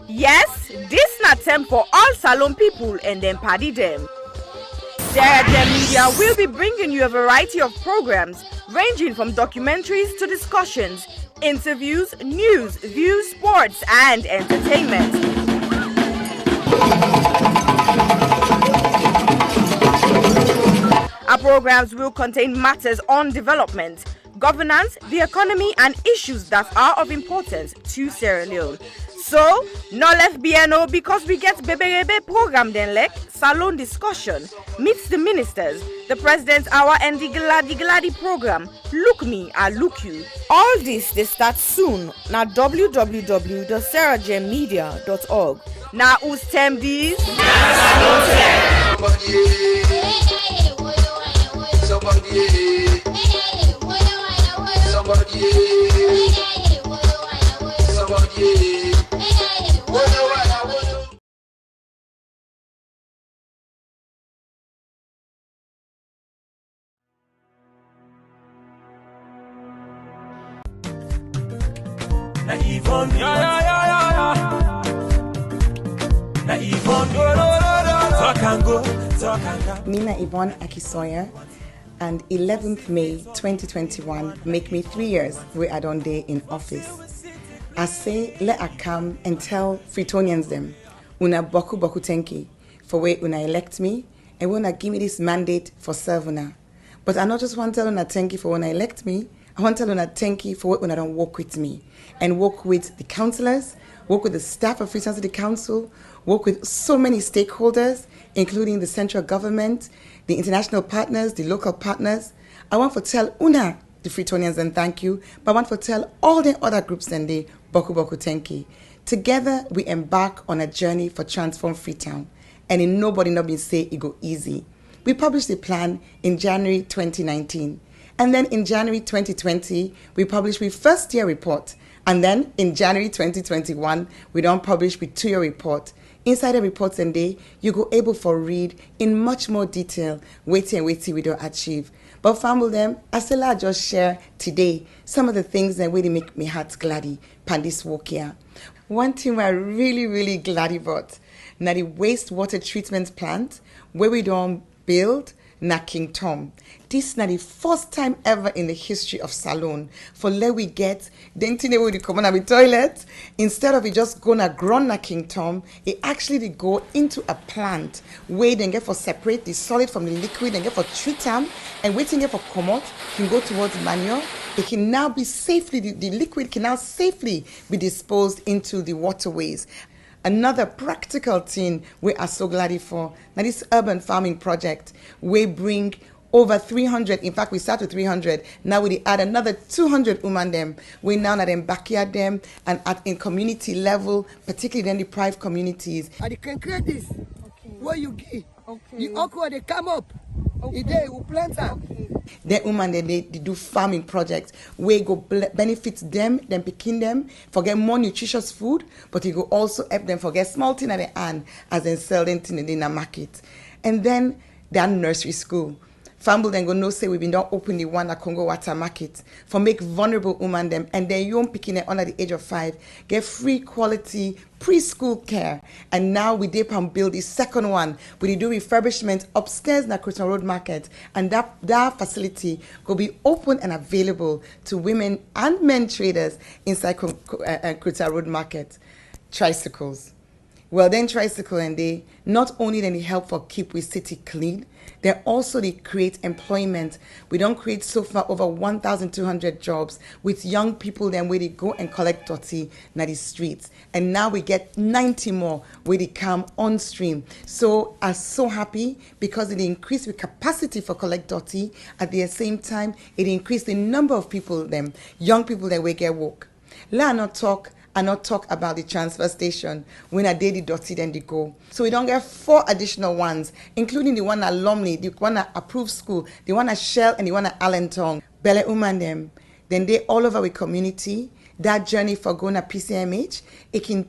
Yes, this not time for all salon people and then party them. Sierra Leone Media will be bringing you a variety of programs ranging from documentaries to discussions, interviews, news, views, sports, and entertainment. Our programs will contain matters on development, governance, the economy, and issues that are of importance to Sierra Leone. So, no left BNO because we get Bebe program then like salon discussion, meets the ministers, the president's hour and the Gladi program. Look me, I look you. All this they start soon na www.sierragemedia.org. Now who's tem these? Mina Yvonne Akisoya, and 11th May 2021 make me 3 years where I don't day in office. I say let I come and tell Freetonians them una boku tenki for where una elect me and when I give me this mandate for serve una. But I not just want to tell una thank you for when I elect me, I want to tell una thank you for when I don't work with me and work with the councillors, work with the staff of Freetown City Council, work with so many stakeholders, including the central government, the international partners, the local partners. I want to tell una, the Freetonians, and thank you, but I want to tell all the other groups and the boku tenki. Together, we embark on a journey for Transform Freetown, and in nobody not been say it go easy. We published the plan in January 2019, and then in January 2020, we published our first year report, and then in January 2021, we don't publish with 2-year report. Inside the reports and day, you go able for read in much more detail, waiting we don't achieve. But family them, I still just share today some of the things that really make me heart gladdy pan this walk here. One thing we're really glad about, now the wastewater treatment plant where we don't build na King Tom. This is not the first time ever in the history of Salon for let we get the internet with the common with toilet. Instead of it just gonna grow na King Tom, it actually go into a plant where they get for separate the solid from the liquid and get for treat them and waiting get for come out can go towards manure. It can now be safely, the liquid can now safely be disposed into the waterways. Another practical thing we are so glad for, now this urban farming project, we bring over 300, in fact we start with 300, now we add another 200 women them, we now at them backyard them and in community level, particularly in the private communities. And you can create this, where you give, the okra they come up, they will plant them. The women they do farming projects where go benefit them picking them for get more nutritious food, but it go also help them for get small thing at the hand as they sell them in the market. And then their nursery school. Famble then go no say we've been done open the one at Congo Water Market for make vulnerable women them and their young picking it under the age of 5 get free quality preschool care. And now we dip and build the second one. We do refurbishment upstairs in the Freetown Road Market, and that facility will be open and available to women and men traders inside Freetown Road Market. Tricycles. Well, then tricycle and they not only then they help for keep we city clean, they also they create employment. We don't create so far over 1,200 jobs with young people then where they go and collect dirty na the streets. And now we get 90 more where they come on stream. So I'm so happy because it increased the capacity for collect dirty. At the same time, it increased the number of people them, young people that we get work. Let not talk about the transfer station when a day the dirty then they go. So we don't get 4 additional ones, including the one at Lumley, the one at Approved School, the one at Shell, and the one at Allentown. Bele Uman them. Then they all over the community. That journey for going to PCMH, it can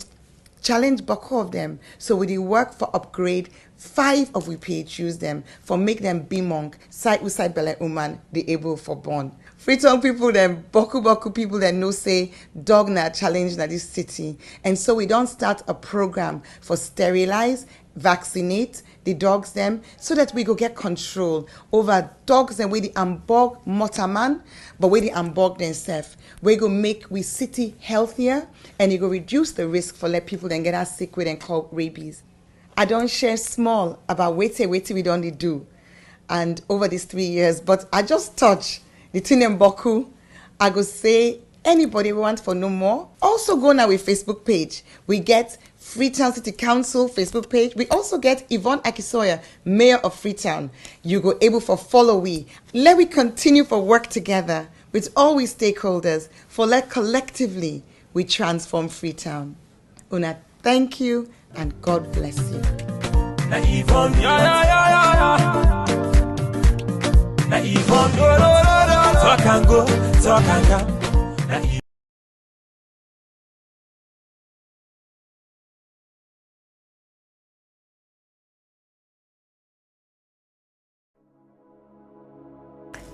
challenge Boko of them. So we work for upgrade 5 of we PHUs them for make them be monk side with side Bele Uman they able for born. Freetown people, then Boku people that know say dog na challenge na this city. And so we don't start a program for sterilize, vaccinate the dogs them so that we go get control over dogs and we the ambog motaman, but we the ambog themselves. We go make we city healthier and it go reduce the risk for let people then get us sick with and call rabies. I don't share small about wait we don't do. And over these 3 years, but I just touch the thing in Boku. I go say anybody want for no more. Also go now with Facebook page. We get Freetown City Council Facebook page. We also get Yvonne Akisoya, Mayor of Freetown. You go able for follow we. Let we continue for work together with all we stakeholders for let collectively we transform Freetown. Una, thank you and God bless you. Na Yvonne, Na Yvonne, talk and go, talk and come.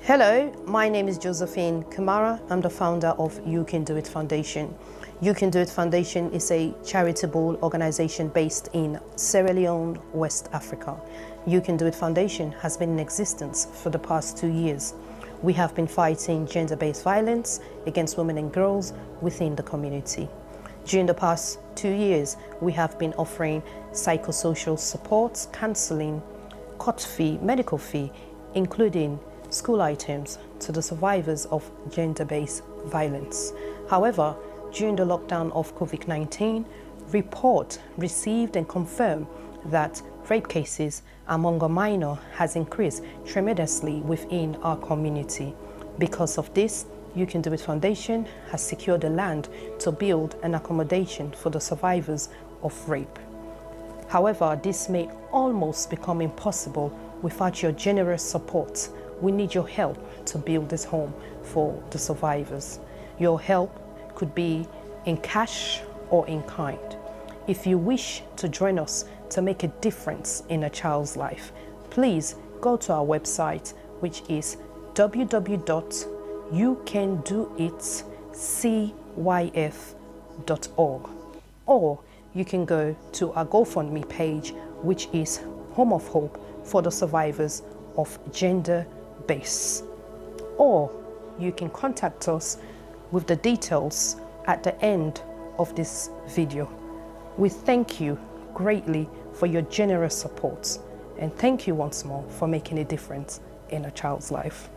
Hello, my name is Josephine Kamara. I'm the founder of You Can Do It Foundation. You Can Do It Foundation is a charitable organization based in Sierra Leone, West Africa. You Can Do It Foundation has been in existence for the past 2 years. We have been fighting gender-based violence against women and girls within the community. During the past 2 years, we have been offering psychosocial support, counseling, court fee, medical fee, including school items to the survivors of gender-based violence. However, during the lockdown of COVID-19, report received and confirmed that rape cases among a minor has increased tremendously within our community. Because of this, You Can Do It Foundation has secured the land to build an accommodation for the survivors of rape. However, this may almost become impossible without your generous support. We need your help to build this home for the survivors. Your help could be in cash or in kind. If you wish to join us to make a difference in a child's life, please go to our website, which is www.youcandoitcyf.org, or you can go to our GoFundMe page, which is Home of Hope for the survivors of gender-based, or you can contact us with the details at the end of this video. We thank you greatly for your generous support, and thank you once more for making a difference in a child's life.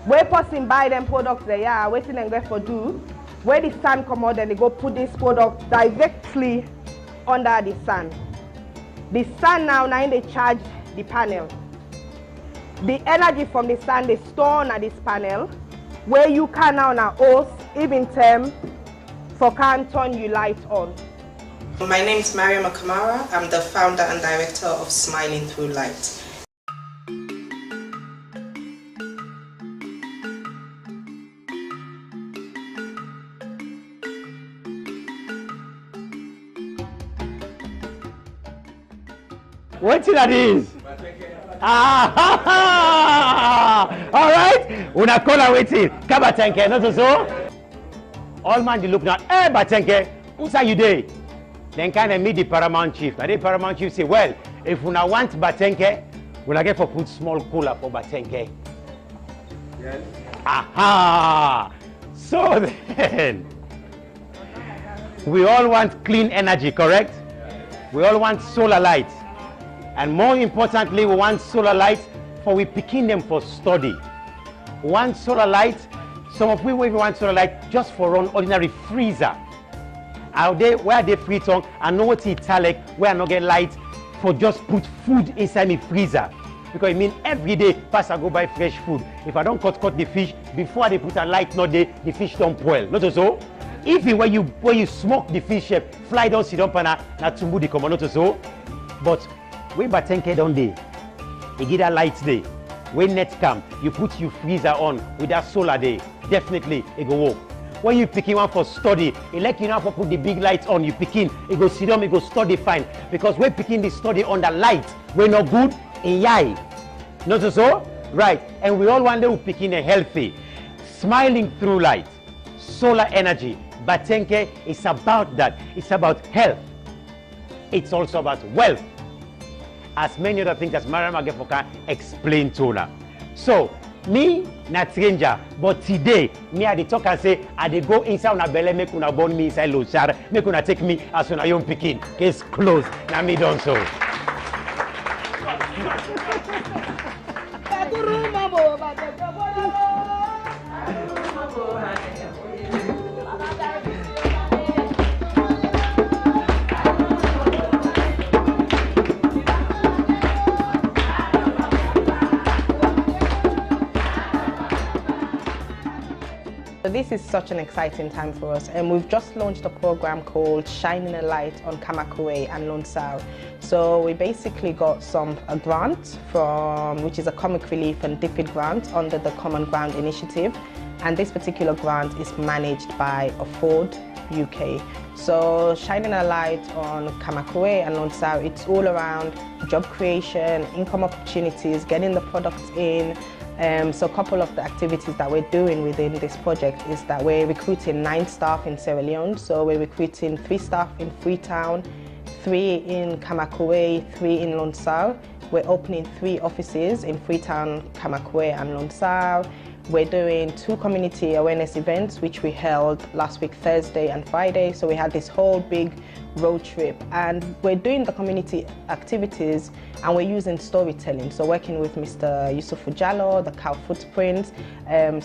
Where person buy them products there, yeah, waiting and get for do. Where the sun come out, then they go put this product directly under the sun. The sun now they charge the panel. The energy from the sun they store on this panel, where you can now host even term for can turn you light on. My name is Mariam Kamara. I'm the founder and director of Smiling Through Light. What's that is? All right. Una kola waiting. Kabatenke, not so. All man they look now. Hey, Batenke, who's are you there? Then kind of meet the paramount chief. And the paramount chief say, well, if una want Batenke, una get for put small cooler for Batenke. Yes. Aha. So then, we all want clean energy, correct? We all want solar light. And more importantly, we want solar light for we picking them for study. We want solar light, some of we want solar light just for run ordinary freezer. Are they, where they Freetown, I know what italic, where I not get light for just put food inside me freezer. Because it mean every day, pass I go buy fresh food. If I don't cut the fish, before they put a light not there, the fish don't boil. Not so? Even when you smoke the fish, fly down, sit up and not to move the common, not so? But when Batenke down there, you get a light day. When net come, you put your freezer on with that solar day. Definitely it go work. when you picking one for study, it like you know how to put the big lights on, you picking, it go sit down, it go study fine. Because we're picking the study on the light, we're not good in yai. Not so? Right. And we all want to picking a healthy, smiling through light, solar energy. Batenke is about that. It's about health. It's also about wealth. As many other things as Mariam Agefoka explained to her. So, me, not stranger, but today, me I dey talk and say, I dey go inside una belle, make una born me inside Lochar, make una take me as una young pikin. Case closed. Now me done so. This is such an exciting time for us, and we've just launched a program called Shining a Light on Kamakwe and Lonsau. So we basically got a grant from, which is a comic relief and DFID grant under the Common Ground initiative, and this particular grant is managed by Afford UK. So Shining a Light on Kamakwe and Lonsau, it's all around job creation, income opportunities, getting the products in. So a couple of the activities that we're doing within this project is that we're recruiting 9 staff in Sierra Leone. So we're recruiting 3 staff in Freetown, 3 in Kamakwe, 3 in Lonsau. We're opening 3 offices in Freetown, Kamakwe and Lonsau. We're doing 2 community awareness events, which we held last week, Thursday and Friday. So we had this whole big road trip, and we're doing the community activities and we're using storytelling. So working with Mr. Yusuf Ujalo, the Cow Footprints.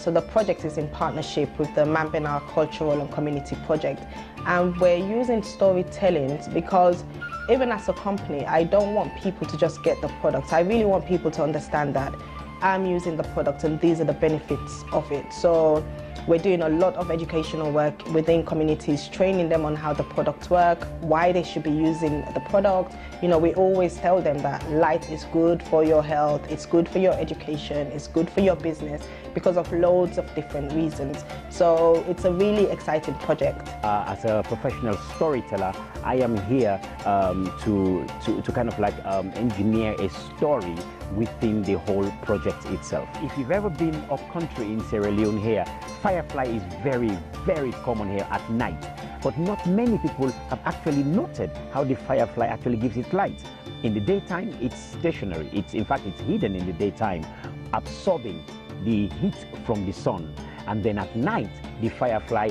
So the project is in partnership with the Mambena Cultural and Community Project. And we're using storytelling because even as a company, I don't want people to just get the products. I really want people to understand that I'm using the product and these are the benefits of it. So we're doing a lot of educational work within communities, training them on how the products work, why they should be using the product. You know, we always tell them that light is good for your health, it's good for your education, it's good for your business because of loads of different reasons. So it's a really exciting project. As a professional storyteller, I am here to kind of like engineer a story within the whole project itself. If you've ever been up country in Sierra Leone here, firefly is very, very common here at night. But not many people have actually noted how the firefly actually gives its light. In the daytime, it's stationary. In fact, it's hidden in the daytime, absorbing the heat from the sun. And then at night, the firefly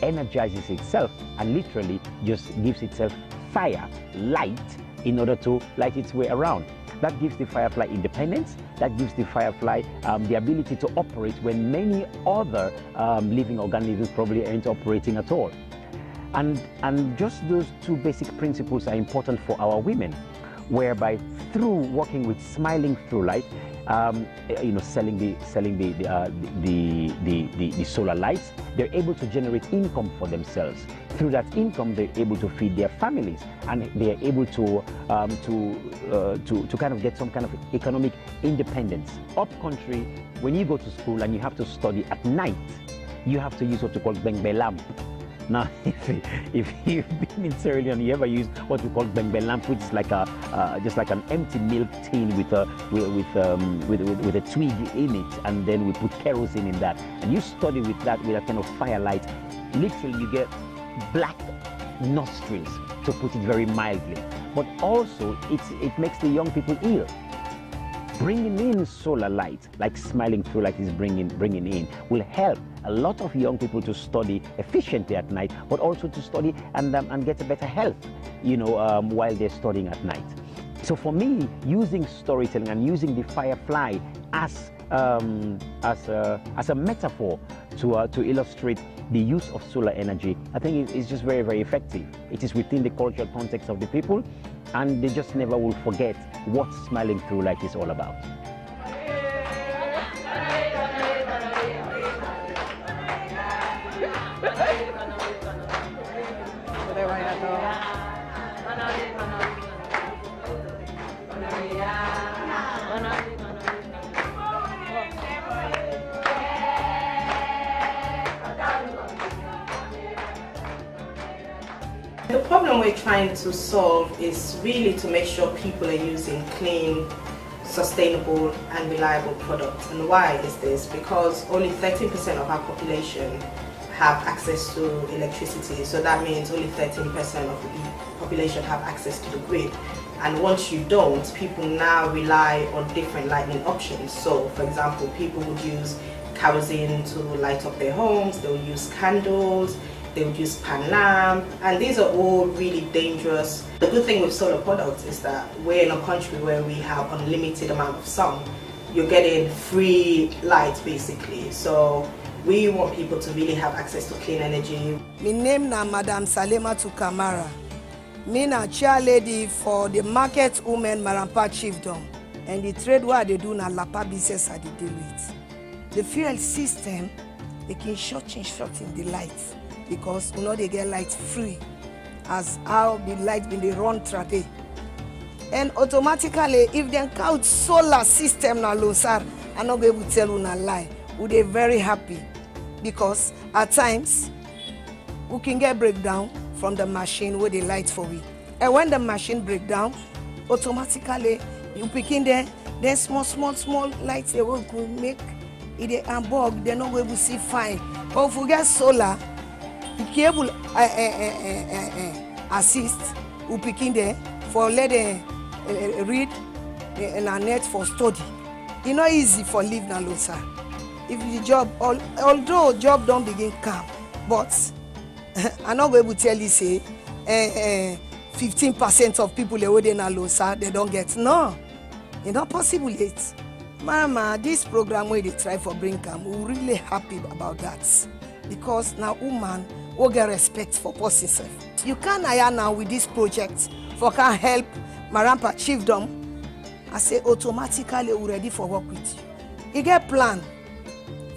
energizes itself and literally just gives itself fire, light, in order to light its way around. That gives the firefly independence. That gives the firefly the ability to operate when many other living organisms probably aren't operating at all. And just those 2 basic principles are important for our women, whereby through working with Smiling Through Light, you know, selling the solar lights, they're able to generate income for themselves. Through that income, they're able to feed their families, and they are able to kind of get some kind of economic independence. Up country, when you go to school and you have to study at night, you have to use what we call bengbe lamp. Now, if you've been in Sierra Leone, you ever use what we call bengbe lamp, which is like just like an empty milk tin with a twig in it, and then we put kerosene in that, and you study with that kind of firelight. Literally, you get black nostrils, to put it very mildly. But also, it makes the young people ill. Bringing in solar light, like Smiling Through Light is bringing in, will help a lot of young people to study efficiently at night, but also to study and get a better health, you know, while they're studying at night. So for me, using storytelling and using the firefly as a metaphor to illustrate the use of solar energy, I think it's just very, very effective. It is within the cultural context of the people, and they just never will forget what Smiling Through Light is all about. trying to solve is really to make sure people are using clean, sustainable and reliable products. And why is this? Because only 13% of our population have access to electricity, so that means only 13% of the population have access to the grid. And once you don't, people now rely on different lighting options. So for example, people would use kerosene to light up their homes, they would use candles, they would use pan lamp, and these are all really dangerous. The good thing with solar products is that we're in a country where we have unlimited amount of sun. You're getting free light basically. So we want people to really have access to clean energy. My name na Madam Salema Tukamara. Me na chair lady for the market women Marampa Chiefdom, and the trade what they do na lapa business at the deal with. The fuel system, they can short in the lights because you know they get light free as how the light been they run trade. And automatically if they count solar system na low sir, I not be able to tell you na lie. We they very happy because at times we can get breakdown from the machine where they light for we. And when the machine break down, automatically you pick in there, then small lights they will make it and bug, they're not going to see fine. But if we get solar, the cable assist, we pick in there for let them read and a net for study. It's not easy for live now, sir. If the job, although job don't begin come, but I'm not able to tell you say 15% of people they now sir, they don't get. No, it's not possible yet. Mama, this program where they try for bring come, we're really happy about that because now woman will get respect for person self. You can't hire now with this project for can help Marampa Chiefdom. I say automatically we're ready for work with you. You get plan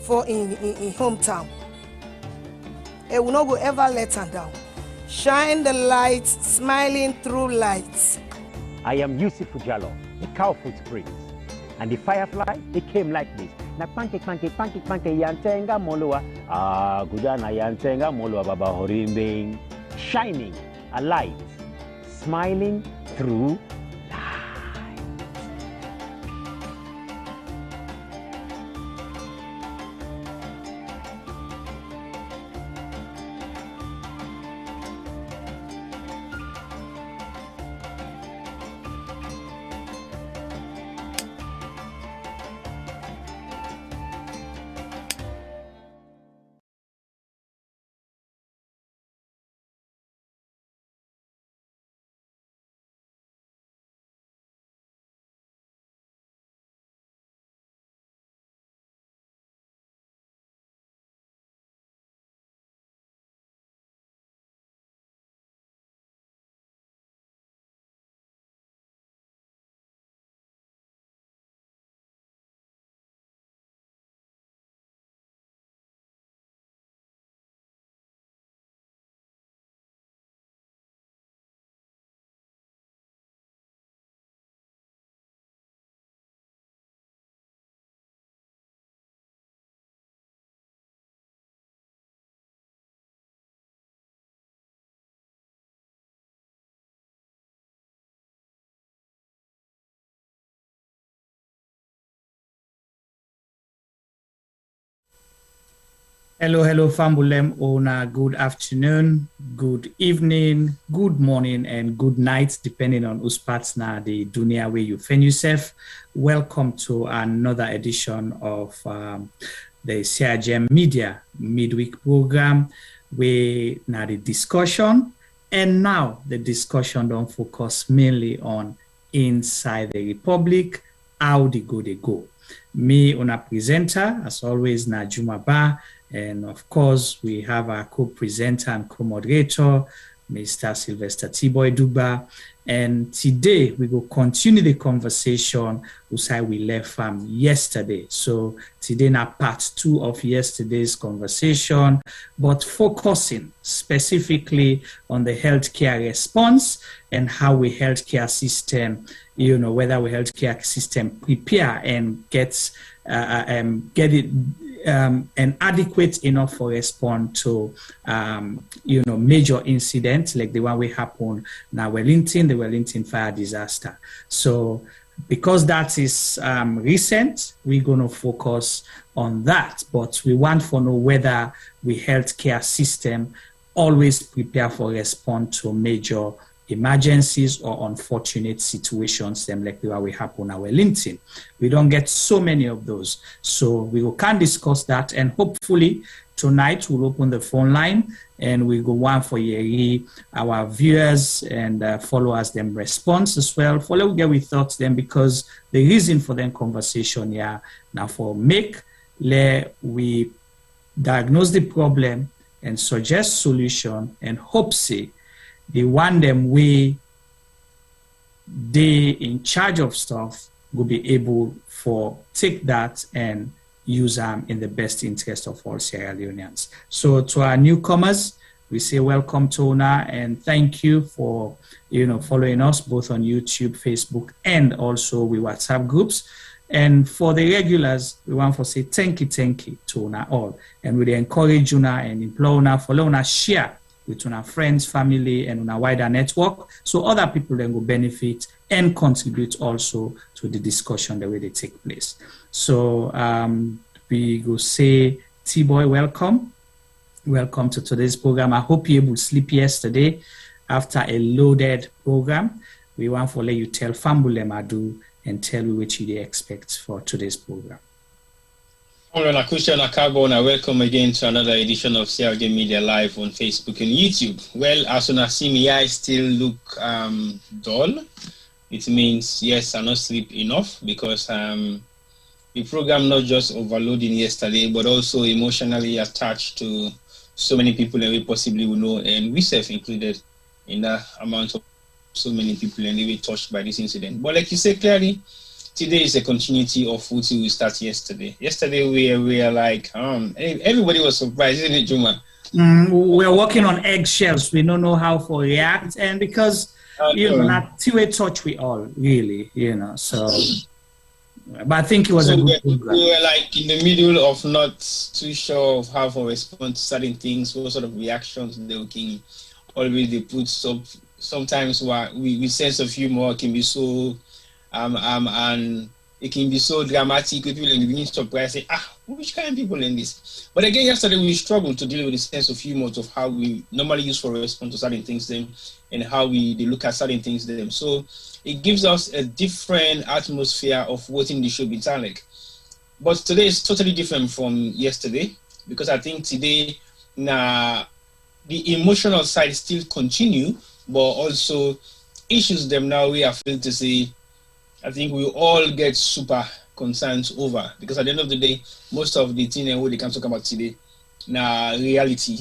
for in hometown. It will not go ever let her down. Shine the light, smiling through lights. I am Yusuf Ujalo, the cow footprints. And the firefly, it came like this. Na panke yantenga molua. Gudana yantenga molua baba horimbing. Shining a light, smiling through light. Hello, Fambulem owner. Good afternoon, good evening, good morning, and good night, depending on whose parts now the dunia where you find yourself. Welcome to another edition of the Sierra Leone Media Midweek Program, where now the discussion, and now the discussion don't focus mainly on inside the Republic, how they go. Me, on a presenter, as always, Najuma Ba. And of course, we have our co-presenter and co-moderator, Mr. Sylvester Tiboy Duba. And today, we will continue the conversation we left from yesterday. So today, now part 2 of yesterday's conversation, but focusing specifically on the healthcare response and how we healthcare system, whether we healthcare system prepare and get it and adequate enough for respond to, major incidents like the one we happened now Wellington, the Wellington fire disaster. So because that is recent, we're going to focus on that. But we want to know whether we healthcare system always prepare for response to major emergencies or unfortunate situations, them like the one we happen at Wellington. We don't get so many of those. So we can discuss that, and hopefully tonight we'll open the phone line and we go one for our viewers and followers them response as well. Follow get we thoughts them, because the reason for them conversation here now for we diagnose the problem and suggest solution, and hope say the one them way they in charge of stuff will be able for take that and use them in the best interest of all Sierra Leoneans. So to our newcomers, we say welcome to Una and thank you for following us both on YouTube, Facebook, and also with WhatsApp groups. And for the regulars, we want to say thank you to Una all. And we encourage Una and implore Una, follow Una, share with Una friends, family, and Una wider network, so other people then will benefit and contribute also to the discussion the way they take place. So we go say, T-Boy, welcome. Welcome to today's program. I hope you able to sleep yesterday after a loaded program. We want to let you tell Fambule Madu and tell you what you expect for today's program. Welcome again to another edition of Sierra Leone Media Live on Facebook and YouTube. Well, as soon as see me, I still look dull. It means, yes, I not sleep enough because the program not just overloading yesterday, but also emotionally attached to so many people that we possibly will know, and we self included in that amount of so many people and they were touched by this incident. But like you say clearly, today is a continuity of what we started yesterday. Yesterday we were like, everybody was surprised, isn't it, Juma? We're walking on eggshells. We don't know how to react, and because not two-way touch we all really, So, but I think it was a good program. We were like in the middle of not too sure of how to respond to certain things, what sort of reactions they were getting. Always they put sometimes we sense of humor can be so and it can be so dramatic. People in the beginning surprised, say, which kind of people in this? But again, yesterday we struggled to deal with the sense of humor of how we normally use for response to certain things then, and how they look at certain things then. So it gives us a different atmosphere of what the show be like. But today is totally different from yesterday, because I think today the emotional side still continue, but also issues them now we are feel to say, I think we all get super concerned over, because at the end of the day, most of the things that they can talk about today now reality,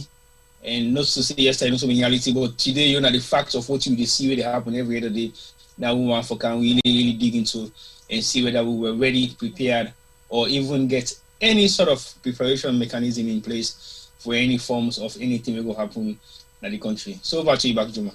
and not to say yesterday not so many reality, but today the facts of what you see where they happen every other day. Now we want to can really dig into and see whether we were ready, prepared, or even get any sort of preparation mechanism in place for any forms of anything that will happen in the country. So over to you back, Juma.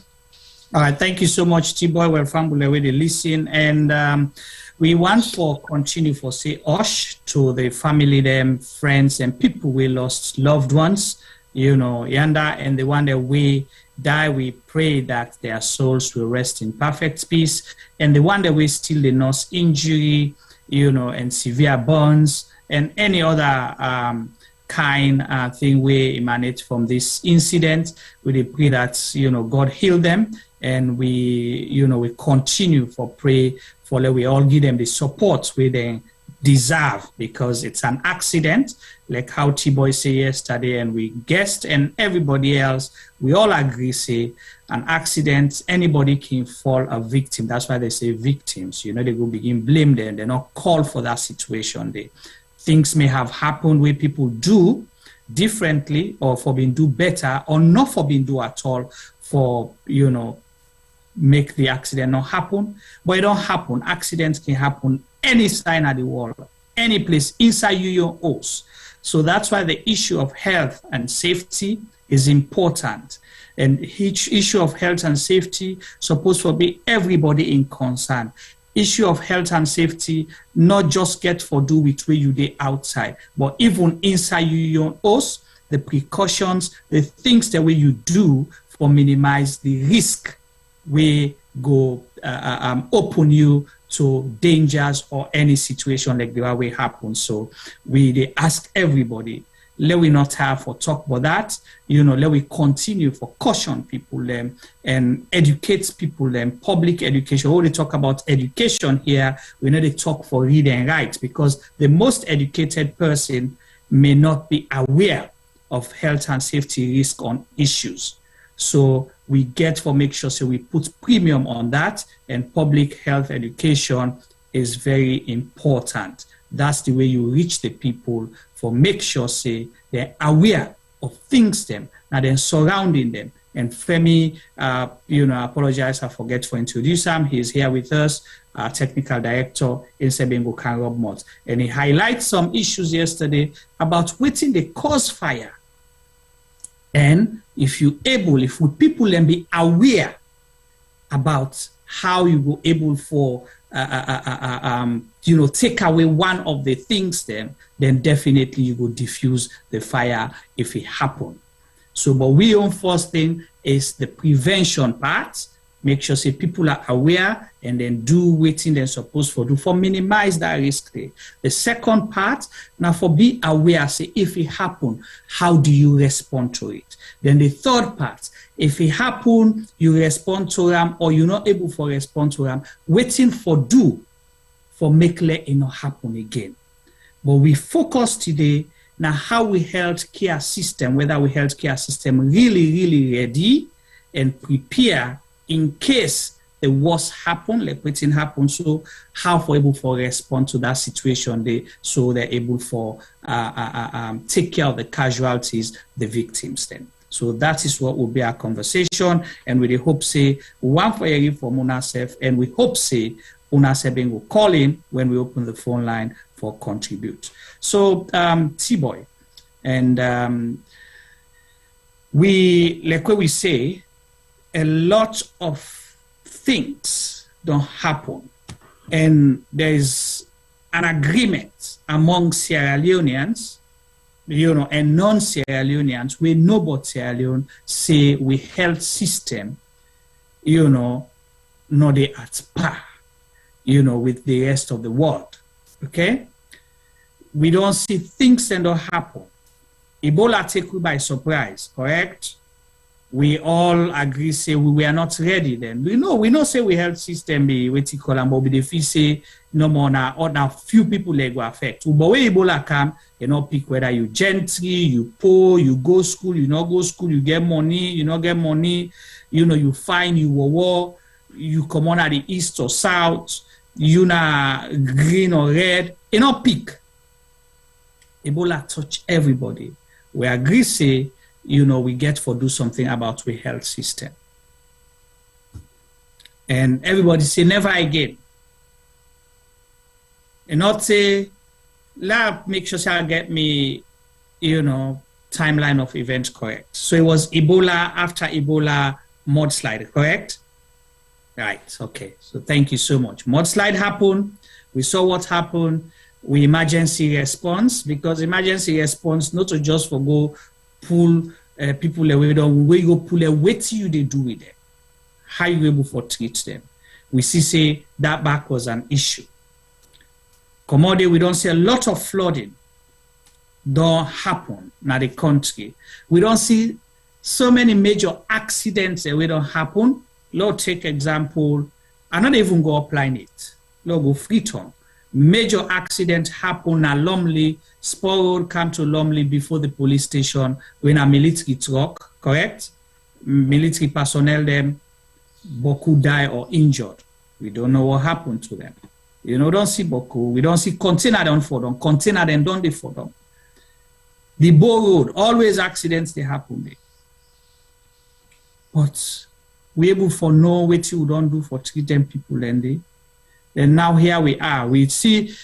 All right, thank you so much, T-Boy. Well, Fambule, we listen, and we want for continue for say Osh to the family, them friends, and people we lost loved ones, Yanda, and the one that we die, we pray that their souls will rest in perfect peace, and the one that we still the nurse injury, and severe burns, and any other kind thing we emanate from this incident. We pray that God heal them, and we continue for pray for we all give them the support we they deserve, because it's an accident, like how T-Boy say yesterday, and we guessed, and everybody else, we all agree say an accident, anybody can fall a victim. That's why they say victims. They will begin blame them. They're not called for that situation. Things may have happened where people do differently, or for being do better, or not for being do at all, for make the accident not happen. But it don't happen. Accidents can happen any side of the world, any place inside your house. So that's why the issue of health and safety is important. And each issue of health and safety supposed to be everybody in concern. issue of health and safety, not just get for do with where you dey outside, but even inside your house, the precautions, the things that way you do for minimize the risk we go open you to dangers or any situation like the way happen. So they ask everybody, let we not have for talk about that, let we continue for caution people and educate people public education. When we talk about education here, we need to talk for read and write, because the most educated person may not be aware of health and safety risk on issues. So we get for make sure we put premium on that, and public health education is very important. That's the way you reach the people, for make sure they're aware of things now then surrounding them. And Femi, I apologize, I forget to introduce him. He's here with us, our technical director, Insai, and he highlights some issues yesterday about waiting the cause fire. And if people then be aware about how you go able for take away one of the things then definitely you will diffuse the fire if it happen. So, but we own first thing is the prevention part. Make sure people are aware and then do what they're supposed to do for minimize that risk there. The second part, now for be aware, if it happen, how do you respond to it? Then the third part, if it happen, you respond to them, or you're not able to respond to them, waiting for make let it not happen again. But we focus today now how we healthcare system, whether we healthcare system really ready and prepare in case the worst happen, like waiting happen. So how for able for respond to that situation, so they're able for take care of the casualties, the victims then. So that is what will be our conversation, and we hope one for you for UNACEF, and we hope UNACEF will call in when we open the phone line for contribute. So T-Boy, and we say a lot of things don't happen, and there is an agreement among Sierra Leoneans, and non-Sierra Leoneans. We know about Sierra Leone say we health system, not they at par, with the rest of the world. Okay, we don't see things that don't happen. Ebola take you by surprise, correct? We all agree say we are not ready then. We know say we health system be waiting column, but the fee say no more now few people they go affect. But when Ebola come, pick whether you gentry, you poor, you go school, you not go school, you get money, you not get money, you find you war, you come on at the east or south, you na green or red, pick. Ebola touch everybody. We agree say we get for do something about the health system. And everybody say never again. And not say, make sure I get me, timeline of events correct. So it was Ebola, after Ebola, mudslide, correct? Right, okay. So thank you so much. Mudslide happened. We saw what happened. We emergency response, because emergency response, not to just for go pull people away, where you go pull away, what do you they do with them? How you able to treat them? We say that back was an issue. Commodity, we don't see a lot of flooding don't happen in the country. We don't see so many major accidents that we don't happen. Lord, take example, I'm not even go applying it. Lord, go Freetown. Major accident happen at Lumley. Spur Road come to Lumley before the police station when a military truck, correct? Military personnel them, Boku die or injured. We don't know what happened to them. Don't see Boku. We don't see container down for them. Container them don't they for them. The Bow Road, always accidents they happen there. But we able for know what you don't do for treating people then Then now here we are. We see,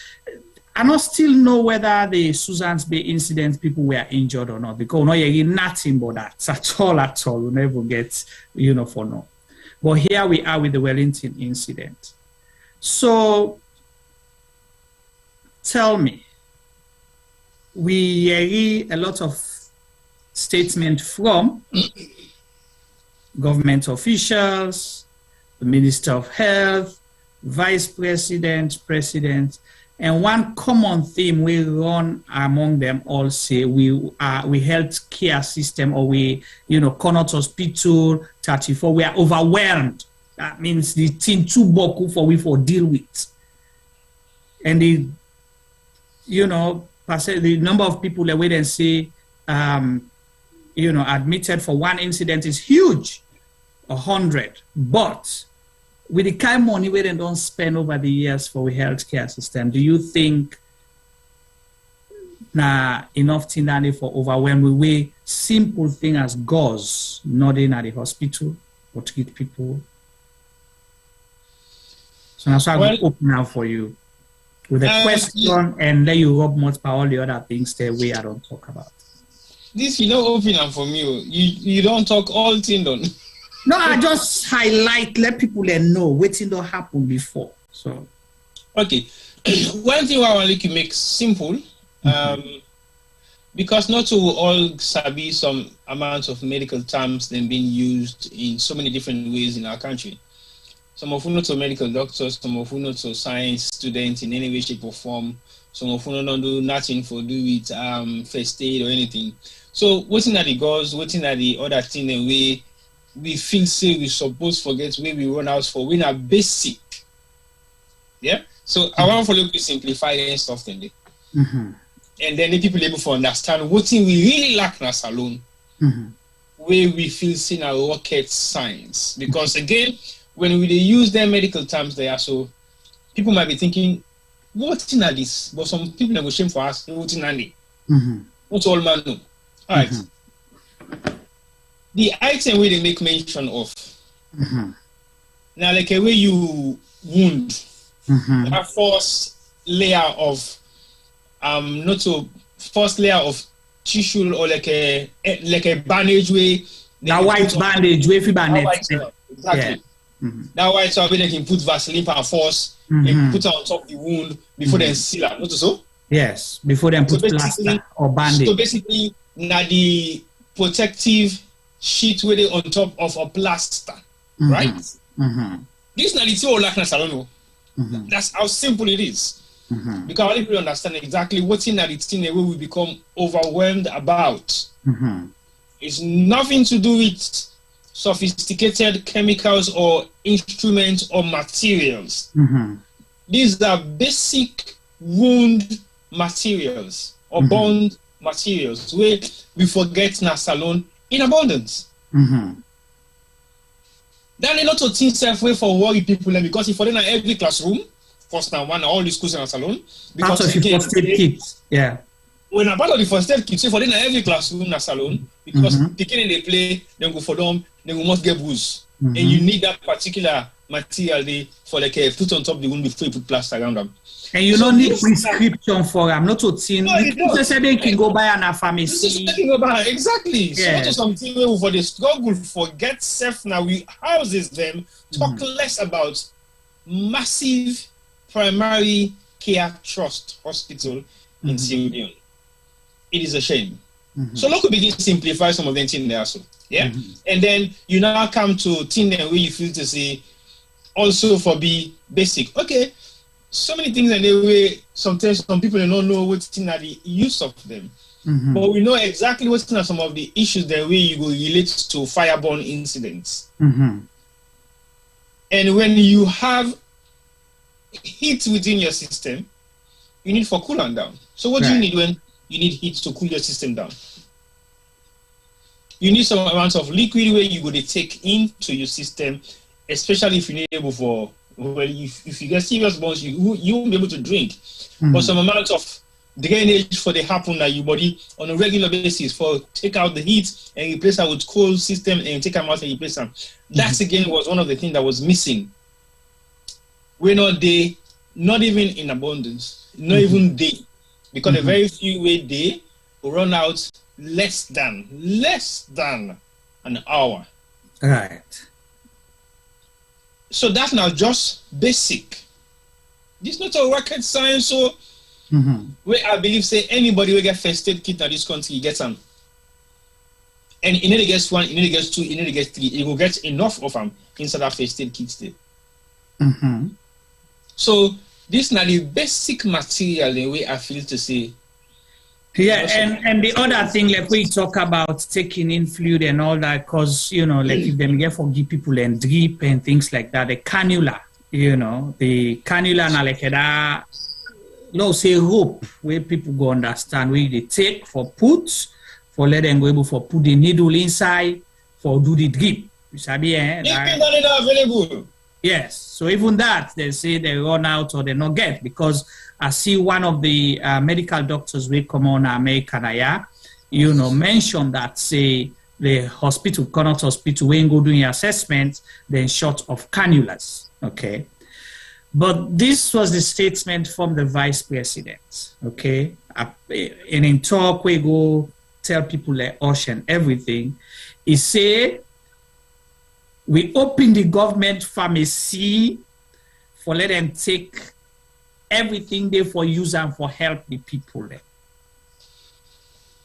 I don't still know whether the Susan's Bay incident people were injured or not, because no, you nothing but that at all. We never get, for no. But here we are with the Wellington incident. So tell me, we hear a lot of statement from government officials, the Minister of Health, Vice President, President, and one common theme we run among them all say we health care system, or we, Connaught Hospital 34, we are overwhelmed. That means the thing too boku for we for deal with. And the number of people that wait and say, admitted for one incident is huge, 100. But with the kind of money we don't spend over the years for the healthcare system, do you think enough thing for overwhelming way simple thing as gauze not in at the hospital or treat people? So that's why I will open now for you with a question and let you rub more all the other things that we don't talk about. This open up for me. You don't talk all thing done. No, I just highlight, let people know what thing don't happen before. So okay. One thing I want to make simple, because not to all sabi some amounts of medical terms then being used in so many different ways in our country. Some of you not to medical doctors, some of you not to science students in any way, shape, or form. Some of you don't do nothing for do with first aid or anything. So waiting at the goals, waiting at the other thing, and we feel say we supposed forget where we run out for. We are basic. Yeah. So I want for you to simplify and stuff then. And then the people able to understand what thing we really lack in us alone. Where we feel seen a rocket science. Because again, when we use their medical terms there, so people might be thinking, what in this? But some people are shame for us, what in any? What all man know? All right. The item where they make mention of. Now, like a way you wound, that first layer of not so first layer of tissue or like a bandage way. Now white bandage, wavy bandage. Exactly. That why so they can put Vaseline and force and put it on top of the wound before they seal it. Not so? Yes, before they put plaster or bandage. So basically, now the protective sheet with it on top of a plaster, right? This now the two like I don't know. That's how simple it is. Because only people understand exactly what's in that thing that we will become overwhelmed about. It's nothing to do with sophisticated chemicals or instruments or materials. These are basic wound materials or bond materials where we forget in our salon in abundance. Then a lot of things way for worry people, because if in every classroom, first now one all the schools in our salon, because part of the first aid kits, yeah. When a part of the first aid kits, for in every classroom in a salon, because beginning they play, then go for them, then we must get booze, and you need that particular material they for like put on top of the wound before you put plaster around them. And you don't need prescription for them, not to tin. They can go buy an pharmacy. Exactly. Yeah. So something where for the struggle forget self now we houses them, talk less about massive primary care trust hospital in Sierra Leone. It is a shame. So let's begin to simplify some of them things there also. Yeah. And then you now come to things where you feel to say also for be basic. Okay. So many things and the way sometimes some people don't know what's in the use of them. But we know exactly what's in some of the issues that way you go relate to fireborne incidents. And when you have heat within your system, you need for coolant down. So what do you need when you need heat to cool your system down? You need some amount of liquid where you go to take into your system, especially if you need able for if you get serious burns, you won't be able to drink. But some amount of drainage for the happen that your body on a regular basis for take out the heat and replace it with cold system and take them out and replace them. That again was one of the things that was missing. We're not there, not even in abundance, not even day, because the very few way they will run out less than an hour. Right. So that's now just basic. This not a rocket science, so where I believe say anybody will get first aid kit in this country gets them. And you need to get one, you need to get two, you need to get three. You will get enough of them inside that first aid kit there. So this is not the basic material the way I feel to say. Yeah, and the other thing, like we talk about taking in fluid and all that, because, you know, like if them get for give people and drip and things like that, the cannula, you know, the cannula na like that, no say rope where people go understand where they take for put, for let them go able for put the needle inside, for do the drip. You sabi, that available. Yes, so even that, they say they run out or they not get, because I see one of the medical doctors we come on America, you know, mention that say the hospital, Connaught Hospital, when go doing assessment, then short of cannulas, okay? But this was the statement from the vice president, okay? And in talk, we go tell people like Osh and everything, he say, we open the government pharmacy for let them take everything there for use and for help the people there.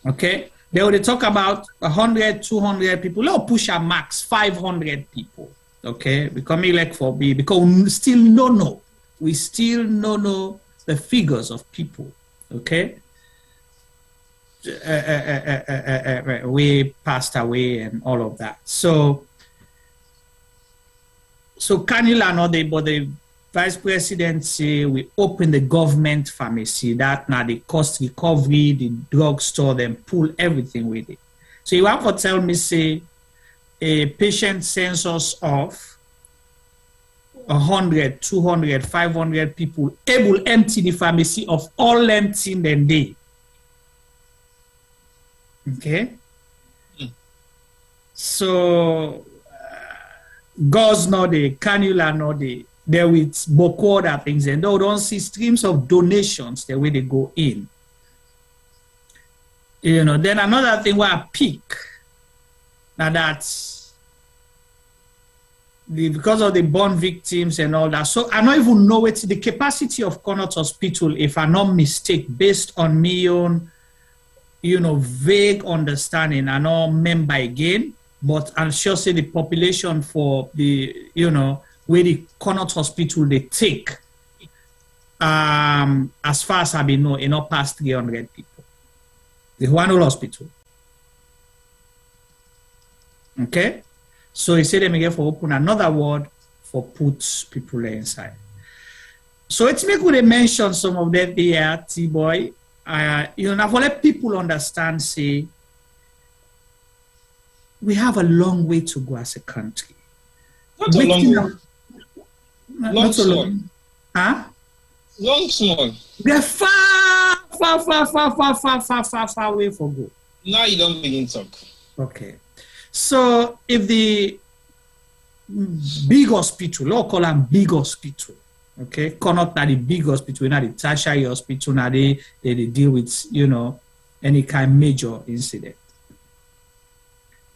Okay? They will talk about 100, 200 people. Let's push a max 500 people. Okay? We come here like for me because we still don't know. We still don't know the figures of people. Okay? We passed away and all of that. So cannula not there, but the vice president say we open the government pharmacy, that now the cost recovery, the drugstore, then pull everything with it. So you have to tell me, say, a patient census of 100, 200, 500 people able empty the pharmacy of all them things then day. Okay? So gauze not the cannula not the there with Boko other things, and they don't see streams of donations the way they go in. You know, then another thing where I peak. Now that's because of the burn victims and all that. So I don't even know it's the capacity of Connaught Hospital, if I'm not mistaken, based on me own, you know, vague understanding. I don't remember again, but I'm sure say the population for the, you know, where the Connaught Hospital they take, as far as I know, not past 300 people. The one hospital. Okay? So he said they may get for open another ward for put people inside. So it's me could mention some of them there, T-boy. You know, now for let people understand, say, we have a long way to go as a country. Not a long way. Not so long. Huh? Long, small. They're far away for go. Now you don't begin to talk. Okay. So if the big hospital, let's call them big hospital, okay, Connaught not the big hospital, not the tertiary hospital, now they deal with, you know, any kind of major incident.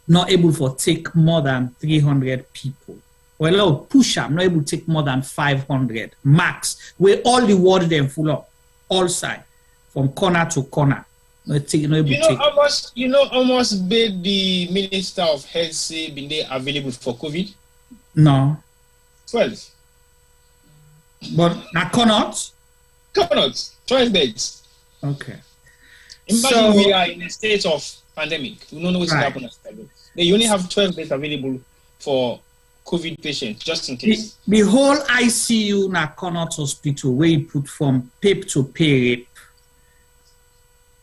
Not able to take more than 300 people. Well, push up, not able to take more than 500 max, where all the water them full up, all side, from corner to corner. How much bid the Minister of Health say been they available for COVID? No. 12. But now Connaught? 12 beds. Okay. Imagine we are in a state of pandemic. We don't know what's happening. They only have 12 beds available for COVID patients, just in case. The whole ICU na Connaught Hospital where you put from PAPE to PARAPE,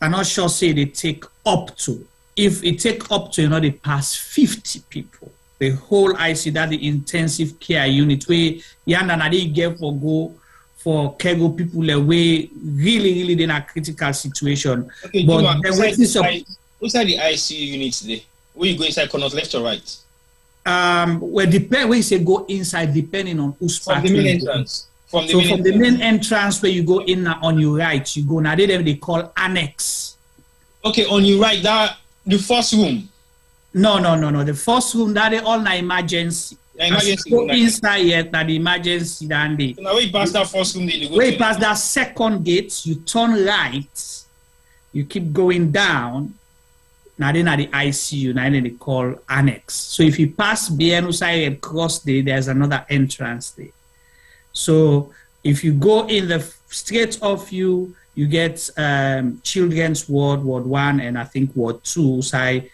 I'm not sure say they take up to. If it take up to, you know, they pass 50 people. The whole ICU, that the intensive care unit where they get for go for cargo people away really in a critical situation. Okay, but what's the ICU units there? Where you go inside Connaught, left or right? Well, depend where you say go inside, depending on who's from the main entrance. From the main entrance where you go in on your right, you go now. They call annex. Okay, on your right, that the first room. No. The first room that they all na emergency. Emergency inside yet that the emergency that day. So now we pass that first room, they go. When you pass that second gate, you turn right, you keep going down. Now then at the ICU, now then they call annex. So if you pass BNO side and cross there, there's another entrance there. So if you go in the straight off you get children's ward, ward 1, and I think ward 2 side.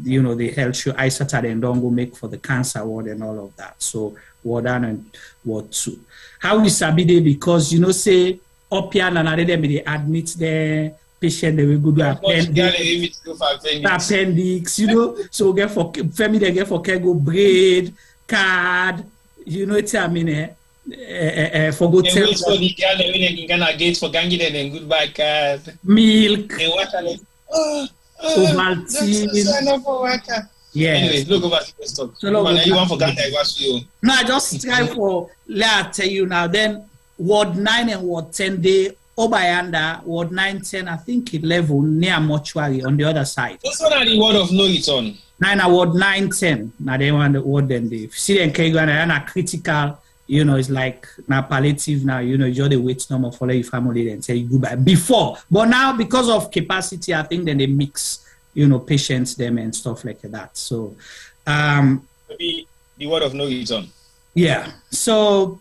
You know, the health show I Saturday and don't go make for the cancer ward and all of that. So ward 1 and ward 2. How we sabi dey because you know say up here and they admit the patient they will go to appendix, you know. So get for family they get for care go braid card, you know what I mean. For go tell for the girl they gonna get for gangi and goodbye card milk and what yeah. Anyways, look over the stock. So you want for Ghana, no, I just try for let tell you now. Then ward 9 and ward 10 they Obayanda, ward 9, 10, I think 11 near Mortuary on the other side. What's one of the word of no return? 9 ward 9, 10. Now they want the ward then they see them Kegana critical. You know, it's like now palliative now, you know, you're the wait number for your family and say goodbye before. But now because of capacity, I think then they mix, you know, patients them and stuff like that. So maybe the word of no return. Yeah. So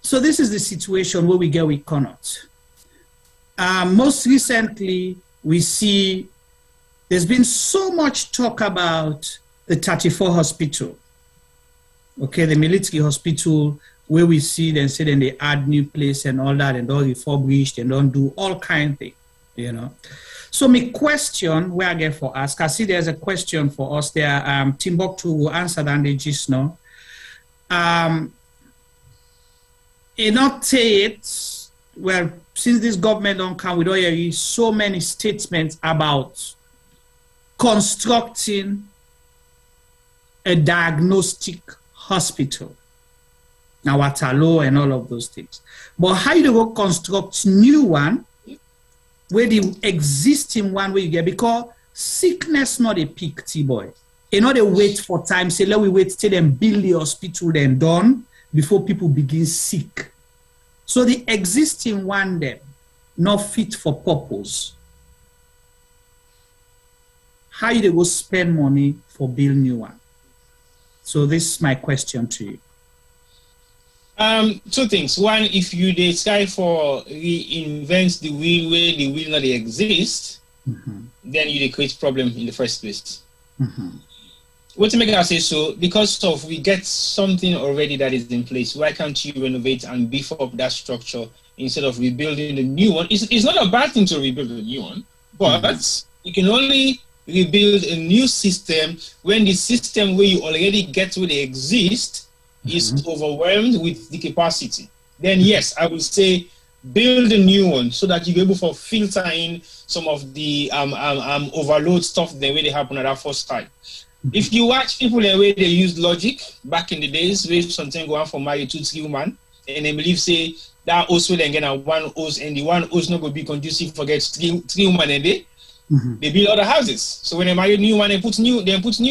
so this is the situation where we get with Connaught. Most recently we see there's been so much talk about the 34 hospital. Okay, the military hospital where we see them say then they add new place and all that and don't refurbish and don't do all kind of things, you know. So my question where I get for us, I see there's a question for us there. Timbuktu will answer that they just know. You not say it, well, since this government don't come, we don't hear so many statements about constructing a diagnostic hospital, now Waterloo and all of those things. But how you go construct new one where the existing one where you get, because sickness not a peak, T-boy. You know they wait for time, say let we wait till them build the hospital then done before people begin sick. So the existing one then not fit for purpose. How you go spend money for build new one? So this is my question to you. Two things. One, if you decide for reinvent the wheel where the wheel not exist, then you create problem in the first place. What to make us say so? Because of we get something already that is in place. Why can't you renovate and beef up that structure instead of rebuilding the new one? It's not a bad thing to rebuild a new one, but you can only rebuild a new system when the system where you already get where they exist is overwhelmed with the capacity. Then yes, I would say build a new one so that you're able to filter in some of the overload stuff the way they happen at that first time. If you watch people the way they use logic back in the days where something go on for marry 2-3 women and they believe say that also then get a one house and the one house not going to be conducive for get three women a day. They build other houses. So when they marry new one, they put new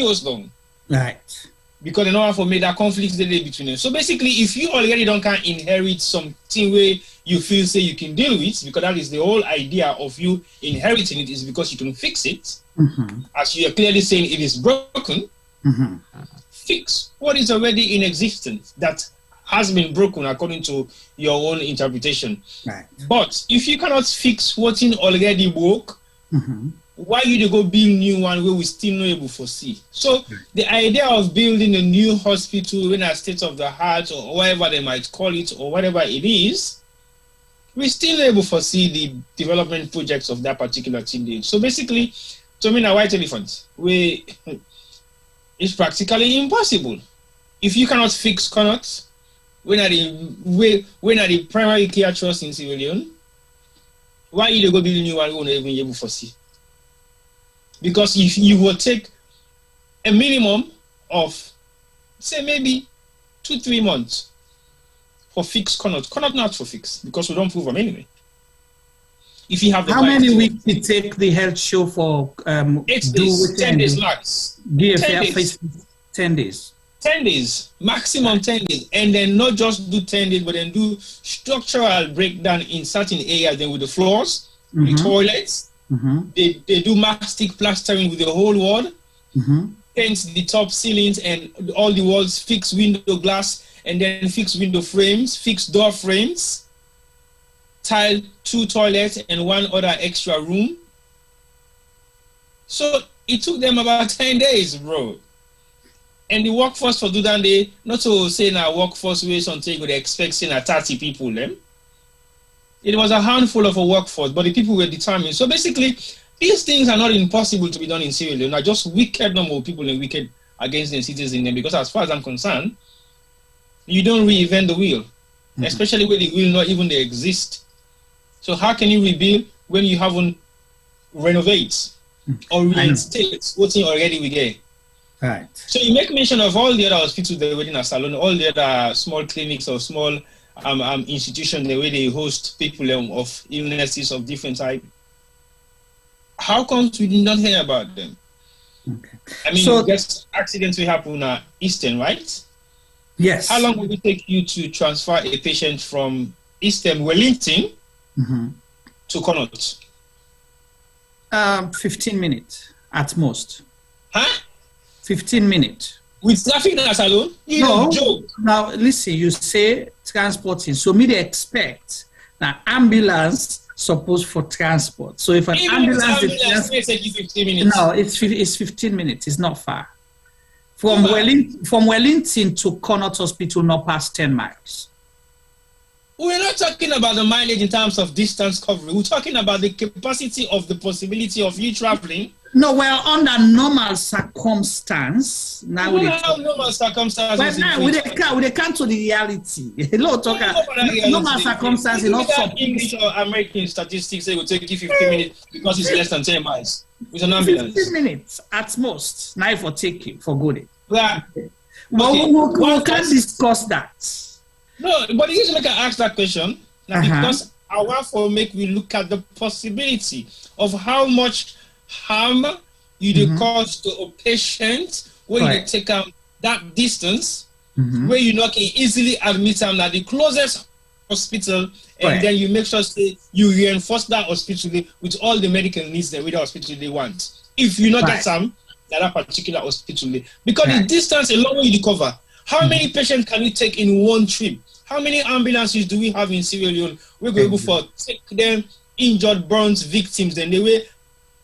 house down. Right. Because they know how to make that conflict between them. So basically, if you already don't can inherit something where you feel say you can deal with, because that is the whole idea of you inheriting it, is because you can fix it. As you are clearly saying it is broken, fix what is already in existence that has been broken according to your own interpretation. Right. But if you cannot fix what in already broke, why you go build new one where we still not able to foresee? So the idea of building a new hospital in a state of the art or whatever they might call it or whatever it is, we still able to foresee the development projects of that particular team. So basically, to me, a white elephant, it's practically impossible. If you cannot fix Connaught, when are the primary care trust in Sierra Leone, why you go build a new one we won't even be able to foresee? Because if you will take a minimum of, say, maybe 2-3 months for fix Connaught not for fix, because we don't prove them anyway. If you have the how many weeks it take the health show for 8 days, 10 days max. 10 days. 10 days, maximum 10 days, and then not just do 10 days, but then do structural breakdown in certain areas, then with the floors, the toilets, they do mastic plastering with the whole wall, paint the top ceilings and all the walls, fix window glass, and then fix window frames, fix door frames, tile 2 toilets and 1 other extra room. So it took them about 10 days, bro. And the workforce for do that, they not to say now workforce ways until they expect saying 30 people them. It was a handful of a workforce, but the people were determined. So basically, these things are not impossible to be done in Sierra Leone. They're just wicked number of people and wicked against the citizens. Because as far as I'm concerned, you don't reinvent the wheel, especially when the wheel not even they exist. So how can you rebuild when you haven't renovate or reinstate what's already we get? Right. So you make mention of all the other hospitals that were in a salon, all the other small clinics or small institutions the way they host people of illnesses of different type. How come we did not hear about them? Okay. I mean, so, just accidents will happen at Eastern, right? Yes. How long will it take you to transfer a patient from Eastern Wellington to Connaught? 15 minutes at most. Huh? 15 minutes. With traffic alone? You no. Joke. Now, listen, you say transporting. So me they expect that ambulance supposed for transport. So if an ambulance may take you 15 minutes. No, it's 15 minutes. It's not far. From Wellington to Connaught Hospital, not past 10 miles. We're not talking about the mileage in terms of distance coverage. We're talking about the capacity of the possibility of you traveling. No, well, under normal circumstance. Now normal circumstances. Well, now we can't to the reality. Normal circumstances. Not English or American statistics. They will take you 15 minutes because it's less than 10 miles with an ambulance. 15 minutes at most. Now for take you for good. Yeah. Well, we can't discuss that. No, but the reason I can ask that question because I want to make we look at the possibility of how much harm you cause to a patient when you take that distance where you not can easily admit them at the closest hospital and then you make sure you reinforce that hospital with all the medical needs that with the hospital they want. If you not get some that particular hospital, because the distance alone you cover. How many patients can we take in one trip? How many ambulances do we have in Sierra Leone? We're going to take them injured burns victims, then they were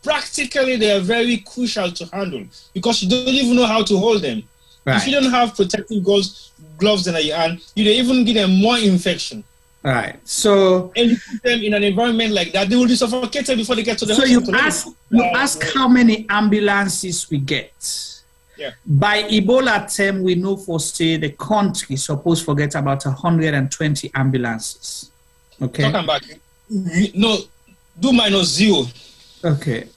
practically they are very crucial to handle because you don't even know how to hold them. If you don't have protective gloves in your hand, you don't even give them more infection. Right. So and you put them in an environment like that, they will be suffocated before they get to the hospital. So you ask how many ambulances we get. Yeah. By Ebola term, we know for say the country supposed to forget about 120 ambulances. Okay. Talking about no, do -0. Okay.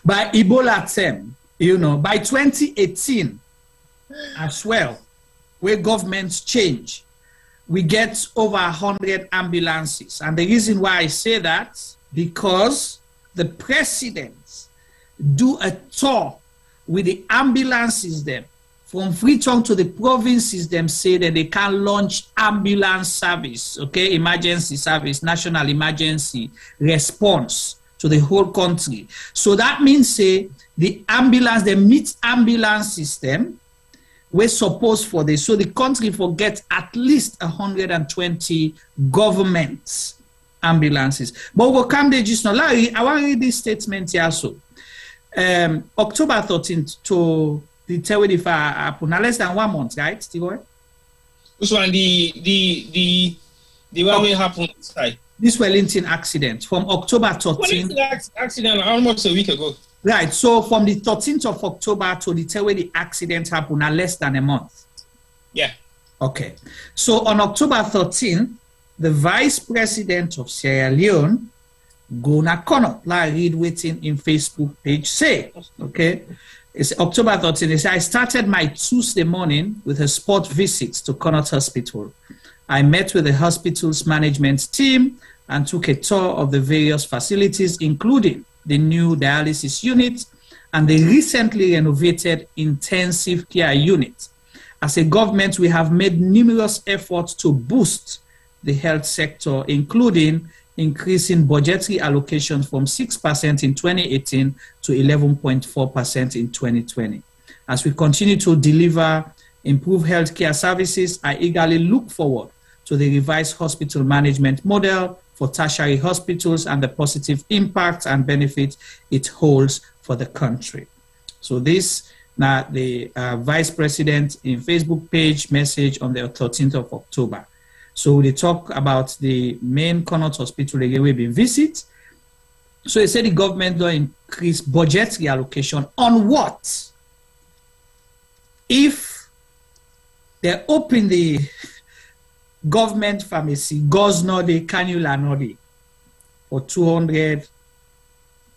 By Ebola term, by 2018 as well, where governments change, we get over 100 ambulances. And the reason why I say that, because the presidents do a tour with the ambulances them from Freetown to the provinces them say that they can launch ambulance service, okay, emergency service, national emergency response to the whole country. So that means say the ambulance, the meet ambulance system we're supposed for this. So the country forgets at least 120 government ambulances. But we'll come there just now. Larry, I want to read this statement here also. October 13th to the Tewedifa happen. Less than 1 month, right, Steve? Which one? The one will happen inside. This Wellington accident from October 13th. Wellington accident almost a week ago. Right. So from the 13th of October to the time where the accident happened, less than a month. Yeah. Okay. So on October 13th, the Vice President of Sierra Leone, Gona Connaught, like read waiting in Facebook page say, okay, it's October 13th. He said, I started my Tuesday morning with a sport visit to Connaught Hospital. I met with the hospital's management team and took a tour of the various facilities, including the new dialysis unit and the recently renovated intensive care unit. As a government, we have made numerous efforts to boost the health sector, including increasing budgetary allocations from 6% in 2018 to 11.4% in 2020. As we continue to deliver improved healthcare services, I eagerly look forward to the revised hospital management model for tertiary hospitals and the positive impact and benefit it holds for the country. So this, now the Vice President in Facebook page message on the 13th of October. So they talk about the main Connaught Hospital again we've been visit. So they said the government don't increase budgetary allocation on what? If they open the government pharmacy, gauze nodi, cannula nodi, for 200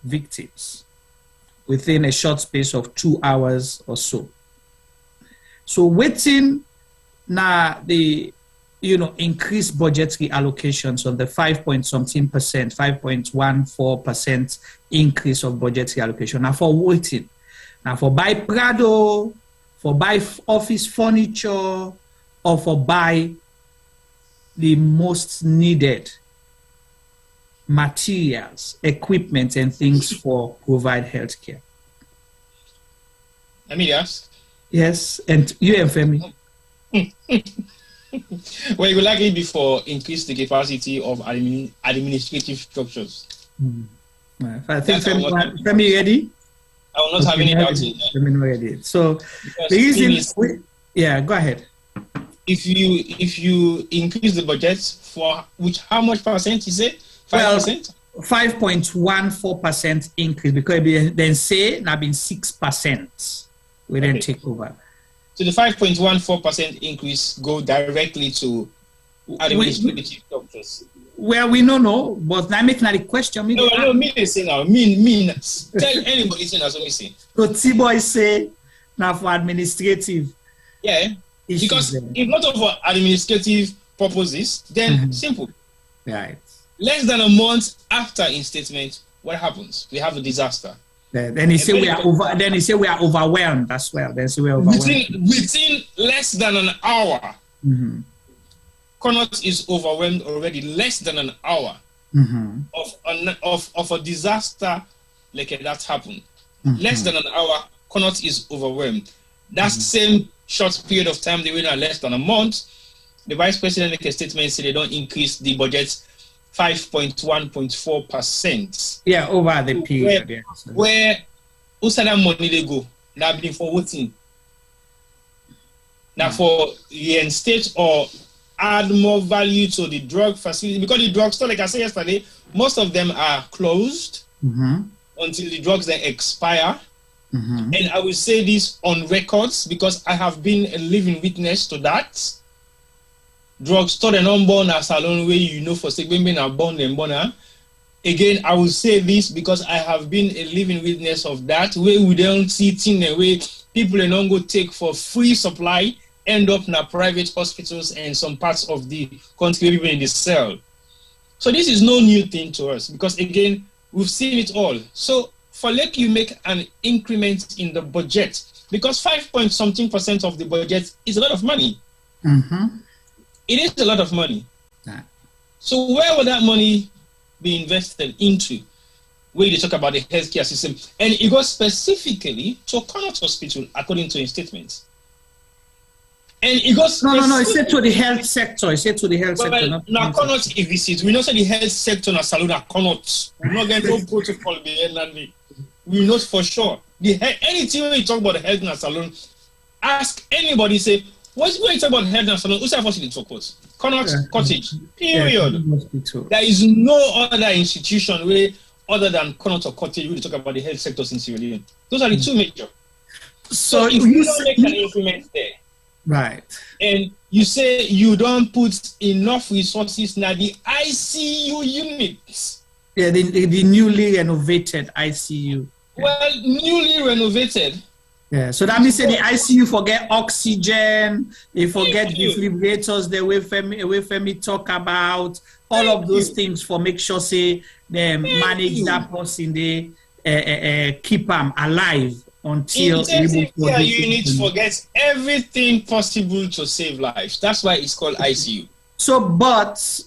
victims within a short space of 2 hours or so. So waiting now the increased budgetary allocations of the 5.14% increase of budgetary allocation. Now for waiting, now for buy Prado, for buy office furniture, or for buy the most needed materials, equipment, and things for provide healthcare. Let me ask. Yes, and you and Femi. Well, it will likely be for increase the capacity of administrative structures. I think Femi ready? I will not have any doubt in that. Femi ready. So the reason, yeah, go ahead. If you increase the budget for how much percent is it? 5%? 5.14% increase, because then say now been 6%. We then take over. So the 5.14% increase go directly to administrative structures. Well, we don't know, but I make not a question. No, me say now. Me tell anybody say that's what me say. So T-boy say now for administrative. Yeah, because if not for administrative purposes, then simple. Right. Less than a month after instatement, what happens? We have a disaster. Then he say we are over. Then he say we are overwhelmed as well. Then say we are overwhelmed. Within less than an hour, Connaught is overwhelmed already. Less than an hour of a disaster like that's happened. Less than an hour, Connaught is overwhelmed. That same short period of time, they were now less than a month. The Vice President make a statement say they don't increase the budget 5.1.4%. Yeah, over the period. Where that money they go? Now been for voting. Now for reinstate or add more value to the drug facility, because the drugstore, like I said yesterday, most of them are closed until the drugs then expire. And I will say this on records because I have been a living witness to that. Drugstore and unborn a salon where for segment and born and born. Again, I will say this because I have been a living witness of that, where we don't see things where people don't go take for free supply, end up in private hospitals and some parts of the country, even in the cell. So this is no new thing to us because again, we've seen it all. So for like you make an increment in the budget, because 5.something% of the budget is a lot of money. It is a lot of money. So where would that money be invested into? Where you talk about the healthcare system, and it goes specifically to Connaught Hospital, according to his statement. And it goes no. It said to the health sector. It said to the health sector. Now Connaught, if visit, we know say the health sector na salon at Connaught. We're not going to protocol behind that. We know for sure. Anything when you talk about the health na salon, ask anybody say. When you talk about health and salon, who's that first talk about? Connaught Cottage. Period. There is no other institution where other than Connaught or Cottage we talk about the health sectors in Sierra Leone. Those are the two major. So if you don't make an increment there, right, and you say you don't put enough resources now the ICU units. Yeah, the newly renovated ICU. Well, newly renovated. Yeah, so that means the ICU forget oxygen, they forget defibrillators, the way Femi talk about, all of those things for make sure say they manage that person, they keep them alive until intensive care unit forgets everything possible to save lives. That's why it's called ICU. So, but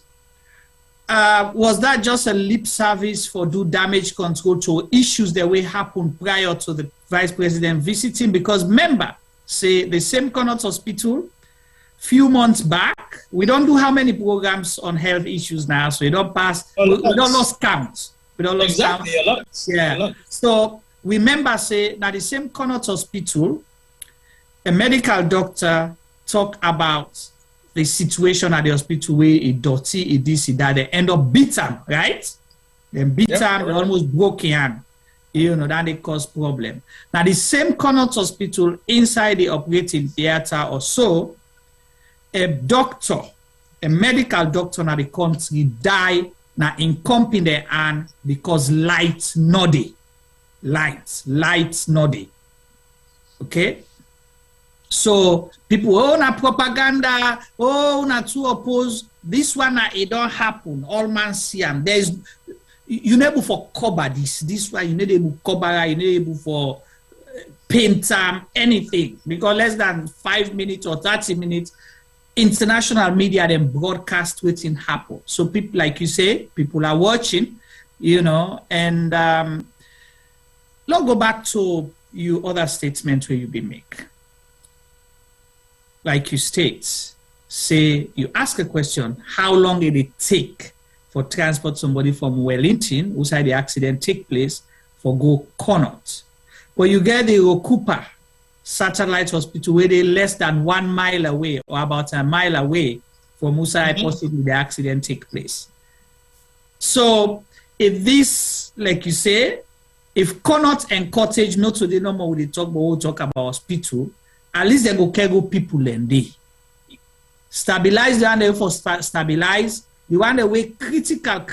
was that just a lip service for do damage control to issues that will happen prior to the vice president visiting? Because remember, say the same Connaught Hospital, few months back, we don't do how many programs on health issues now, so we don't pass, we don't lose count. We don't lose count. A lot. Yeah. A lot. So remember, say that the same Connaught Hospital, a medical doctor talk about the situation at the hospital where it dirty, it this, it that, they end up beat him, right? Then beat him, they almost broke his hand. You know, that they cause problem. Now the same Connaught Hospital inside the operating theater or so, a doctor, a medical doctor in the country die now in company and because light noddy. Light noddy. Okay? So people, oh, na propaganda, oh, na to oppose. This one, it don't happen. All man see them. There's, you need for cover this one, you need able cover, you need able for paint anything. Because less than 5 minutes or 30 minutes, international media then broadcast what's happen. So people, like you say, people are watching, you know, and let's go back to your other statement where you be make. Like you state, say you ask a question, how long did it take for transport somebody from Wellington, whose side the accident take place, for go Connaught? But you get the Okupa satellite hospital where they less than 1 mile away or about a mile away from Musai possibly the accident take place. So if this, like you say, if Connaught and Cottage not today no more we talk, but we'll talk about hospital, at least they go carry people and they stabilize the one for stabilize, the one the way critical,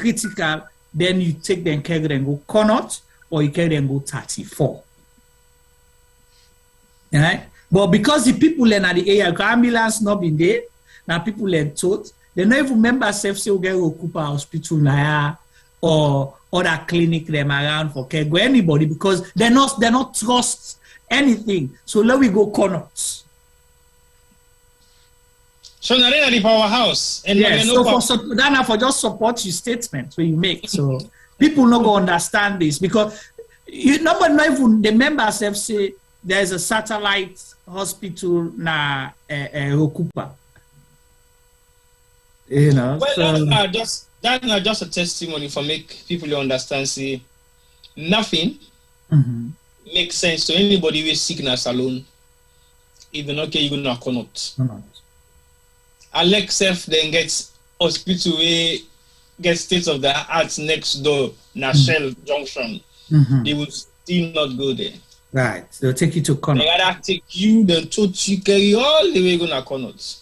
then you take them carry and go Connaught or you carry them go 34. Right? But because the people in the area, ambulance not been there, now people in taught, they don't even remember self say we get Okupa hospital now or other clinic them around for care go anybody because they not trust anything. So let we go Connaught. So now they're the powerhouse. And yes, so for just support your statement where you make. So people not go understand this because you not even the members have say there's a satellite hospital na Okupa. You know, well, so that's not just a testimony for make people understand. See, nothing makes sense to anybody with sickness alone. Even okay, you gonna Connaught. Alex then gets hospital where get state of the art next door, Nashell Junction. They will still not go there. Right, they'll take you to Connaught. They gotta take you, then tote you, carry all the way gonna Connaught.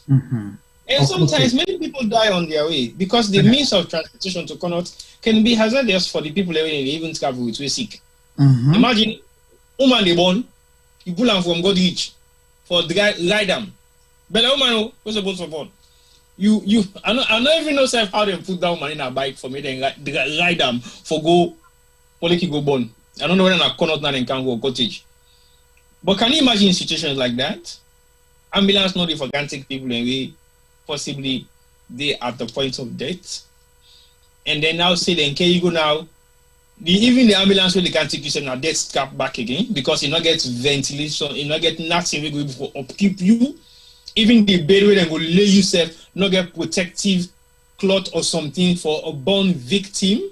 And sometimes many people die on their way because the means of transportation to Connaught can be hazardous for the people that even travel with we sick. Imagine, woman they born, you pull them from God reach for ride them. But the woman was supposed to born. I don't even know how they put down money in a bike for me then ride them for go go born. I don't know whether I Connaught now and can go Cottage. But can you imagine situations like that? Ambulance not if I can take people away, possibly they at the point of death. And then now say then can you go now? Even the ambulance where they can take you say now death scrap back again because you not get ventilation, you not get nothing we go upkeep you. Even the bed where they go lay yourself, not get protective cloth or something for a born victim.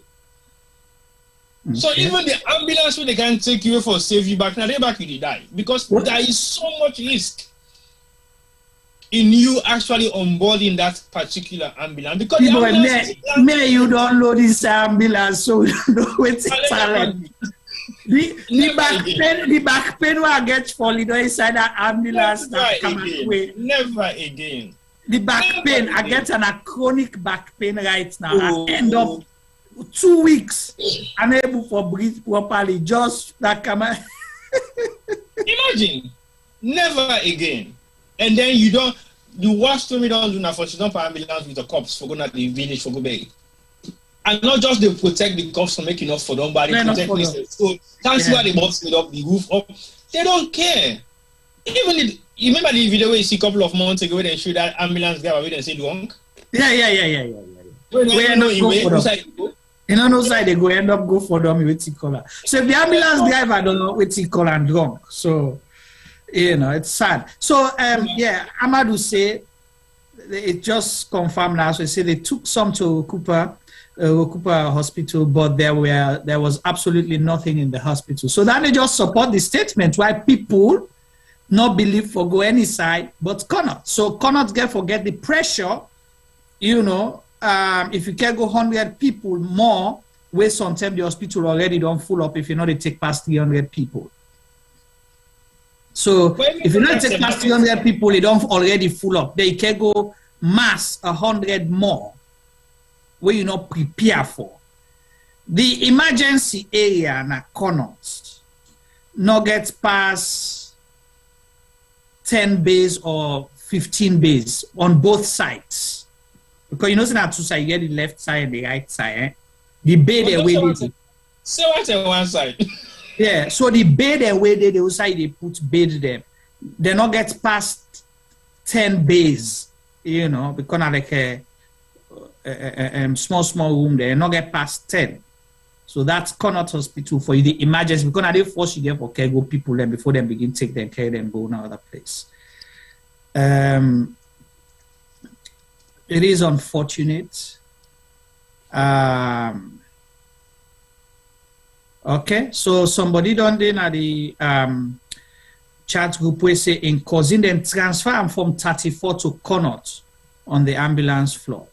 So even the ambulance where they can take you for save you back, now they back you die because there is so much risk in you actually onboarding that particular ambulance. Because the ambulance you don't know this ambulance, so you don't know what's talent. The back pain will get falling inside that ambulance. Never again. The back pain, I get a chronic back pain right now. I end up 2 weeks unable for breathe properly. Just that come. Imagine, never again. And then you watch to me don't do nothing. You don't put ambulance with the cops for going to the village for go back. And not just they protect the cops for making up for them, but they protect themselves. So can't see why they box it up, the roof up. They don't care. Even if, you remember the video where you see a couple of months ago where they show that ambulance guy where they say drunk? Yeah. We end up go for them. You know, no side they go end up go for them with T-collar. So if the ambulance driver don't know with T-collar and drunk, so you know it's sad. So Amadou say it just confirmed now. So they say they took some to Cooper Hospital, but there was absolutely nothing in the hospital. So that they just support the statement why people not believe for go any side, but cannot. So cannot forget the pressure, you know, if you can go 100 people more, where sometimes the hospital already don't full up if you know they take past 300 people. So if you not take past 300 people, they don't already full up. They can go mass 100 more where you not prepare for. The emergency area na cannot not get past 10 bays or 15 bays on both sides. Because you know, that two sides, you get the left side and the right side. Eh? The bay they waited. So what's on one side? Yeah, so the bay they waited, the other side they put bed them. They not get past 10 bays, you know, because of like a small room there, not get past 10. So that's Connaught Hospital for you, the emergency, because they force you there for care go people then before they begin take their care and go another place. It is unfortunate. Okay, so somebody done then at the chat group where say in causing them transfer from 34 to Connaught on the ambulance floor.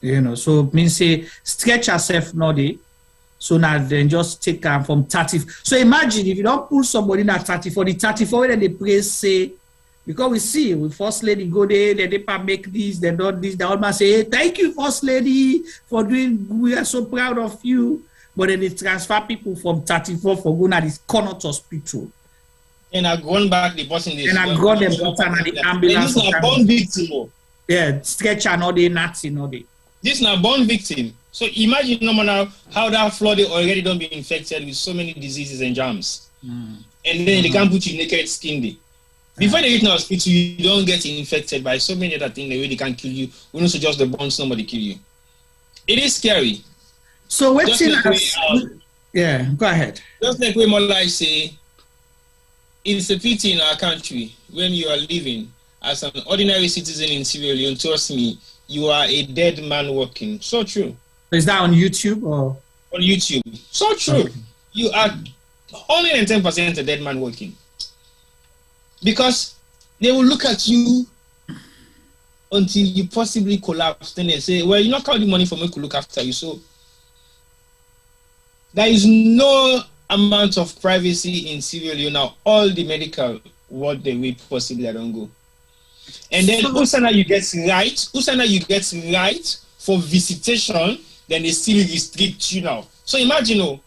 You know, so means say stretch yourself not there. So now then just take from 30. So imagine if you don't pull somebody in at 34, the 34 then they praise say, because we see with First Lady go there, they make this, they do this, they almost say, hey, thank you, First Lady, for doing, we are so proud of you. But then they transfer people from 34 for going at this Connaught Hospital. And I gone back the person this. And I got them to the ambulance. This is a born victim. Yeah, stretcher no day, Nazi no day. This is a born victim. So imagine no now how that floor they already don't be infected with so many diseases and germs. And then they can't put you naked skin there. Before they get in the hospital, you don't get infected by so many other things the way they can kill you. We don't suggest the bones somebody kill you. It is scary. So what's in yeah, go ahead. Just like we more like say, it's a pity in our country when you are living as an ordinary citizen in Sierra Leone. Trust me, you are a dead man walking. So true. Is that on YouTube or on YouTube? So true. Okay. You are 110% a dead man walking. Because they will look at you until you possibly collapse. Then they say, well, you not got the money for me to look after you. So there is no amount of privacy in Sierra Leone now. All the medical, what they will possibly don't go. And then Usana you get right for visitation, then they still restrict you now. So imagine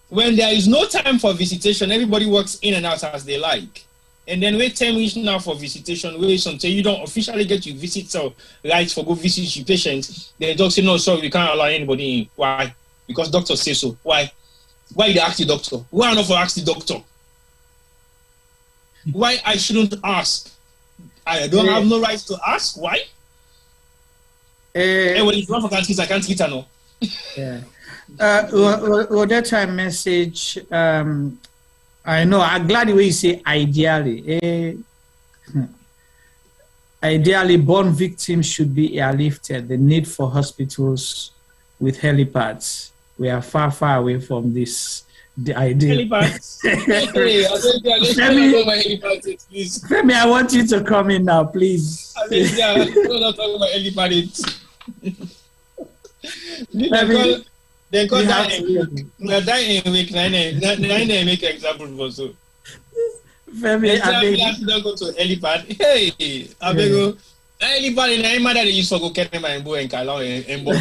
when there is no time for visitation, everybody works in and out as they like. And then wait 10 minutes now for visitation, wait until you don't officially get your visitor rights for go visit your patients. The doctor say, no, sorry, we can't allow anybody in. Why? Because doctor say so. Why? Why they ask the doctor? Why not for ask the doctor? Why I shouldn't ask? I don't have no right to ask. Why? Hey, well, it's not for countries, I can't get no. Yeah. Well, that's a message. I know. I'm glad the way you say ideally. Ideally, born victims should be airlifted. The need for hospitals with helipads. We are far, far away from this. The idea. Helipads. Femi, I want you to come in now, please. We're not talking about helipads. They call that we're dying in week 9 make examples for so. Femi, I don't go to helipad. Hey, I beg you. That helipad in any matter they use for go carry my boy and Kalau and Bob.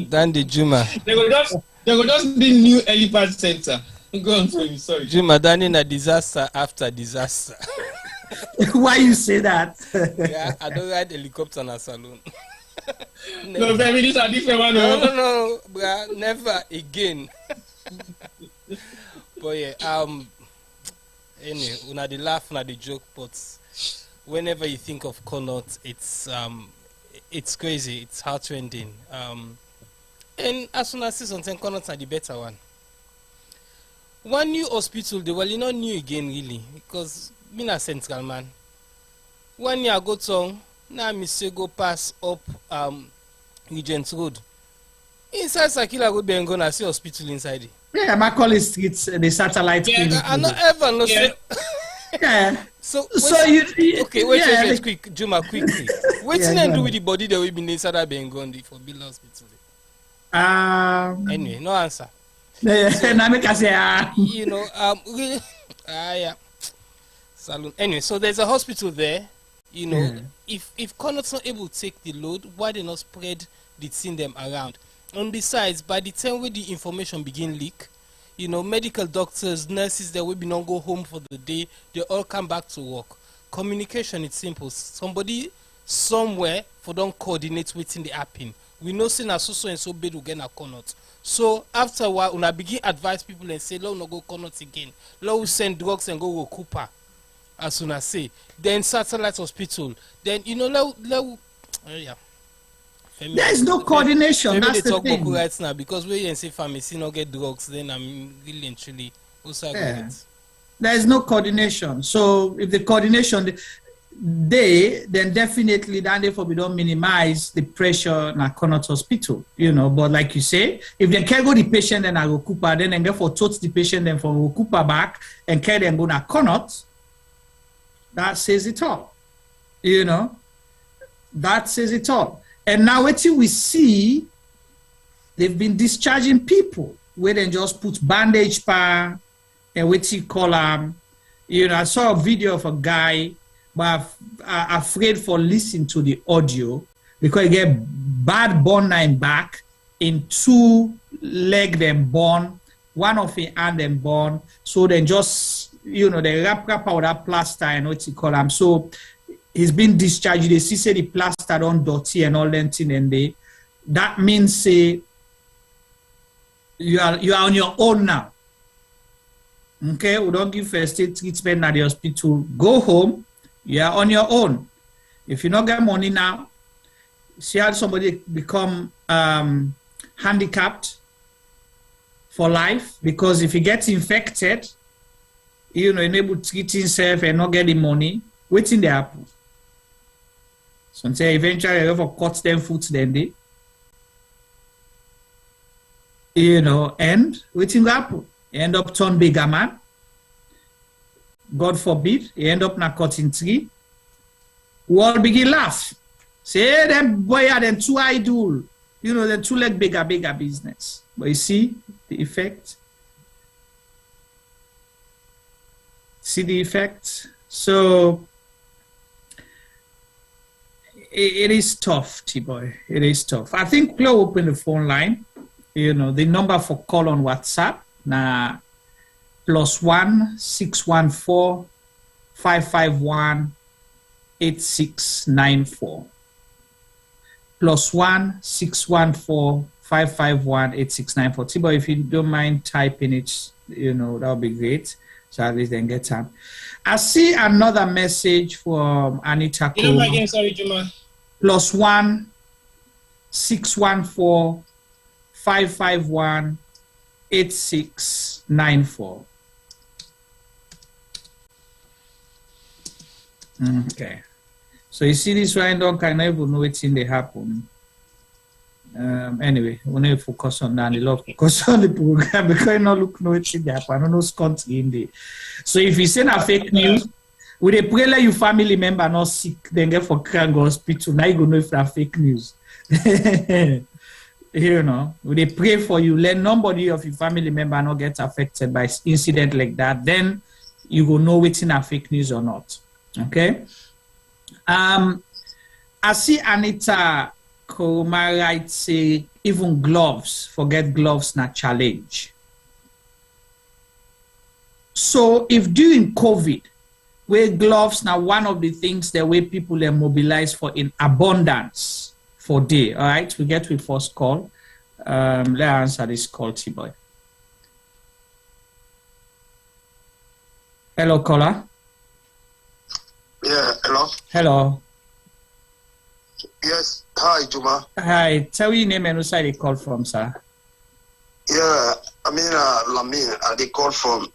Dandy Juma. They will just be new helipad center. Go on, sorry. Juma, Danny na disaster after disaster. Why you say that? Yeah, I don't ride helicopter in a saloon. No, baby, these are different one. No, bruh, never again. But yeah, anyway, una the laugh, una the joke, but whenever you think of Connaught, it's crazy, it's heart-rending. And as soon as something Connaught are the better one. One new hospital, they were not new again really, because me na central man. 1 year ago to now me say go pass up Regent Road. Inside Sakila Road, be gonna see hospital inside it. Yeah, Macaulay Street, the satellite. Yeah, I not ever know. Yeah. Yeah. So you okay, wait, yeah. wait, quick, Juma, quickly. What Yeah, do with the body that we been inside that Bengondi for Bill Hospital? Anyway, no answer. Yeah, You know, really, yeah. Saloon. Anyway, so there's a hospital there. You know, if Connaught's not able to take the load, why they not spread the thing them around? And besides, by the time where the information begin leak, you know, medical doctors, nurses, they will be not go home for the day. They all come back to work. Communication is simple. Somebody somewhere for don't coordinate within the happen. We know saying as so and so bad will get a Connaught. So after a while, when I begin advise people and say, "Let no go Connaught again. Let we send drugs and go Cooper." As soon as say, then satellite hospital. Then you know, yeah. There is no coordination. That's the thing. Right now because we and say pharmacy not get drugs, then I'm really and truly also there is no coordination. So if the coordination then definitely that therefore we don't minimize the pressure in a Connaught hospital, you know. But like you say, if they can go the patient then I go Cooper, then therefore totes the patient then from Cooper back and carry them go to Connaught, that says it all. You know. That says it all. And now what we see, they've been discharging people where they just put bandage pa and what you call you know, I saw a video of a guy but afraid for listening to the audio because he get bad bone in back, in 2 leg them bone, one of the hand them bone, so then just, you know, they wrap out that plaster and what you call so he's been discharged. They see say the plaster on dirty and all that thing, and that means say you are on your own now. Okay, we don't give first aid treatment at the hospital. Go home. You are on your own. If you don't get money now, see how somebody become handicapped for life because if he gets infected, you know, unable to treat himself and not get the money, waiting the happen. So say eventually you ever cut them foot then they, you know, and waiting happen. You end up turn bigger man. God forbid, you end up not cutting tree. We all begin laugh. Say them boy are them too idle. You know, them too like bigger business. But you see the effect. See the effect. So it is tough, T-boy. It is tough. I think we'll open the phone line. You know, the number for call on WhatsApp now +1 614 551 8694. +1 614 551 8694. T-boy, if you don't mind typing it, you know, that would be great. So at least then get time. I see another message from Anita. You know, again, sorry, Juma. +1 614 551 8694. Okay. So you see this right now, can never know what's in the happen. Anyway, we need to focus on that. A lot focus on the program because you not look no what's in the happen. I don't know country in there. So if you send a fake news, with a pray like your family member not sick, then get for Krang hospital. Now you go know if that's fake news. You know, we they pray for you, let nobody of your family member not get affected by incident like that, then you will know what's in a fake news or not. Okay. I see Anita Koroma right say even gloves, forget gloves not challenge. So if during COVID, where gloves now one of the things that way people are mobilized for in abundance for day. All right, we get to the first call. Let's answer this call, T-boy. Hello, caller. Yeah, hello. Hello. Yes, hi, Juma. Hi, tell your name and where you call from, sir. Yeah, I mean, Lamin, they call from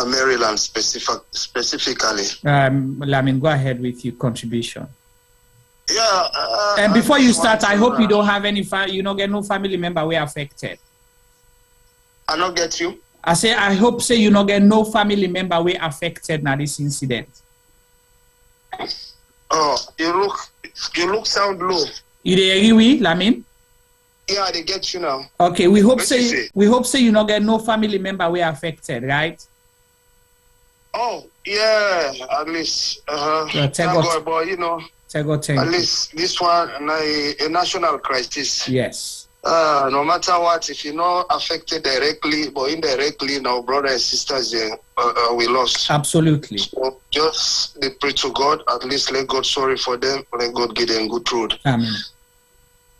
Maryland specifically. Lamin, go ahead with your contribution. Yeah. And before you start, I hope you don't have any, you don't get no family member we affected. I don't get you. I say, I hope say you don't get no family member we affected now this incident. Oh, you look sound low. You dey agree, Lamin? Yeah, they get you now. Okay, we hope What say you don't get no family member we affected, right? Oh, yeah, at least. Yeah, but you know, at least this one a national crisis. Yes. No matter what, if you're not affected directly, but indirectly, now brothers and sisters, we lost. Absolutely. So just they pray to God. At least let God sorry for them. Let God give them good road. Amen.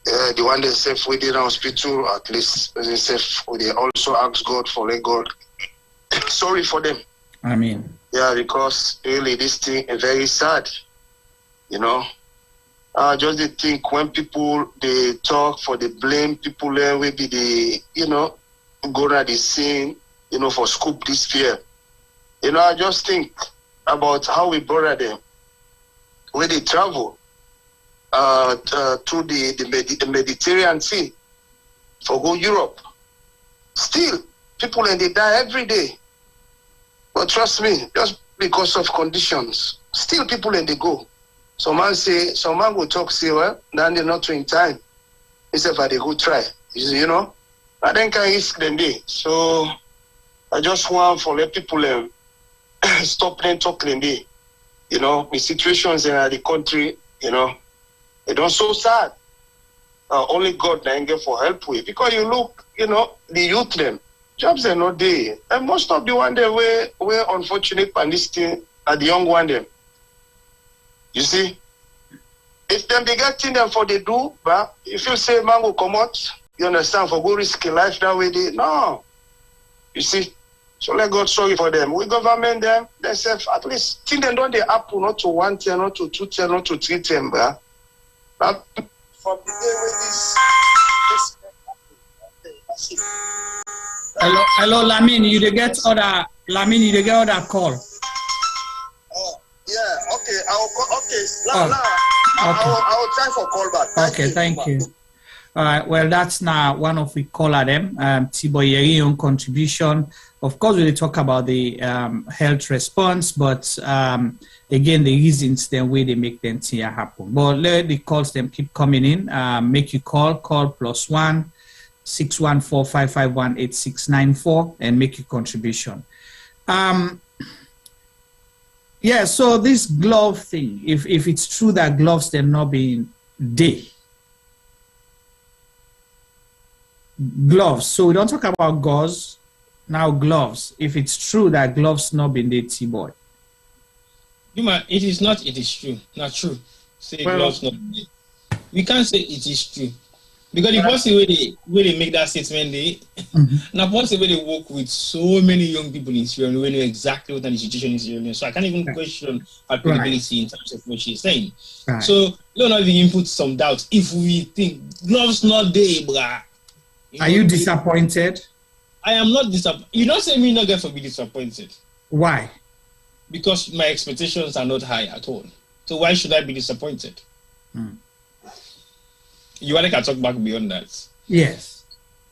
The one they safe within the hospital, at least they safe. They also ask God for let God sorry for them. Amen. Yeah, because really this thing is very sad. You know. Just they think when people they talk for the blame people there will be the go to the scene for scoop this fear. I just think about how we brought them when they travel through the Mediterranean Sea for go Europe. Still people and they die every day. But trust me, just because of conditions, still people and they go. Some man go talk, say, well, then they're not in time. Except for they go try. I then can risk them day. So I just want for let people stop them talking day. The situations in the country, they don't so sad. Only God can get for help with. Because you look, the youth them, jobs are not there. And most of the one they were unfortunate and this thing are the young one them. You see, if them they get in them for they do, but if you say man will come out, you understand, for go risk life that way, no. You see, so let God sorry for them. We government them, they say at least think them don't they apple not to 1 10, not to 2 10, not to 3 10, but from the day when this Hello, Lamin, you dey get other call. Yeah, okay. I will try for call back. Thank you. All right, well, that's now one of we caller them, Tiboyeri on contribution. Of course, we talk about the health response, but again, the reasons then way they make them thing happen. But let the calls them keep coming in. Make you call +1 614 551 8694 and make your contribution. Yeah, so this glove thing, if it's true that gloves they're not being gloves, so we don't talk about gauze, now gloves. If it's true that gloves not being T-boy. It is not, it is true. Not true. Say gloves not being. We can't say it is true. Because the person where they make that statement, now person where they work with so many young people in Sierra Leone, know exactly what the situation is in Sierra Leone. So I can't even question her credibility in terms of what she's saying. Right. So don't even put some doubt if we think gloves not there, bruh. Are you disappointed? I am not disappointed. You don't say me not get to be disappointed. Why? Because my expectations are not high at all. So why should I be disappointed? You want to talk back beyond that? Yes.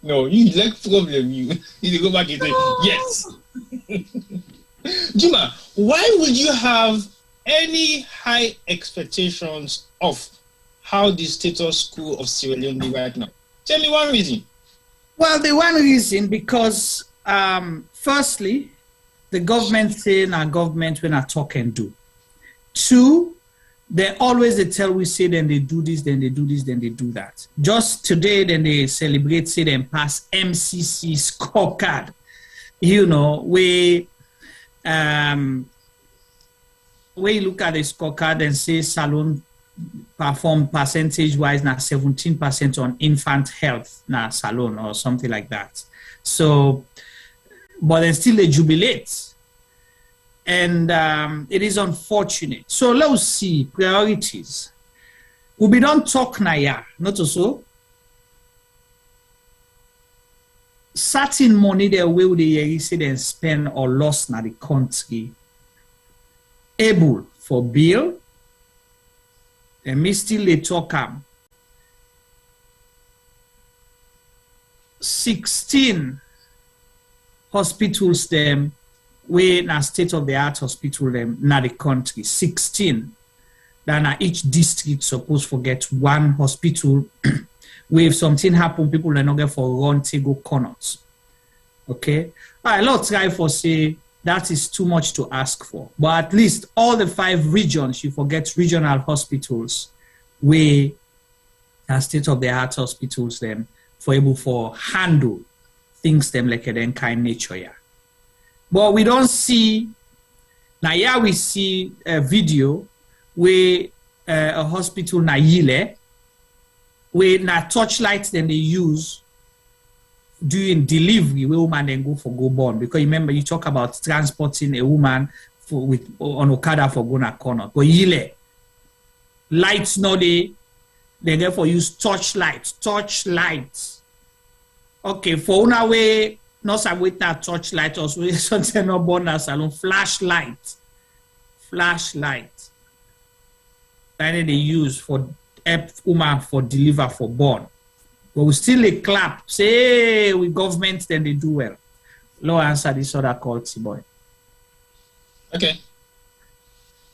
No, you like problem. You need to go back and say yes. Juma, why would you have any high expectations of how the status quo of Sierra Leone right now? Tell me one reason. Well, the one reason because firstly, the government saying our government when I talk and do. 2, they tell we say then they do this, then they do this, then they do that. Just today, then they celebrate, say then pass MCC scorecard. We look at the scorecard and say Salon perform percentage-wise now 17% on infant health now Salon or something like that. So, but then still they jubilate. And it is unfortunate. So let's see priorities. We don't talk now, yeah, not so. Certain money they will they say they spend or lost na the country able for bill. And me still they talk 16 hospitals them we na state of the art hospital them na the country 16. Then each district supposed to get one hospital. Where if something happen, people are not going for run to go corners. Okay? A lot try for say that is too much to ask for. But at least all the 5 regions, you forget regional hospitals, where state-of-the-art hospitals them for able for handle things them like a kind nature. Yeah. But we don't see, now here we see a video where a hospital na Yile, where na torchlight then they use during delivery where woman then go born. Because remember you talk about transporting a woman on Okada for going to corner. But Yile, lights no they therefore use torchlight. Okay, for una way not some with that torchlight or something no born as salon flashlight. That they use for help woman for deliver for born. But we still a clap. Say with government then they do well. No answer this other call, boy. Okay.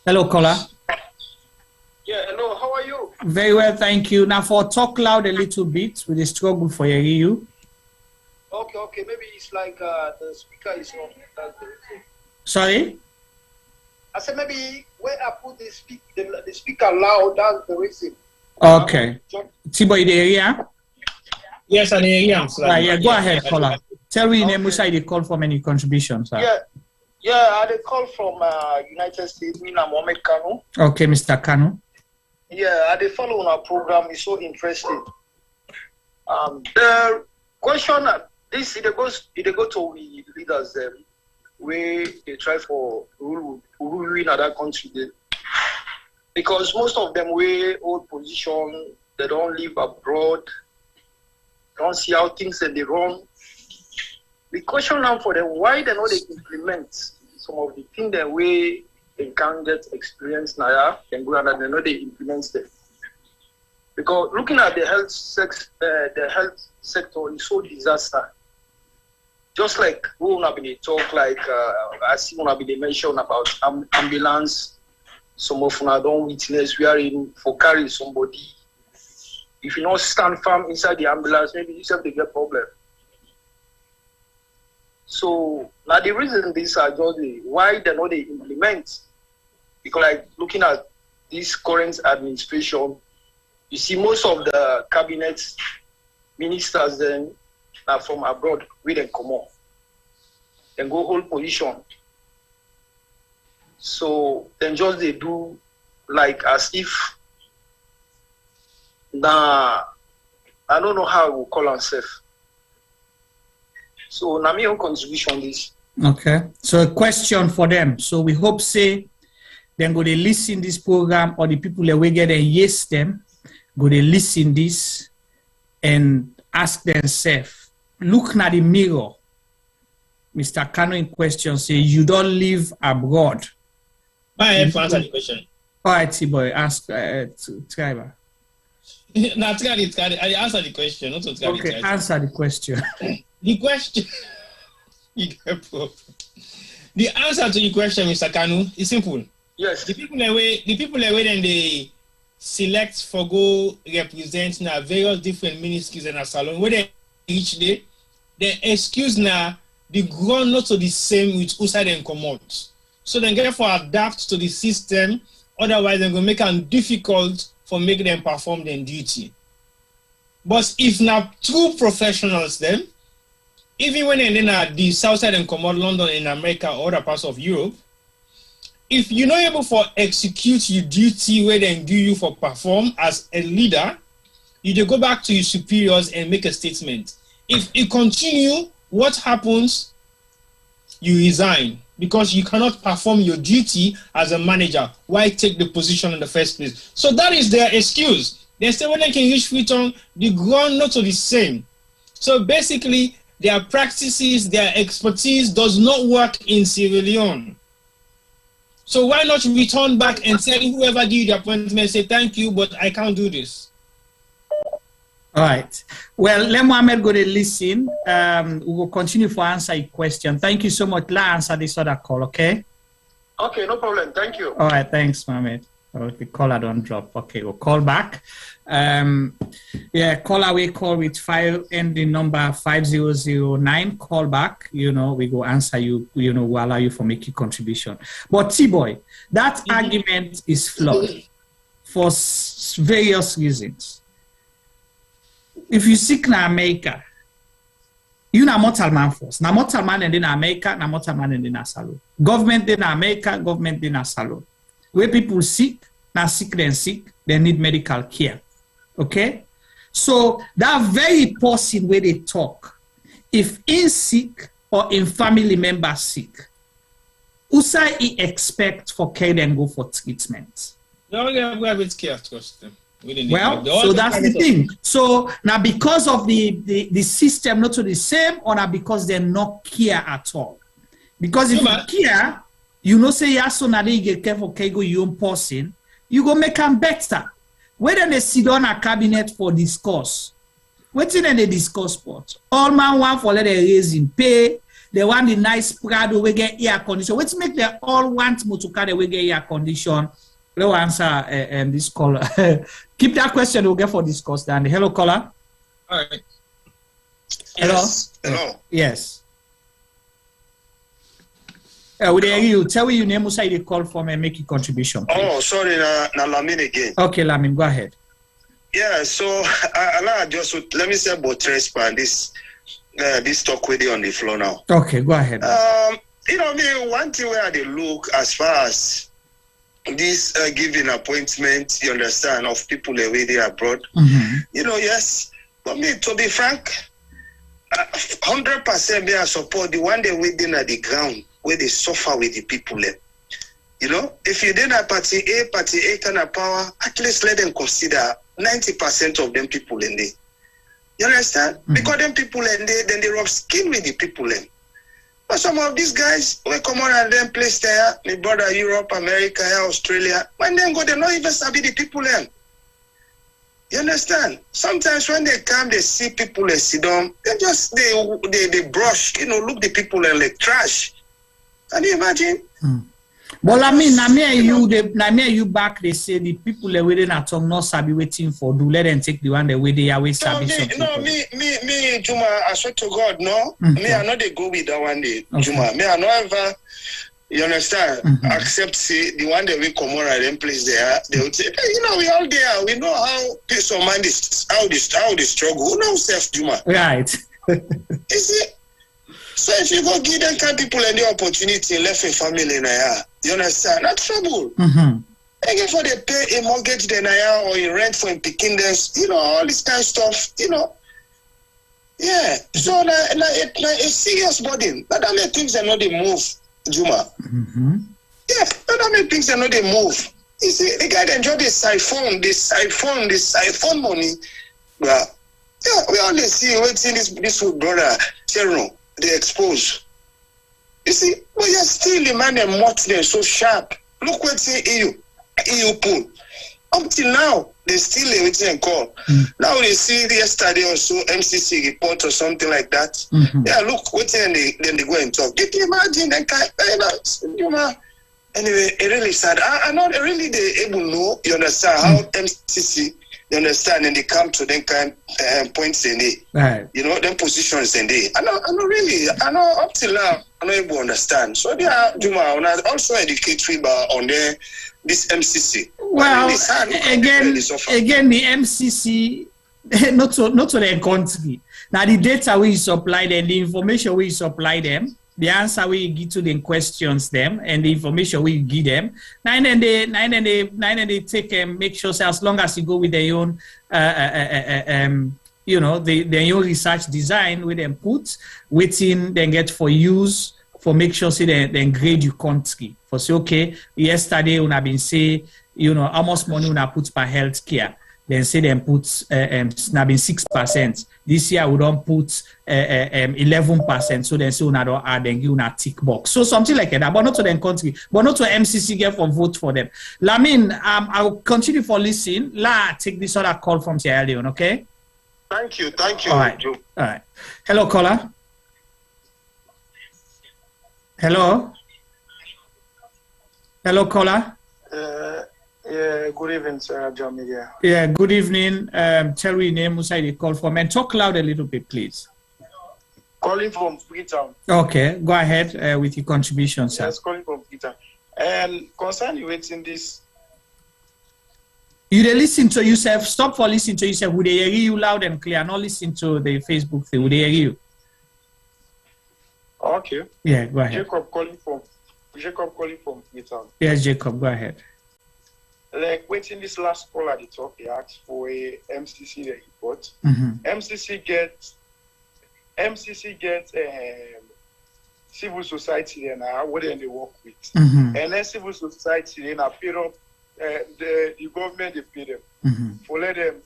Hello, caller. Yeah, hello, how are you? Very well, thank you. Now for talk loud a little bit with the struggle for you. Okay, maybe it's like the speaker is wrong. Sorry? I said maybe when I put the speaker loud, that's the reason. Okay. Tibo, in the area? Yes, an area. Yeah, go ahead, caller. Tell me name which side they call for many contributions. Yeah, I call from United States. Me, Mohamed Kanu. Okay, Mr. Kanu. Yeah, I follow on our program. It's so interesting. The question this it go to the leaders where they try for rule in other country because most of them way old position, they don't live abroad, don't see how things and they run. The question now for them why they know they implement some of the things that way they can get experience now and go and they know they implement them. Because looking at the health sector is so disaster. Just like we want to be talk like I see want to be mention about ambulance. Some of them don't witness we are in for carry somebody. If you not stand firm inside the ambulance, maybe you have to get problem. So now the reason these are just why they know they implement. Because like looking at this current administration, you see most of the cabinet ministers then are from abroad, we then come on and go hold position. So then just they do like as if I don't know how I will call myself. So now my own contribution this. Okay. So a question for them. So we hope say then go they listen this program or the people that we get and yes them go they listen this and ask themselves, look at the mirror. Mr. Kano in question say you don't live abroad. I have to answer the question. All right, T-boy, ask Triber. No, I answer the question. Not to okay, answer the question. The question. The answer to your question, Mr. Kanu, is simple. Yes. The people away then they select for go represent now various different ministries in a salon where they each day they excuse now the ground not to the same with outside and commode. So then therefore adapt to the system, otherwise they're gonna make it difficult for making them perform their duty. But if not true professionals then, even when they're in the south side and commode London in America or other parts of Europe, if you're not able to execute your duty where they do you for perform as a leader, you go back to your superiors and make a statement. If you continue, what happens you resign because you cannot perform your duty as a manager. Why take the position in the first place? So that is their excuse. They say when they can reach Freetown, the ground not the same. So basically, their practices, their expertise does not work in Sierra Leone. So why not return back and tell whoever gave you the appointment, say thank you, but I can't do this. All right. Well, let Mohammed go to listen. We will continue for answer your question. Thank you so much. Let's answer this other call, okay? Okay, no problem. Thank you. All right. Thanks, Mohammed. Okay, caller don't drop. Okay, we'll call back. Yeah, call away, call with file ending number 5009. Call back. You know, we go answer you. You know, we'll allow you for making contribution. But T-Boy, that argument is flawed for various reasons. If you seek na America, you na mortal man first. Na mortal man and then America, na mortal man and then na salon. Government then America, government then na salon. Where people sick, they need medical care. Okay? So that very person where they talk, if in sick or in family member sick, Usai he expect for care then go for treatment. No, we have it care trust them. Well, so that's the thing. So now because of the system not to the same, or now because they're not care at all. Because if you care, you know say yes, so now they get care for go your own person, you go make them better. Whether they sit on a cabinet for discuss, what's in the discuss spot? All man want for let they raise in pay, they want the nice Prado we get air condition. What's make they all want motorcar they we get air condition? We'll answer this caller. Keep that question we'll get for discuss. Dan. Hello, caller. All right. Hello. Yes. Hello. Yes. Would you tell me your name, Usai, they call from and make your contribution? Please. Oh, sorry, na Lamin again. Okay, Lamin, go ahead. Yeah, so I just let me say about transparent this talk with you on the floor now. Okay, go ahead. You know, one thing where they look as far as this giving appointment, you understand, of people away there abroad. You know, yes, but me, to be frank, 100% me I support the one they waiting at the ground where they suffer with the people there. You know, if you did a party A kind of power, at least let them consider 90% of them people in there. You understand? Because them people in there, then they rub skin with the people in. But some of these guys, we come on and then place there, my brother, Europe, America, Australia, when they go, they not even sabi the people in. You understand? Sometimes when they come, they see people they sit down, they brush, you know, look the people in like trash. Can you imagine? Well, I mean, you back, they say the people that waiting at home not sabi waiting for, do let them take the one that way they are waiting. No, me, Juma, I swear to God, no. Me, I know they go with that one day, Juma. Me, I know ever, you understand, accept see, the one that we come on and then place there, they would say, hey, you know, we all there, we know how peace of mind is, how they struggle. Who knows self, Juma? Right. You see? So if you go give them kind of people any opportunity left a family in a you understand? Not trouble. Again, for they pay a mortgage then or a rent for a picking dance, you know, all this kind of stuff, you know. Yeah. So a serious burden. But that make things are not they move, Juma. Yeah, but that make things are not they move. You see, the guy enjoy the siphon money. Well, yeah, we only see waiting this good brother, Cheron. They expose. You see, but you're still the man and much them so sharp. Look what's in EU pool. Up till now, they still waiting and call. Now they see yesterday or so MCC report or something like that. Yeah, look, waiting and then they go and talk. Can you imagine that guy? Anyway, it really sad. I'm not really able to know, you understand, how MCC, you understand, and they come to them kind points in it. Right. You know, them positions in there. I know up till now, I'm not able to understand. So they are, Juma, also educate people on this MCC. Well, again, the MCC, not to the country. Now, the data we supply them, the information we supply them, the answer we give to them questions them, and the information we give them. Nine and they take and make sure so as long as you go with their own, you know, their own research design with them put within, then get for use for make sure say they grade your country. For say, okay, yesterday when I been say, you know, how much money when I put per health care. Then say them put now been 6%. This year we don't put 11%. So then say we don't add then give a tick box. So something like that, but not to the country, but not to MCC get for vote for them. Lamin, I'll continue for listening. Take this other call from Sierra Leone, okay? Thank you. All right. Joe. All right. Hello, caller. Hello. Hello, caller. Yeah, good evening, sir, John Media. Yeah, good evening. Tell me your name, who side you call from, and talk loud a little bit, please. Calling from Freetown. Okay, go ahead with your contribution, sir. Yes, calling from Freetown. Concerning waiting this. You dey listen to yourself. Stop for listening to yourself. Would they hear you loud and clear? Not listen to the Facebook thing. Would they hear you? Okay. Yeah, go ahead. Jacob calling from Freetown. Yes, Jacob, go ahead. Like waiting this last call at the top, they asked for a MCC report. MCC gets civil society and what they work with, and then civil society then paid up the government they pay them for let them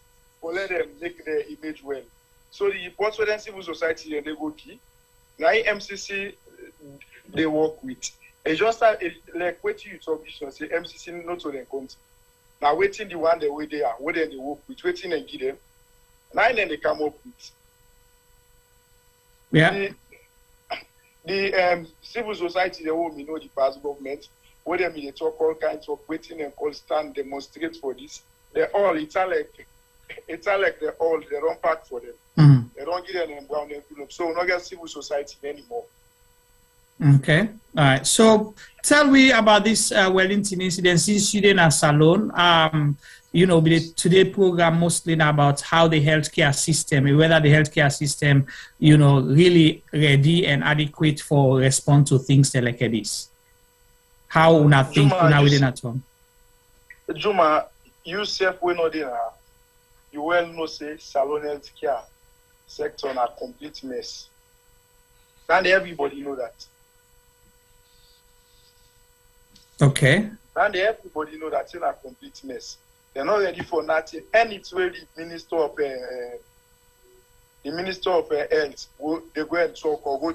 make their image well. So the reports for them civil society then they go key. Now MCC they work with. It's just like waiting you talk this say MCC not to their country. Now waiting the one the way they are, what they work with, waiting and give them. Now then they come up with. Yeah. The civil society they won't know the past government, where they talk all kinds of waiting and call stand demonstrate for this. They're all it's like they don't pack for them. They don't give them brown envelope. So we not get civil society anymore. Okay. All right. So tell me about this Wellington incident. Since you did a salon, you know, today's program mostly about how the healthcare system, whether the healthcare system, you know, really ready and adequate for respond to things like this. How una think una within at home? Juma, you self we know there. You well know say salon healthcare sector na complete mess. And everybody know that. Okay. And everybody know that it's a complete mess. They're not ready for nothing. And it's where the Minister of Health, they go and talk or go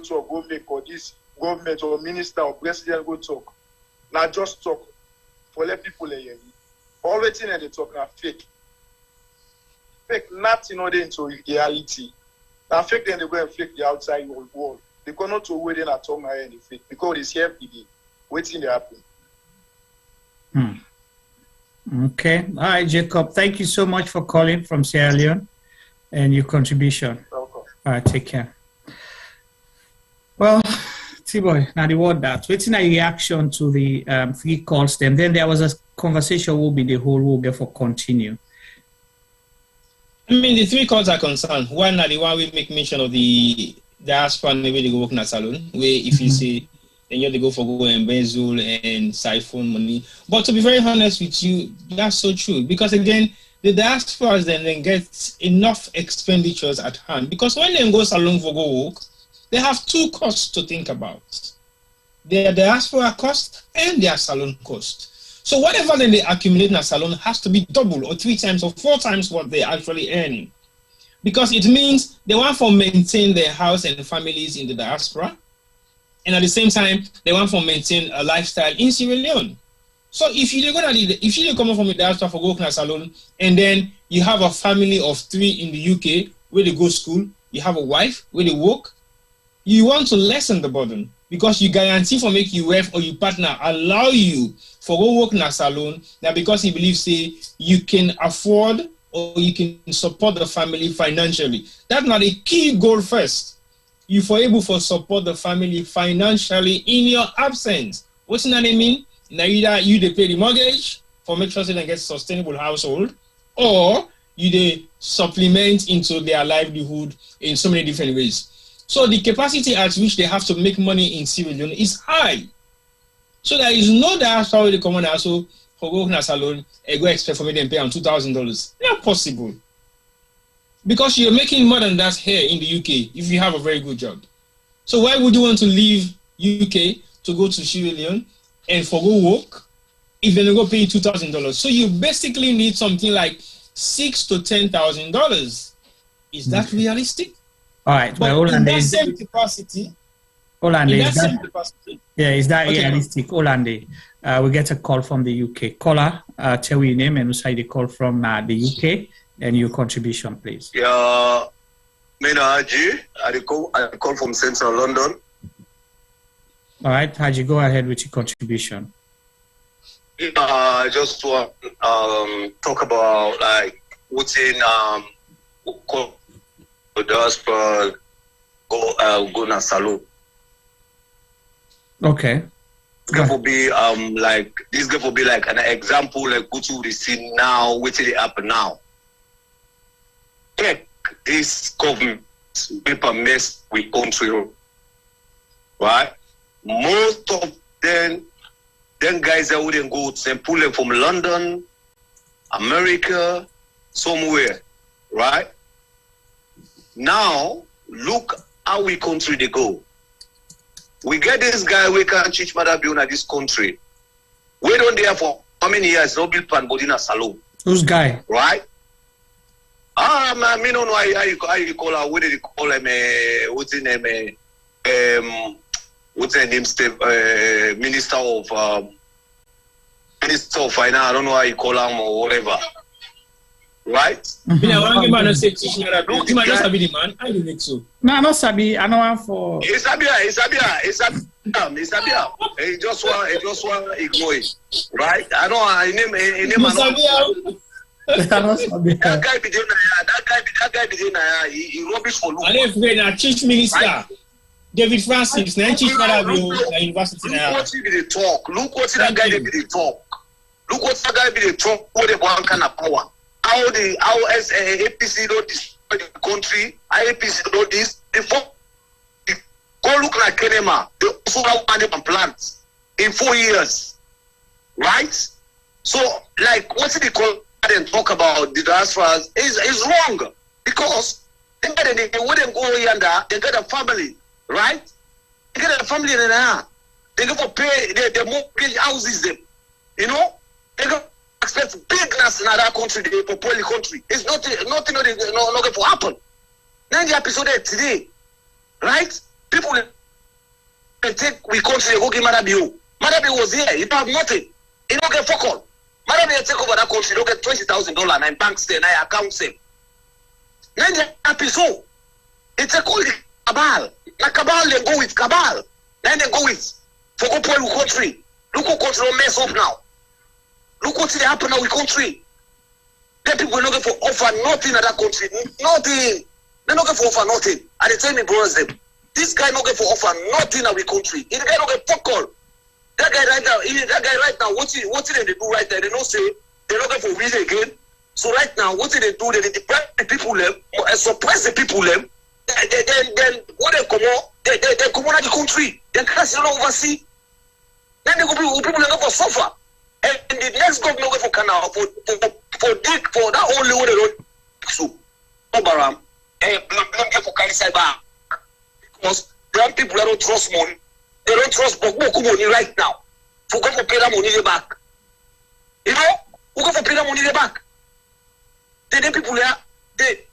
make or this government or minister or president go talk. Now just talk for let people hear. All the things they talk are fake. Fake, nothing other into reality. Now fake then they go and fake the outside world. They cannot to wait in at home and fake because it's here every day. Waiting to happen. Okay. All right, Jacob. Thank you so much for calling from Sierra Leone and your contribution. Welcome. All right, take care. Well, T-Boy, now the word that. Waiting a reaction to the 3 calls them. Then there was a conversation will be the whole will get for continue. I mean, the 3 calls are concerned. One are the one we make mention of the diaspora and the way they go work in a salon, where if you say then you have to go for go and embezzle and siphon money. But to be very honest with you, that's so true. Because again, the diasporas then get enough expenditures at hand. Because when they go salon for go work, they have 2 costs to think about. Their diaspora cost and their salon cost. So whatever then they accumulate in a salon has to be double or 3 times or 4 times what they're actually earning. Because it means they want to maintain their house and families in the diaspora. And at the same time, they want to maintain a lifestyle in Sierra Leone. So if you come up from the diaspora for go to a salon, and then you have a family of 3 in the UK where they go to school, you have a wife where they work, you want to lessen the burden because you guarantee for make your wife or your partner allow you for go work in a salon. Now because he believes say you can afford or you can support the family financially. That's not a key goal first. You for able to support the family financially in your absence. What's that mean? Now either you they pay the mortgage for make sure they get sustainable household, or you they supplement into their livelihood in so many different ways. So the capacity at which they have to make money in Sierra Leone is high. So there is no diaspora where they come on also for go to a salon and go expect for me them pay on $2,000. Not possible. Because you're making more than that here in the UK if you have a very good job. So why would you want to leave UK to go to Sierra Leone and for go work, if they go pay you $2,000. So you basically need something like $6,000 to $10,000. Is that realistic? All right. But well, in that same capacity, is that realistic? Olande, we get a call from the UK. Caller, tell your name and who side the call from the UK and your contribution, please. Yeah, Mina Haji, I call from Central London. All right, Haji, go ahead with your contribution. I just want talk about like what's in Diaspora go na salon. Okay. This will be like this will be like an example like what you see now, which is happen now. Take this government paper mess with country, right? Most of them guys that wouldn't go and pull them from London, America, somewhere, right? Now look how we country they go. We get this guy we can't teach mother build in this country. We don't there for how many years? No build plan body in a salon. Who's guy? Right? Man, me don't know how you call her. What did you call him? What's his name? What's his name? Minister of Finance. I don't know how you call him or whatever. Right? I don't say teaching her. You might just be the man. I don't think so. No, I'm not Sabi. I know I'm for. It's Sabia. He just want ignore it. Right? I know I name That guy be there. He rubbish for look. And if we're chief minister, David Francis, chief university now. Look what he be the talk. Look what that guy be the talk. Look what that guy be the talk. What the one kind of power. How APC don't destroy the country. How APC don't this. Go look like Kenema. They also have management plans in 4 years. Right? So, like, what's it called? And talk about the diaspora is wrong because they wouldn't go yonder. They got a family, right? They got a family in there. They go for pay their mortgage houses them. You know, they go expect bigness in other country. They for poly country. It's nothing not going to happen. Then the episode today, right? People they take we country they go give Madabio. Madabio was here. He don't have nothing. He don't get fuck all. Madam, you take over that country, you get $20,000 and banks there, and I account them. Then they happy so. It's a called cabal. Like cabal, they go with cabal. Then they go with for go poor country. Look what country don't mess up now. Look what they happen now with country. Then people are not going to offer nothing at that country. Nothing. They're not going to offer nothing. And they tell me, brothers, them. This guy not going to offer nothing at the country. He guy not going to fuck all. That guy right now, what did they do right there? They don't say they're not going for read again. So right now, what did they do? They deprive the people them, suppress the people them. Then what they come out, they come out of the country. They can't see overseas. Then they go people are going for suffer. And the next government go for canal for that only one they don't so Baram and for carry side back because there are people that don't trust money. They don't trust Boku money right now. For go for pay that money back. You know? Who go for pay that money back? Then people there, they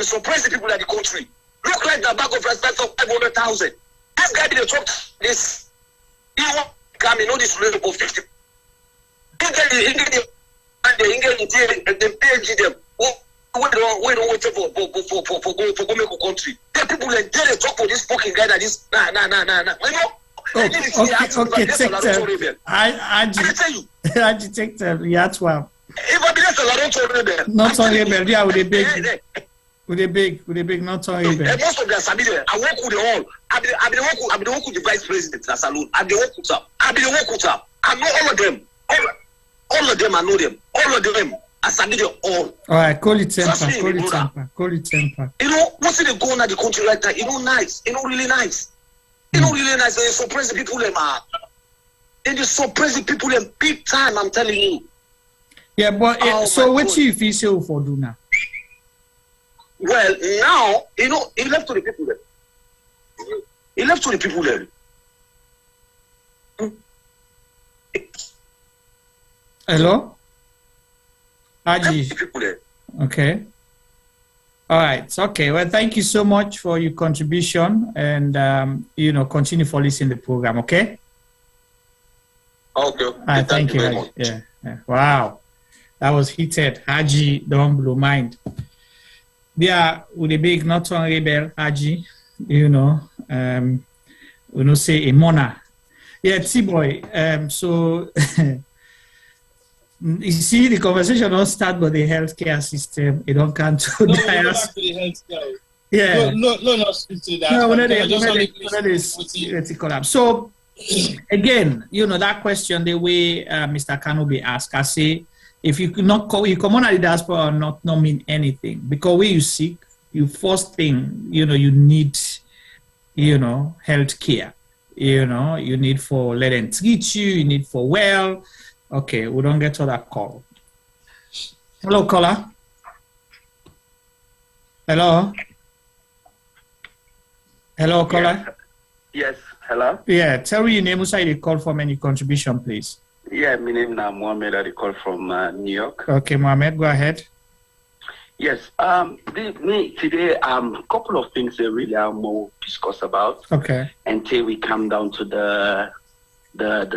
suppress the people in the country. Look like the bag of rice for 500,000. This guy did a talk this. He want to come in all this rate for 50. He get the PhD them. We don't wait for go make a country. The people like they talk for this fucking guy that is nah. You know? Okay, take them. I tell you. I take them. Yeah, that's why. If I be there, not on rebel. Yeah, with a big, not on rebel. Most of them sabi there. I work with them all. I be work with the vice president. That's alone. I be work with her. I know all of them. All of them. I know them. All of them. I sabi them all. All right, call it temper. You know, what's it going on the country like that? You know, nice. You know, really nice. You know, really nice. They suppress the people, them. They just suppress the people, them big time. I'm telling you. Yeah, but so what do you feel so for do now? Well, now you know, it left to the people. Them. He left to the people there. Hello? Haji. Okay. All right. Okay. Well, thank you so much for your contribution, and continue for listening to the program. Okay. Okay. Thank you. Very much. Yeah. Wow, that was heated. Haji, don't blow mind. There with a big not on rebel Haji, we say a mona. Yeah, T-boy. So. You see, the conversation don't start with the healthcare system. It don't come to no, back to the healthcare. Yeah. No, speak to that. No, so again, that question, the way Mr. Kanobi asked, I say, if you come on the diaspora or not mean anything, because when you seek, you first thing, you need, healthcare. You need for let them treat you need for well. Okay, we don't get to that call. Hello, caller. Hello. Hello, caller. Yes, hello. Yeah, tell me your name. Who's you call from any contribution, please? Yeah, my name is Mohammed. I call from New York. Okay, Mohammed, go ahead. Yes, today a couple of things that really I more discuss about. Okay. Until we come down to the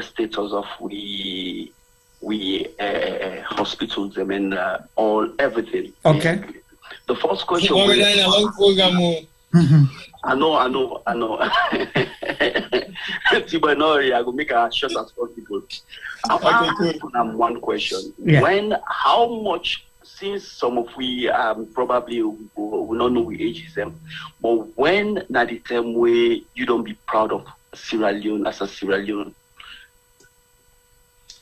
status of we hospitals, I mean, everything. Okay. Basically. The first question. I know. But no, I will make as short as possible. One question. Yeah. How much, since some of we probably will not know we ages them, but when na the time where you don't be proud of Sierra Leone as a Sierra Leone?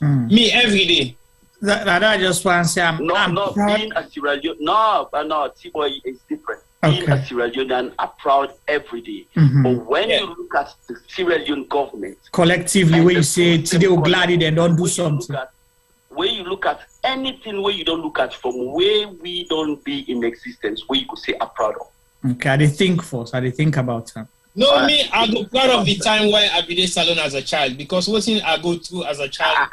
Me every day. I just want to say I'm not being a Sierra Leone. No, T-boy is different. Okay. Being a Sierra Leonean are proud every day. But when you look at the Sierra Leone government collectively, where you say today we're glad they don't do something. Where you look at anything where you don't look at from where we don't be in existence, where you could say are proud of. Okay, I did think first. I did think about that. No, me, I go proud of the time when I be salon as a child, because what thing I go through as a child,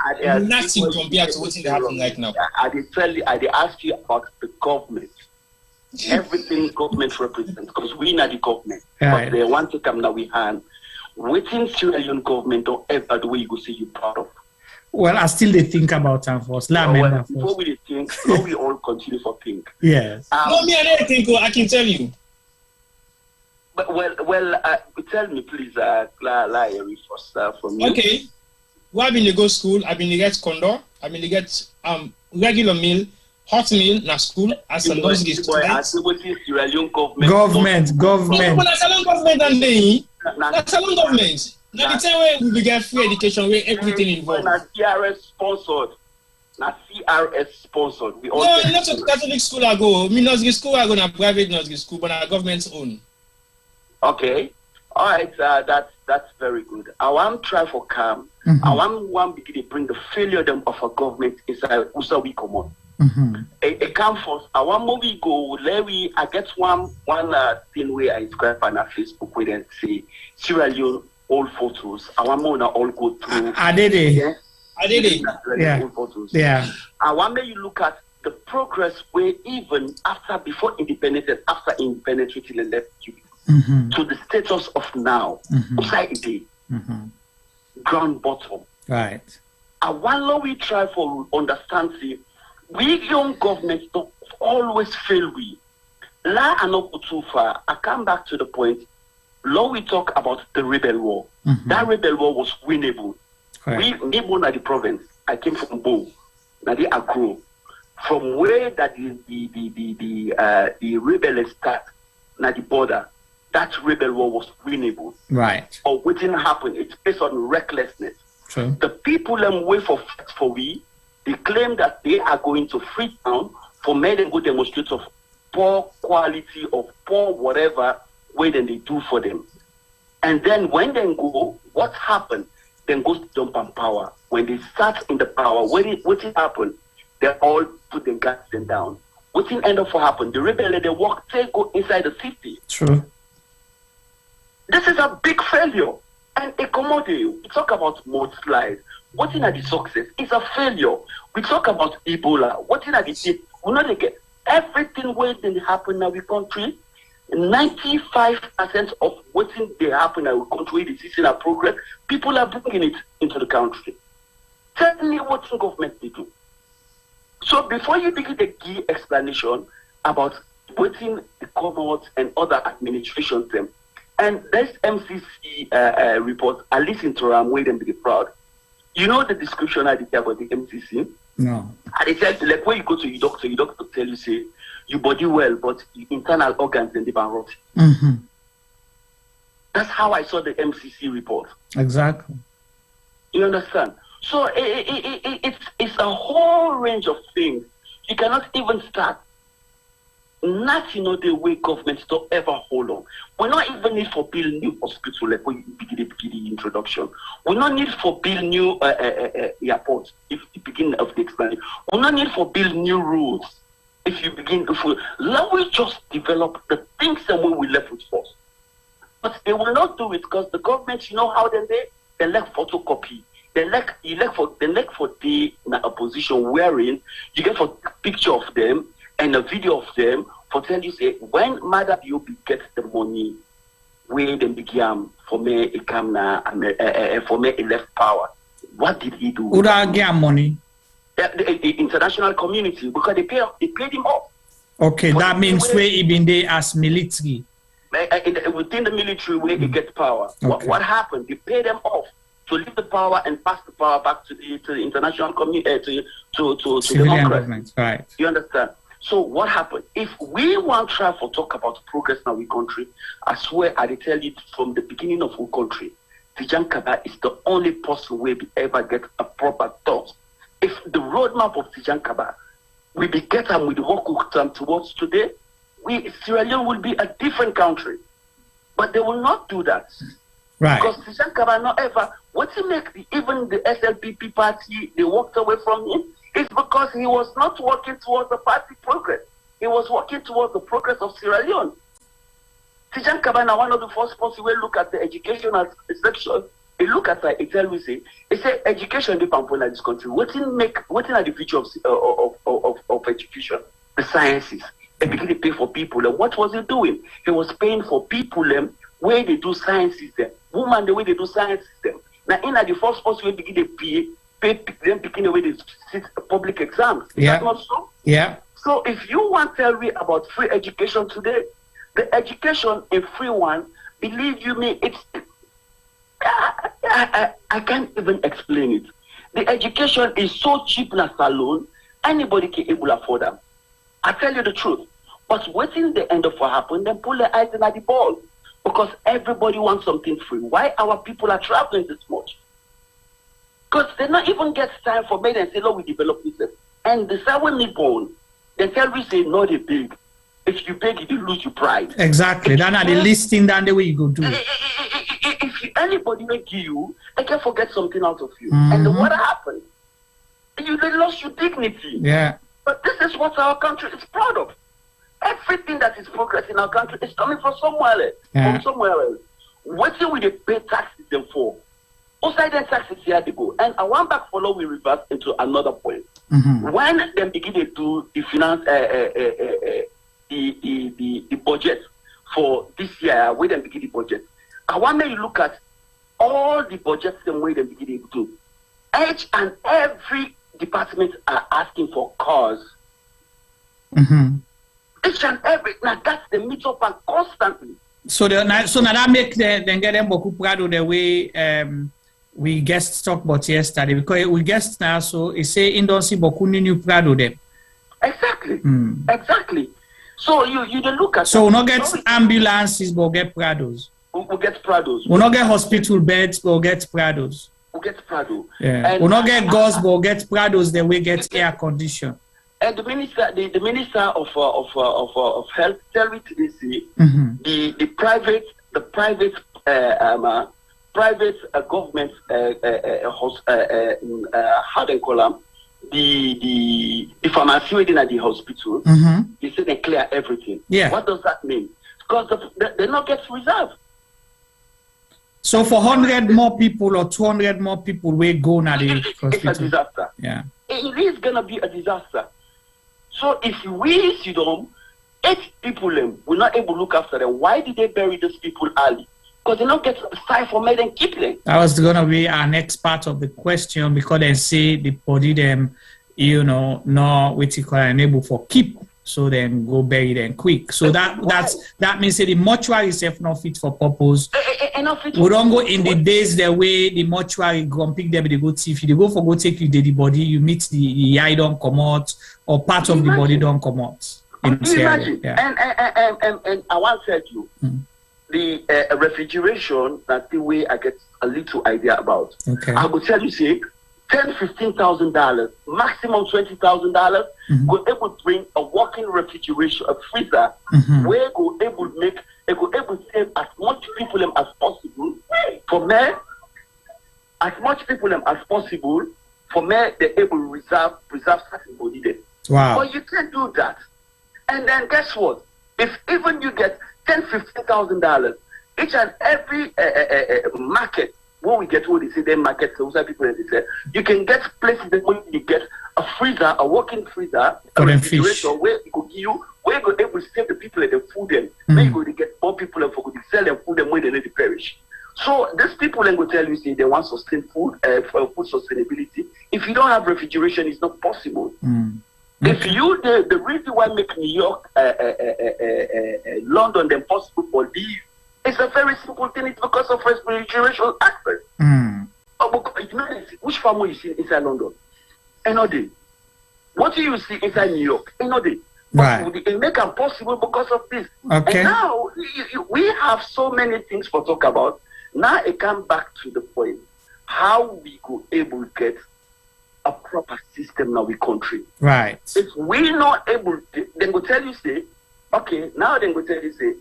nothing compared to what thing happen right now. I did ask you about the government. Everything government represents, because we are the government. Right. But they want to come now we hand. Within Sierra Leone government don't ever the way you go say you're proud of. Well, I still did think about time first. Before we think, so we all continue for think. Yes. No, me, I don't think. I can tell you. But tell me, please, Larry, first from you. Okay. Well, I've been to go school. I've been to get condor. I've been to get regular meal, hot meal, na school. As a nurse, government. Government. But that's a long government and they. That's a long government. Now the time where we get free education, where everything involved. Na CRS sponsored. We all. No, not a Catholic school I go. Me nursery school I go na private nursery school, but na government's own. Okay, all right. That's very good. I want to try for calm. I want begin to bring the failure them of a government inside Usa we come on. A calm force. I want movie go. I get one thing where I subscribe on Facebook where they say Sierra Leone all photos. I want more all go through. I did it. Yeah. I did it. Yeah. Photos. Yeah. I want me you look at the progress where even before independence and after independence we left you. To the status of now, ground bottom. Right. And while we try for understand, see, we young governments don't always fail. We la and not too far. I come back to the point. Law we talk about the rebel war. That rebel war was winnable. Right. We born at the province. I came from Bo. Now they grow from where that the rebel start. Now the border. That rebel war was winnable. Right. Or what didn't happen. It's based on recklessness. True. The people wait for we. They claim that they are going to Freetown for made and go demonstrate of poor quality of poor whatever way then they do for them. And then when they go, what happened? Then goes to jump on power. When they start in the power, what happened? They all put their guns down. What end up for happen? The rebel they walk, they go inside the city. True. This is a big failure. And a commodity, we talk about mudslides. What in the success is a failure. We talk about Ebola. What in the we not get everything what didn't happen in our country. 95% of what they happen in our country, this is in our progress. People are bringing it into the country. Tell me what the government did do. So before you begin the key explanation about waiting the Commonwealth and other administrations, them, and this MCC report, I listened to them, wait and be proud. You know the description I did about the MCC? No. And they said, like, when you go to your doctor tell you, say, your body well, but your internal organs and they are rot. Mm-hmm. That's how I saw the MCC report. Exactly. You understand? So it's a whole range of things. You cannot even start. Not the way governments don't ever hold on. We not even need for build new hospital like when you begin the introduction. We not need for build new airports if you begin of the explanation. We not need for build new roads if you begin let we just develop the things and when we left with first. But they will not do it because the government, you know how they like photocopy. They like for the opposition wherein you get a picture of them and a video of them for tell you say when Mother Biobi gets the money where them began for me a camera for me a left power. What did he do? Who get money? The international community because they paid him off. Okay, that means where he been there as military. Within the military where he gets power. Okay. What happened? They paid them off to leave the power and pass the power back to the international community to democrats. Right. You understand? So what happened? If we want to try to talk about progress in our country, I swear I tell you from the beginning of our country, Tijan Kaba is the only person where we ever get a proper thought. If the roadmap of Tijan Kaba will be get them with what we come towards today, Sierra Leone will be a different country. But they will not do that. Right. Because Tijan Kaba not ever, what he make even the SLPP party, they walked away from him, it's because he was not working towards the party progress. He was working towards the progress of Sierra Leone. Tijan Kaba now one of the first person will look at the educational section. He look at it, tell me say, he say education the pamphlet in this country. What are the future of education? The sciences. They begin to pay for people. And what was he doing? He was paying for people where they do sciences them. Woman the way they do sciences them. Now in the first person we begin to pay them picking the way they sit public exams. Is that not so? Yeah. So if you want to tell me about free education today, the education a free one, believe you me, it's I can't even explain it. The education is so cheap in a salon, anybody can able afford them. I tell you the truth. But waiting the end of what happened, then pull the eyes in at the ball. Because everybody wants something free. Why our people are traveling this much? Because they not even get time for me and say, Lord, we develop this. And the same when me born, they tell me say, no, they big. If you beg, you lose your pride. Exactly. That's the listing, that's the way you go do it. If anybody make you, they can forget something out of you. And what happened? They lost your dignity. Yeah. But this is what our country is proud of. Everything that is progress in our country is coming from somewhere else. Yeah. From somewhere else. What do we pay taxes them for? Outside the taxes here they go. And I want back follow we reverse into another point. When they begin to do the finance the budget for this year, where they begin the budget. I want you look at all the budgets the way they begin to do. Each and every department are asking for cars. Each and every now that's the meet up and constantly. So now that make them get them beaucoup proud of the way we guest talk about yesterday because we guest now so it say industry beaucoup new proud of them. Exactly. Exactly. So you don't look at so we not get ambulances but get Prados. We get Prados. We not get hospital beds but get Prados. We get Prado. Yeah. We not get gauze but get Prados then we get air condition. And the minister of health tell me today say the private government how they call them the pharmacy within at the hospital. They say they clear everything. Yeah. What does that mean? Because they not get reserved. So for 100 more people or 200 more people, we go now. It's a disaster. Yeah. It is going to be a disaster. So if we sit down, 8 people we're not able to look after them, why did they bury those people early? Because they don't get time for me and keep them. That was going to be our next part of the question, because they say the body them, you know, no what you call unable for keep, so then go bury them quick. So that means that the mortuary is not fit for purpose. We don't go in the days the way the mortuary go and pick them, they go see if you go for go take you the body, you meet the eye don't come out or part of the body don't come out. Imagine. Yeah. And I once said to you, the refrigeration, that's the way I get a little idea about. Okay. I will tell you, say, $10,000-$15,000, maximum $20,000, go able to bring a walking refrigeration, a freezer, where go able to make, go able to save as much people as possible. For me, as much people as possible, for me, they're able to preserve certain body there. Wow. But you can't do that. And then guess what? If even you get $10,000-$15,000, each and every market, when we get what they say, then market, so people they say, you can get places that when you get a freezer, a walking freezer, a refrigerator, where you could give you, where you go able to save the people and the food them, where you go to get more people and for to sell them food them when they need to perish. So these people then go tell you, say they want sustain food for food sustainability. If you don't have refrigeration, it's not possible. If you the reason why make New York, London, then possible for leave, it's a very simple thing. It's because of refrigeration aspect. Because, you know, which family you see inside London? Another. What do you see inside New York? Another. Right. It make it possible because of this. Okay. And now we have so many things to talk about. Now it comes back to the point how we go able to get a proper system now in country. Right. If we not able to, then go tell you say, okay, now then go tell you say,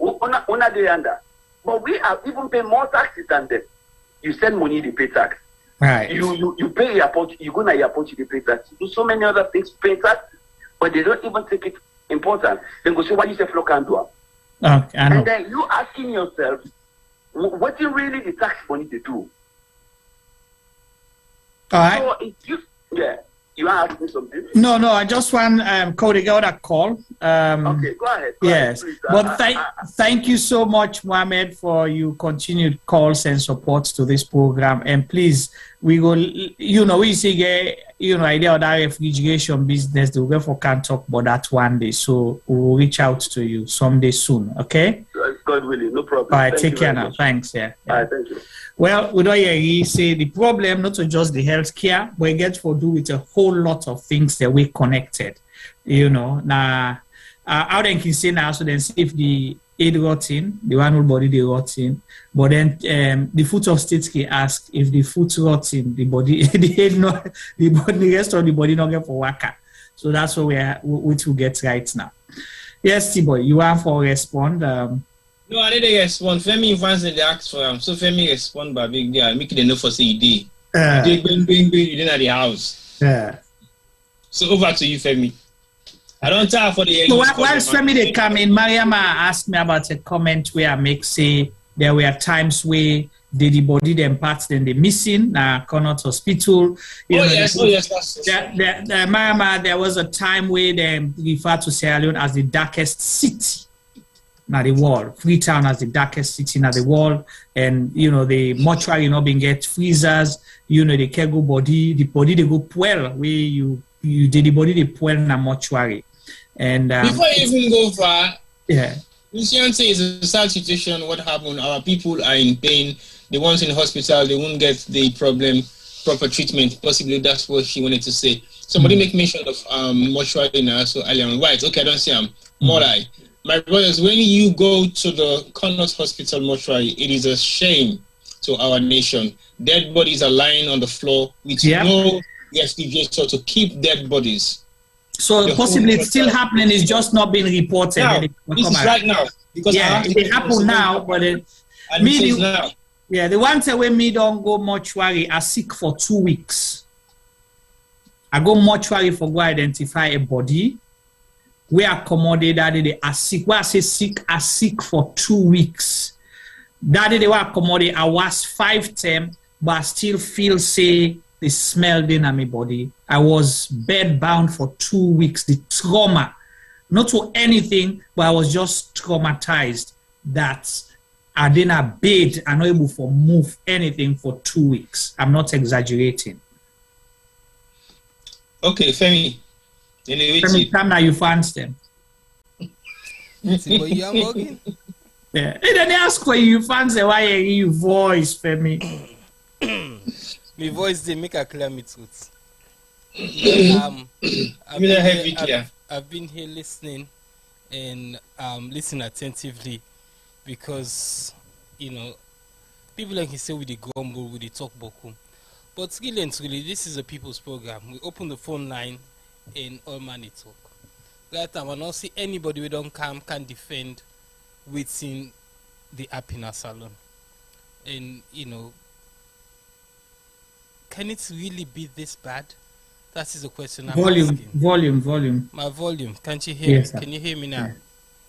una day under. But we have even pay more taxes than them. You send money, they pay tax. Right. You pay airport, you go to airport, you pay tax. You do so many other things, pay tax, but they don't even take it important. Then go say, why you say flow can do? Okay, I know. And then you asking yourself, what is really the tax money they do? All right. So if you, you want to ask me something? No, I just want Cody got a call. Okay, go ahead. Yes, ahead, but thank you so much, Mohammed, for your continued calls and support to this program. And please, we go, we see, idea of that refrigeration business, the way for can talk about that one day. So we'll reach out to you someday soon. Okay? God willing, no problem. All right, take care now. Thanks. Yeah. All right, thank you. Well, we don't hear say the problem not just the healthcare, but it gets to do with a whole lot of things that we connected. Now, how they can say now, so then if the aid rotten, the one whole body they rotten, but then the foot of states can ask if the foot rotten, the body, the rest of the body not get for worker. So that's what which we get right now. Yes, T-boy, you want for respond. No, I didn't respond. Femi fans they asked for him. So Femi respond by big girl. Make it enough for say you did bring you didn't at the house. Yeah. So over to you, Femi. I don't tell for the. So while Femi they come in, Mariama asked me about a comment where I make say there were times where the body them parts then they missing Connaught Hospital. Yes. Mariama, there was a time where they refer to Sierra Leone as the darkest city. Now the world, Freetown as the darkest city in the world, and the mortuary been get freezers, the cargo body, the body they go puel where you did the body they puel in a mortuary. And before you even go far, Lucian says it's a sad situation. What happened? Our people are in pain. The ones in the hospital, they won't get the proper treatment. Possibly that's what she wanted to say. Somebody make mention of mortuary now, so earlier. Right? Okay, I don't see him. Morai. My brothers, when you go to the Connaught Hospital mortuary, it is a shame to our nation. Dead bodies are lying on the floor with no refrigerator to keep dead bodies. So possibly it's still happening, it's just not being reported. Now, this is right now. Because it happened now, but the ones when me don't go mortuary are sick for 2 weeks. I go mortuary for go identify a body. We accommodate that they are sick. When I say sick, are sick for 2 weeks. That day they were accommodate. I was 5 term, but I still feel say the smell in my body. I was bed bound for 2 weeks. The trauma, not for anything, but I was just traumatized that I didn't bed and not able to move anything for 2 weeks. I'm not exaggerating. Okay, Femi. Femi, come now, you fans them. See what you are working? Yeah. And then they ask for you fans why you voice, Femi. My voice they make a clear me truth. I've been here listening and listening attentively because people like you say with the grumble, with the talk boku. But really and truly, this is a people's program. We open the phone line and all money talk. That time I don't see anybody we don't come can defend within the happiness salon. And can it really be this bad? That is the question I'm asking. Volume. My volume. Can't you hear Yes, me? Can you hear me now?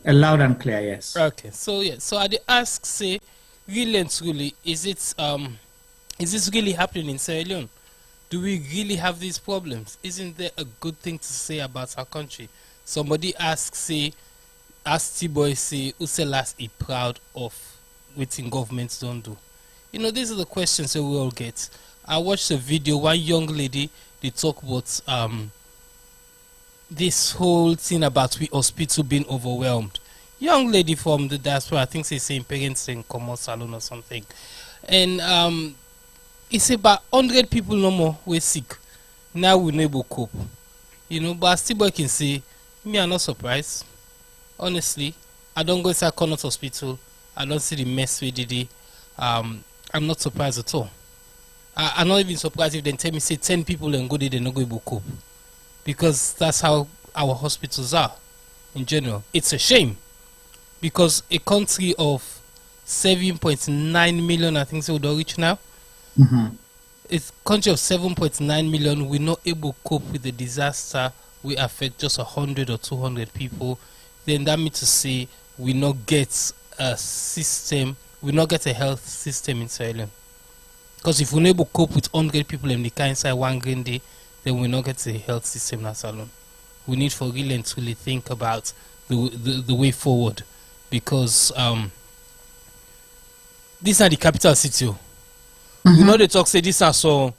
Yeah. Loud and clear, yes. Okay. So So I ask, say, really and truly, is this really happening in Sierra Leone? Do we really have these problems? Isn't there a good thing to say about our country? Somebody asks T-Boy, say, Uselas is proud of what governments don't do. These are the questions that we all get. I watched a video, one young lady, they talk about this whole thing about we hospital being overwhelmed. Young lady from the diaspora, I think she's saying parents in common salon or something. And it's about 100 people no more we're sick. Now we're not able to cope. But still I can say, me I'm not surprised. Honestly, I don't go inside Connaught Hospital. I don't see the mess we did. I'm not surprised at all. I'm not even surprised if they tell me say 10 people and go there, they're not going to cope. Because that's how our hospitals are in general. It's a shame. Because a country of 7.9 million, I think so, would reach now. It's a country of 7.9 million, we're not able to cope with the disaster. We affect just 100 or 200 people. Then that means to say we not get a system, we not get a health system in Sierra Leone. Because if we're not able to cope with 100 people in the car inside one green day, then we not get a health system in Sierra Leone. We need for really and truly think about the way forward. Because this is not the capital city. They talk say this are so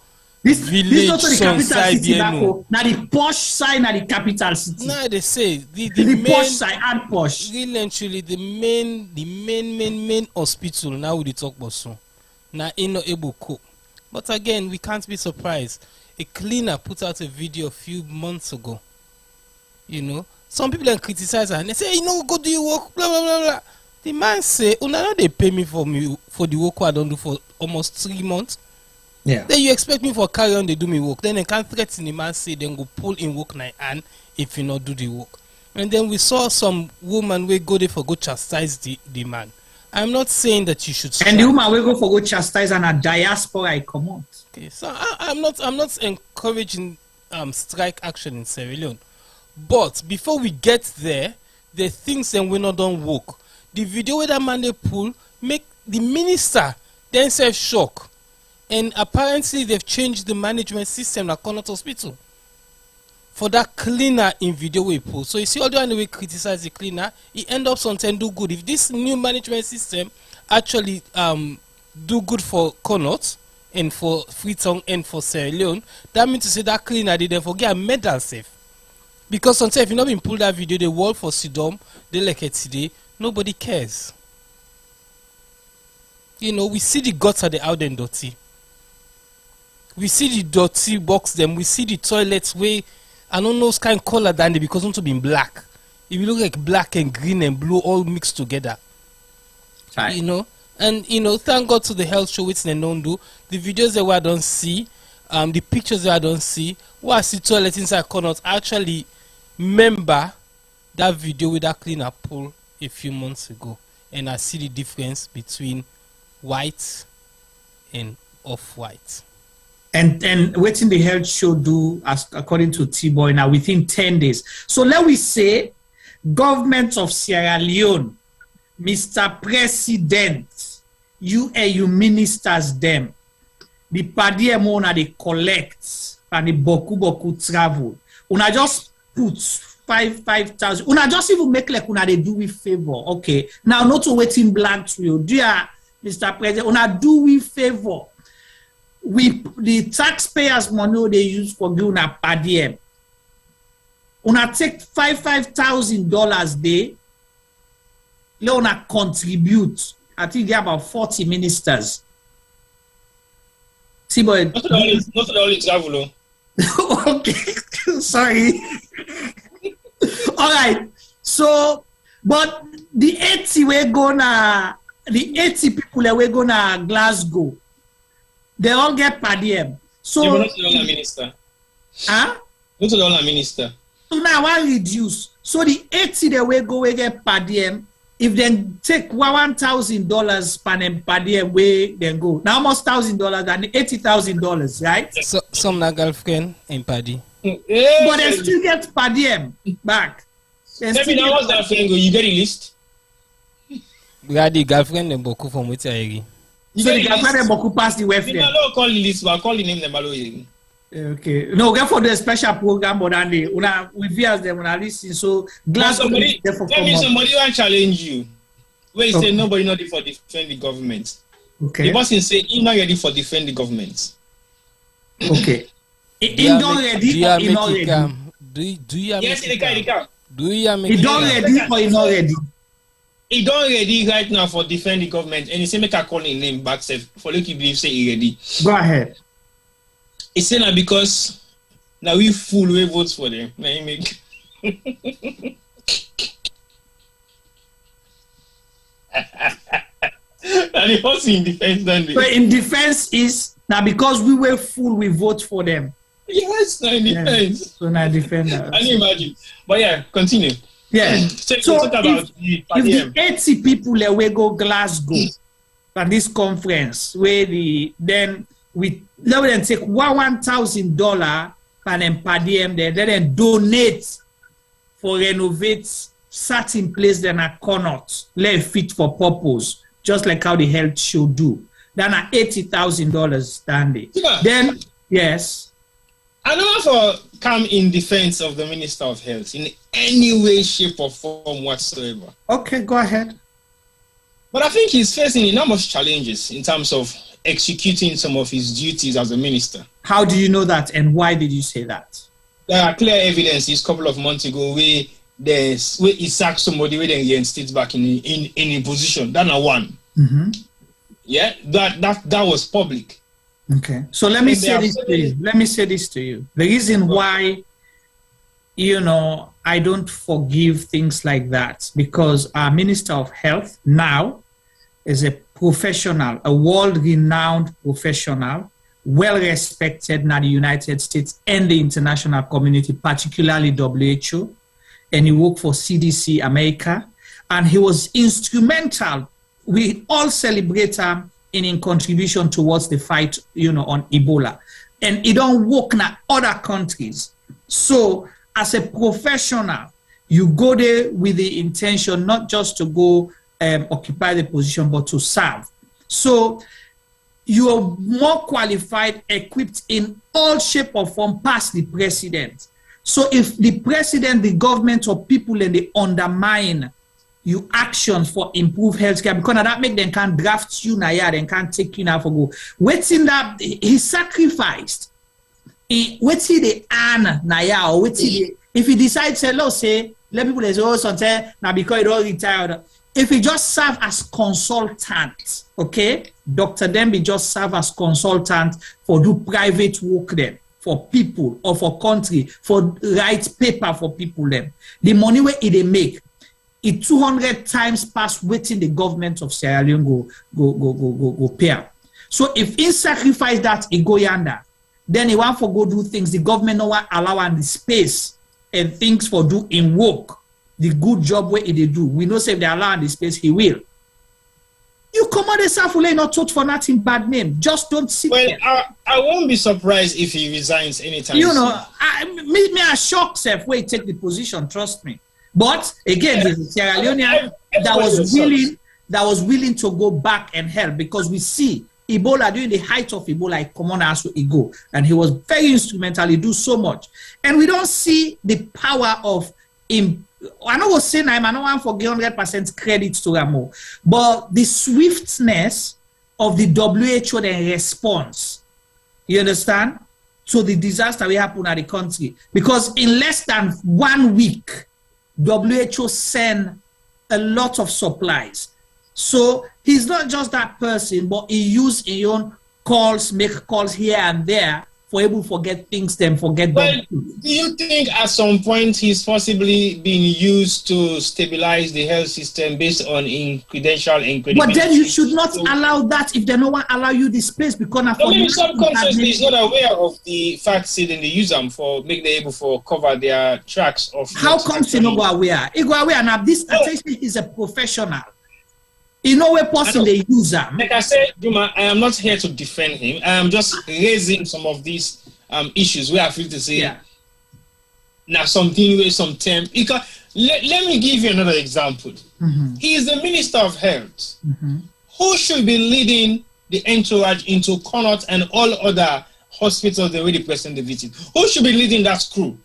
village, this also the capital city now the posh side na the capital city. Now they say the main, posh side and posh. Really and truly the main hospital now we talk about so. Now ain't not able to cope. But again, we can't be surprised. A cleaner put out a video a few months ago. Some people criticize her and they say, go do your work, blah blah blah blah. The man say, now they pay me for the work I don't do for almost 3 months. Yeah. Then you expect me for carry on they do me work. Then they can't threaten the man say then go pull in work night and if you not do the work. And then we saw some woman we go there for go chastise the man. I'm not saying that you should strike. And the woman will go for go chastise and a diaspora I come out. Okay, so I'm not encouraging strike action in Sierra Leone. But before we get there, the things that we not done work. The video where that man they pull make the minister then self shock. And apparently they've changed the management system at Connaught Hospital for that cleaner in video we pull. So you see all the way criticize the cleaner, he end up something do good. If this new management system actually do good for Connaught and for Freetown and for Sierra Leone, that means to say that cleaner didn't forget a medal safe. Because sometimes if you not been pulled that video, the wall for Sidom, they like it today, nobody cares. We see the guts are the out and dirty. We see the dirty box them. We see the toilets where I don't know kind of color than they because not to be black. If you look like black and green and blue all mixed together. Right. And thank God to the health show which they don't do. The videos that I don't see, the pictures that I don't see, what I see toilet inside Connaught, I actually remember that video with that cleaner pull a few months ago. And I see the difference between white and off-white. And waiting the health show do as according to T-Boy now within 10 days. So let we say government of Sierra Leone, Mr. President, you ministers them. The per diem una they collect and the boku travel. Una just put 5,000. Una just even make like una they do with favor. Okay. Now not to waiting blank to you. Dear Mr. President, una do with favor. We the taxpayers' money they use for doing a per diem. Una take $5,000 day. Let una contribute. I think there are about 40 ministers. See, but not only travel. Okay, sorry. All right. So, but the 80 people that we're gonna Glasgow, they all get per diem. So, you're not the only minister. Huh? Not the only minister. So now I reduce. So the 80 that we go we get per diem. If they take $1,000 per diem, where then go. Now almost $1,000 and $80,000, right? So some na girlfriend and paddy. But they still get per diem back. Maybe now what's that thing? You get a list. The girlfriend and boku from which I So the girlfriend and boku pass the welfare. I don't call the list, but I call the name them. Okay. No, get for the special program, but we viewers them when I listen. So Glasgow somebody want challenge you. Where you say nobody not ready for defend the government. Okay. The person say he not ready for defend the government. Okay. He not ready or he not ready? Do you yes, he can. Do you make he don't ready or he not ready? He don't ready right now for defend the government, and he say make I call his name back safe for like he believe say he ready. Go ahead. It's saying that because now we fool we votes for them. Now he make and the person in defense then. So in defense is now because we were fool we vote for them. Yes, now in defense. Yeah. So now defender. Can you imagine? But yeah, continue. Yeah. So if the 80 people that we go Glasgow at this conference where we then take $1,000 and per diem there, then donate for renovate certain place then are cannot let fit for purpose, just like how the health should do. Then at $80,000 standing. Yeah. Then yes. I don't want to come in defense of the Minister of Health in any way, shape, or form whatsoever. Okay, go ahead. But I think he's facing enormous challenges in terms of executing some of his duties as a minister. How do you know that, and why did you say that? There are clear evidences a couple of months ago where he sacked somebody where they reinstated back in a position. That's not one. Mm-hmm. Yeah, that was public. Okay, so let me say this to you. Let me say this to you. The reason why, I don't forgive things like that, because our Minister of Health now is a professional, a world-renowned professional, well-respected in the United States and the international community, particularly WHO, and he worked for CDC America, and he was instrumental. We all celebrate him in contribution towards the fight, on Ebola. And it don't work in other countries. So as a professional, you go there with the intention not just to go occupy the position, but to serve. So you are more qualified, equipped in all shape or form past the president. So if the president, the government, or people and they undermine you actions for improved healthcare, because that make them can't draft you now, then can't take you now for go. Waiting that he sacrificed. Waiting the earn now, or waiting if he decides say let people say something now because he don't retired. If he just serve as consultant, okay, Dr. Dembi just serve as consultant for do private work then for people or for country for write paper for people then. The money where they make. It 200 times past waiting the government of Sierra Leone go pay. So if he sacrifice that, he go yonder, then he want for go do things. The government no want allow and the space and things for do in work. The good job where they do. We know say if they allow the space, he will. You come on the Safule not taught for nothing bad name. Just don't sit there. I won't be surprised if he resigns anytime soon. I shock self where he take the position, trust me. But again, the Sierra Leone that was willing, that was willing to go back and help, because we see Ebola during the height of Ebola, Commander Asu Igo, and he was very instrumental. He do so much, and we don't see the power of him. I know what saying, I don't want to give 100% credit to Ramo, but the swiftness of the WHO and response, you understand, to the disaster we happen at the country, because in less than 1 week, WHO sent a lot of supplies. So he's not just that person, but he used his own calls, make calls here and there for able to forget things, then forget them. Do you think at some point he's possibly being used to stabilize the health system based on credential and credibility? But then you should not allow that if they no one allow you the space, because maybe subconsciously he's not aware of the facts that they use them for make them able to cover their tracks of. How comes he no go aware? He go aware now. This attention is a professional. In no way possible they use them. Like I said, Juma, I am not here to defend him. I am just raising some of these issues where I feel to say now something with some term. Because let me give you another example. He is the Minister of Health. Who should be leading the entourage into Connaught and all other hospitals the way the president visit? Who should be leading that crew?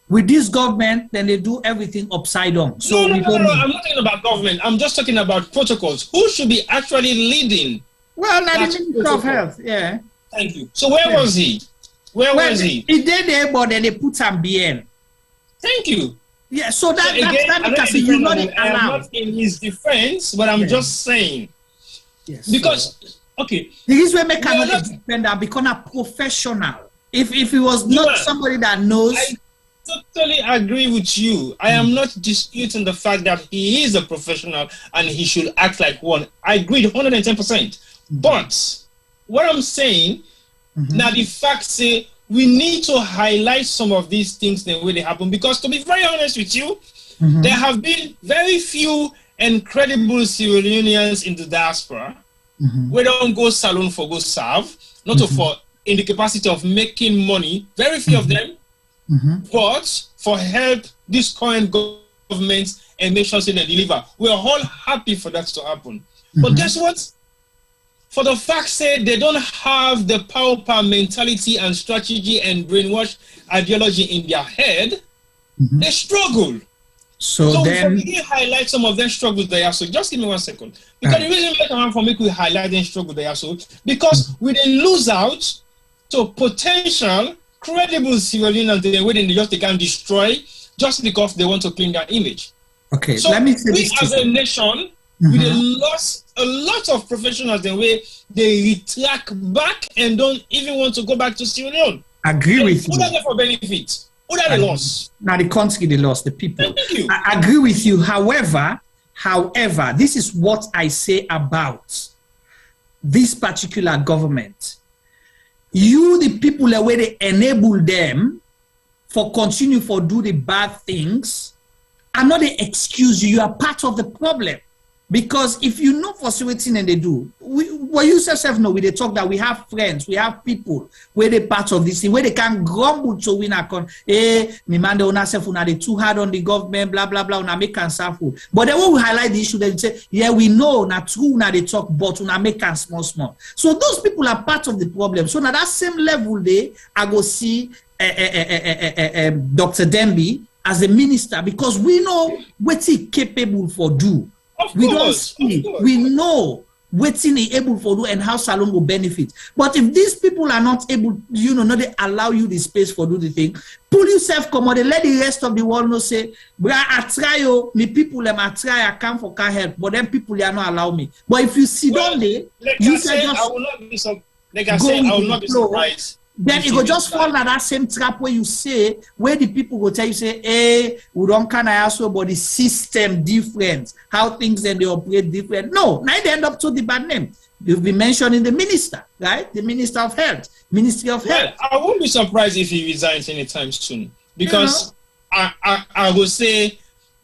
With this government, then they do everything upside down. So no, I'm not talking about government. I'm just talking about protocols. Who should be actually leading? Well, not the Minister of Health, yeah. Thank you. So where was he? Where was he? He did there, but then they put some BN. Thank you. Yeah, so that's because you're not allowed. I'm not in his defense, but I'm just saying. Yes. Because, okay. This way make another defender become a professional. If he was not somebody that knows... I totally agree with you. I am not disputing the fact that he is a professional and he should act like one. I agree 110%. But what I'm saying, now the facts say we need to highlight some of these things the way they happen, because to be very honest with you, there have been very few and credible Sierra Leoneans in the diaspora. We don't go salon for go serve, not for in the capacity of making money. Very few of them. But for help this current government and make sure they deliver. We're all happy for that to happen. But guess what? For the fact that they don't have the power mentality and strategy and brainwash ideology in their head, they struggle. So then we highlight some of their struggles there. So just give me 1 second. Because the reason for me we highlight their struggle there, so because we then lose out to potential credible civilians they can destroy just because they want to clean their image. Okay, so let me say we this as a nation, we lost a lot of professionals the way they retract back and don't even want to go back to Sierra Leone. Agree with you. Who are there for benefit? Who are they lost? Now the country they lost, the people. Thank you. I agree with you. However, this is what I say about this particular government. You, the people, the way they enable them for continue for do the bad things, I'm not the excuse you. You are part of the problem. Because if you know for certain and they do, you yourself know, we they talk that we have friends, we have people where they part of this thing, where they can grumble to win a con, me man, they too hard on the government, blah, blah, blah, una make cancer food. But then when we highlight the issue, they say, yeah, we know, not true, now they talk, but una make can small. So those people are part of the problem. So now that same level there, I go see Dr. Dembi as a minister, because we know what he capable for do. We don't see, we know what he able for do and how Salon will benefit. But if these people are not able, not they allow you the space for do the thing, pull yourself come on, let the rest of the world know say, I try, me people I try, I come for can help, but then people they are not allow me. But if you sit down there, you say just I will not be I will not be surprised. Then it will just fall in that same trap where you say, where the people will tell you, say, hey, we don't kind of ask about the system different, how things then they operate different. No, now they end up to the bad name. You've been mentioning the minister, right? The Minister of Health, Ministry of Health. I won't be surprised if he resigns anytime soon, because I will say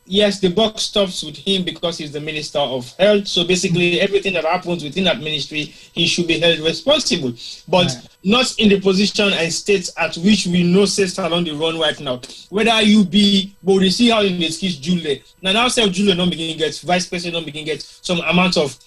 yes, the buck stops with him because he's the Minister of Health. So basically, everything that happens within that ministry, he should be held responsible, but not in the position and state at which we know states are on the run right now. Whether you be, but we see how in this case, Julie. Now, Julie don't begin get vice president, don't begin get some amount of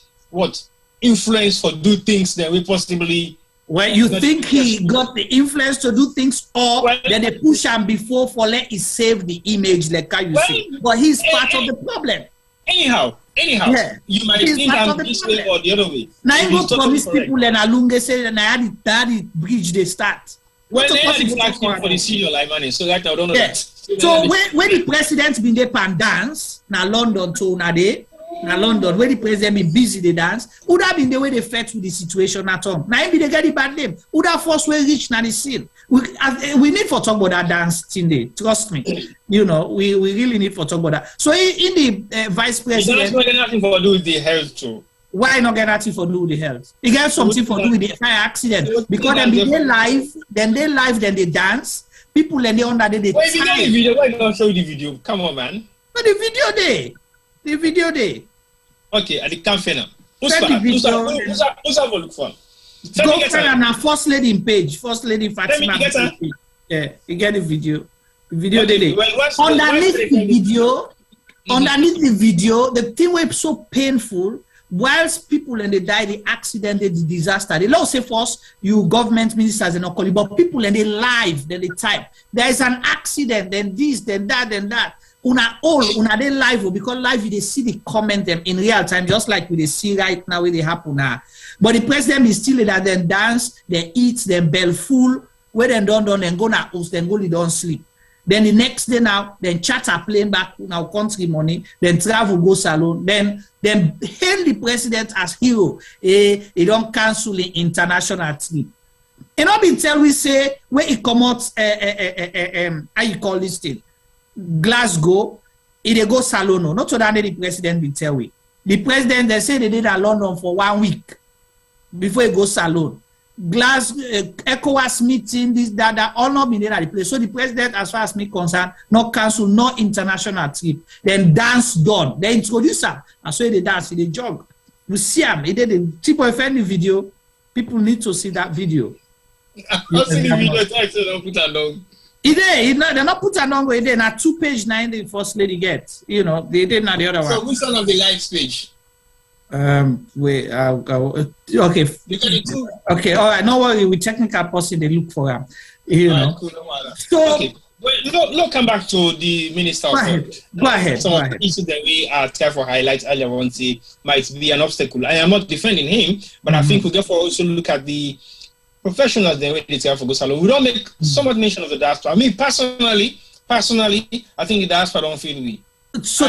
influence for do things that we possibly. Well, you think he got the influence to do things, or then they push him before for let it save the image, like how you say. But he's part of the problem. Anyhow, you might think I'm this way or the other way. Now you go promise people and Alunga say and I had the bridge they start. Well, they are asking for the senior like money, so that I don't know. Yeah. So when the president been there and dance, now London to now they. Now London, where the president be busy they dance, would have been the way they fed with the situation at home. Now maybe they get the bad name. Would have forced way reach now the scene. We need for talk about that dance thing there. Trust me. You know, we really need for talk about that. So in the vice president, it's not nothing for do with the health too. Why not get nothing for do with the health? It got something for do with the fire accident because then they live, then they dance. People and they under they. Why you get the video? Why not show the video? Come on, man. But the video there. The video there. Okay, at the campaign now. Who's have a look for? Go find a first lady page. First lady Fatima. Yeah, you get the video. The video there. Underneath the video, the thing was so painful. Whilst people and they die, the accident, the disaster. They don't say first, you government ministers and all, but people and they live, then they type. There is an accident, then this, then that, then that. Una they live because live they see the comment them in real time, just like we see right now where they happen now. But the president is still that then dance, they eat, then bell full, where then done, then go now house, then go they don't sleep. Then the next day now, then charter plane back now country money, then travel go salon, then hail the president as hero. He don't cancel the international trip. And not been tell we say where it come out how you call this thing? Glasgow, they go Salono. Not so that the president will tell we. The president, they say they did at London for 1 week before he goes Salon. ECOWAS meeting, this, that, all not been there at the place. So the president, as far as me concerned, not cancel, no international trip. Then dance done. Then introduce him. And so they dance, they jog. We see him. He did the tip of the video. People need to see that video. I've seen the video, don't put it along. They're not put along with it. Now 2-page 9 the first lady gets. You know, they did not the other one. So which one of the likes page? Wait, okay. Okay, all right. No worry. With technical person, they look for them. You know. Cool, so okay. Well, come back to the minister. Go ahead. Some of the issues that we are trying to highlight earlier on say might be an obstacle. I am not defending him, but I think we therefore also look at the professionals then they try for go salon. We don't make so much mention of the diaspora. I mean, personally, I think the diaspora don't feel we. So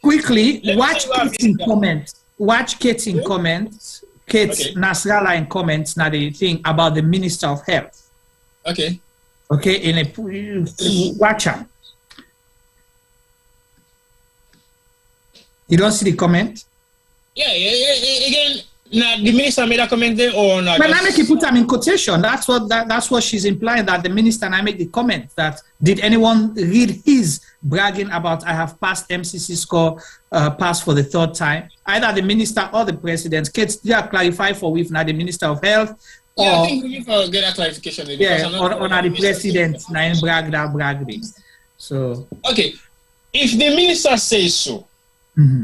quickly, watch Kate in comments. Watch Kate in comments. Kate Nasrallah in comments. Now the thing about the Minister of Health. Okay. Okay. In a watch her. You don't see the comment? Yeah. Again. Now, the minister made a comment there or not? When I make you put them in quotation, that's what she's implying, that the minister and I make the comment that did anyone read his bragging about I have passed MCC score, passed for the 3rd time? Either the minister or the president. Kate, do you clarify for with now the Minister of Health? Or, I think we need to get a clarification. Yeah, or the president, now brag. So okay, if the minister says so,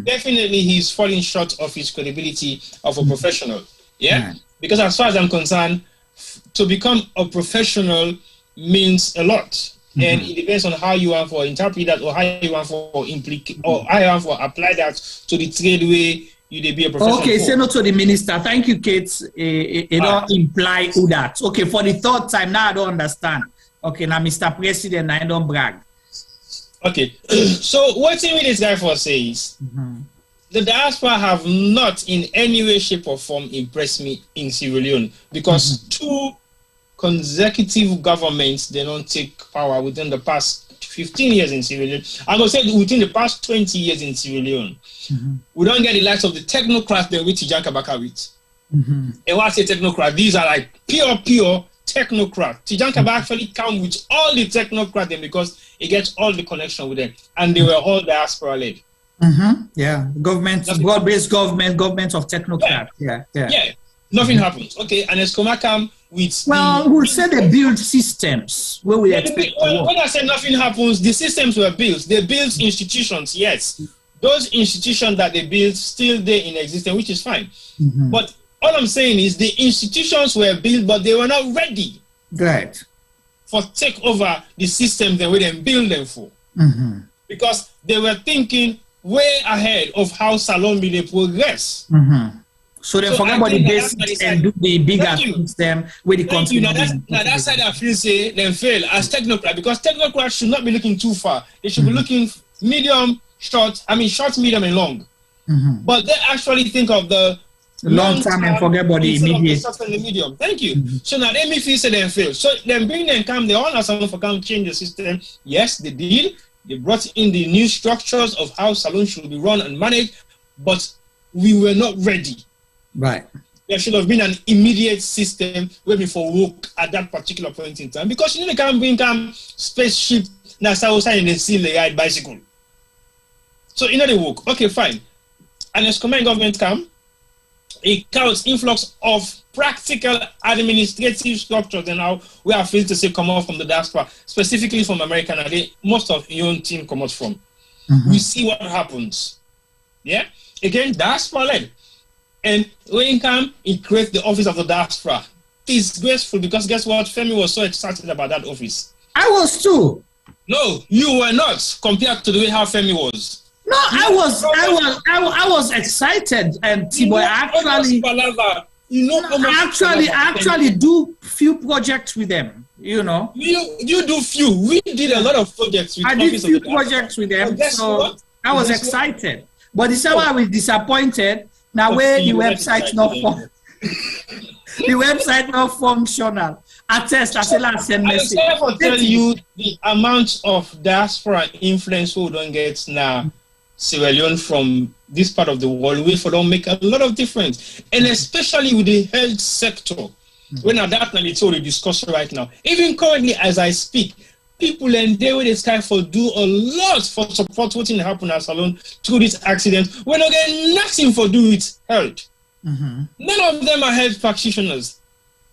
definitely he's falling short of his credibility of a professional. Yeah? Because as far as I'm concerned, to become a professional means a lot. And it depends on how you want to interpret that or how you want to apply that to the trade way you be a professional. Okay, say no to the minister. Thank you, Kate. It don't imply that. Okay, for the 3rd time now I don't understand. Okay, now Mr. President, I don't brag. Okay, so what this guy for says, the diaspora have not in any way, shape, or form impressed me in Sierra Leone because 2 consecutive governments they don't take power within the past 15 years in Sierra Leone. I'm going to say within the past 20 years in Sierra Leone, we don't get the likes of the technocrats that we Tijaka Baka with. And what I say technocrats, these are like pure technocrat. Tijan Kaba actually come with all the technocrat them because he gets all the connection with them, and they were all diaspora led. Yeah, government, broad-based government of technocrats. Yeah. Nothing happens. Okay, and Escoma come with. Well, we said they build systems where we expect. When I say nothing happens, the systems were built. They built institutions. Yes, those institutions that they built still there in existence, which is fine. But all I'm saying is the institutions were built, but they were not ready. Right. For take over the systems that we then build them for. Because they were thinking way ahead of how Salon will progress. So they forget about the basics and do the bigger system with the country. Now that side I feel say them fail as technocrat, because technocrats should not be looking too far. They should be looking medium, short, medium, and long. But they actually think of the long term and forget about the immediate. The medium. Thank you. So now they may feel say them fail. So then bring them come, they all have something for come change the system. Yes, they did. They brought in the new structures of how salons should be run and managed, but we were not ready. Right. There should have been an immediate system where before work at that particular point in time, because they can't bring spaceship outside in the sea they ride bicycle. So they work. Okay, fine. And as command government come, it counts influx of practical administrative structures, and now we are free to say come out from the diaspora, specifically from America, and most of your own team come out from. We see what happens. Yeah? Again, diaspora led. And when come, it creates the office of the diaspora. Disgraceful, because guess what? Femi was so excited about that office. I was too. No, you were not, compared to the way how Femi was. No, I was excited, and T-Boy actually do few projects with them. You do few. We did a lot of projects with them. I did few projects with them, so I was excited. But this is why I was disappointed. Now where the website not functional. I say last send message. I will tell you the amount of diaspora influence we don't get now. Sierra Leone from this part of the world, we for don't make a lot of difference, and especially with the health sector. When that it's already discussed right now. Even currently, as I speak, people and they with this guy for do a lot for support what in happen as alone through this accident. We're not getting nothing for do with health. None of them are health practitioners,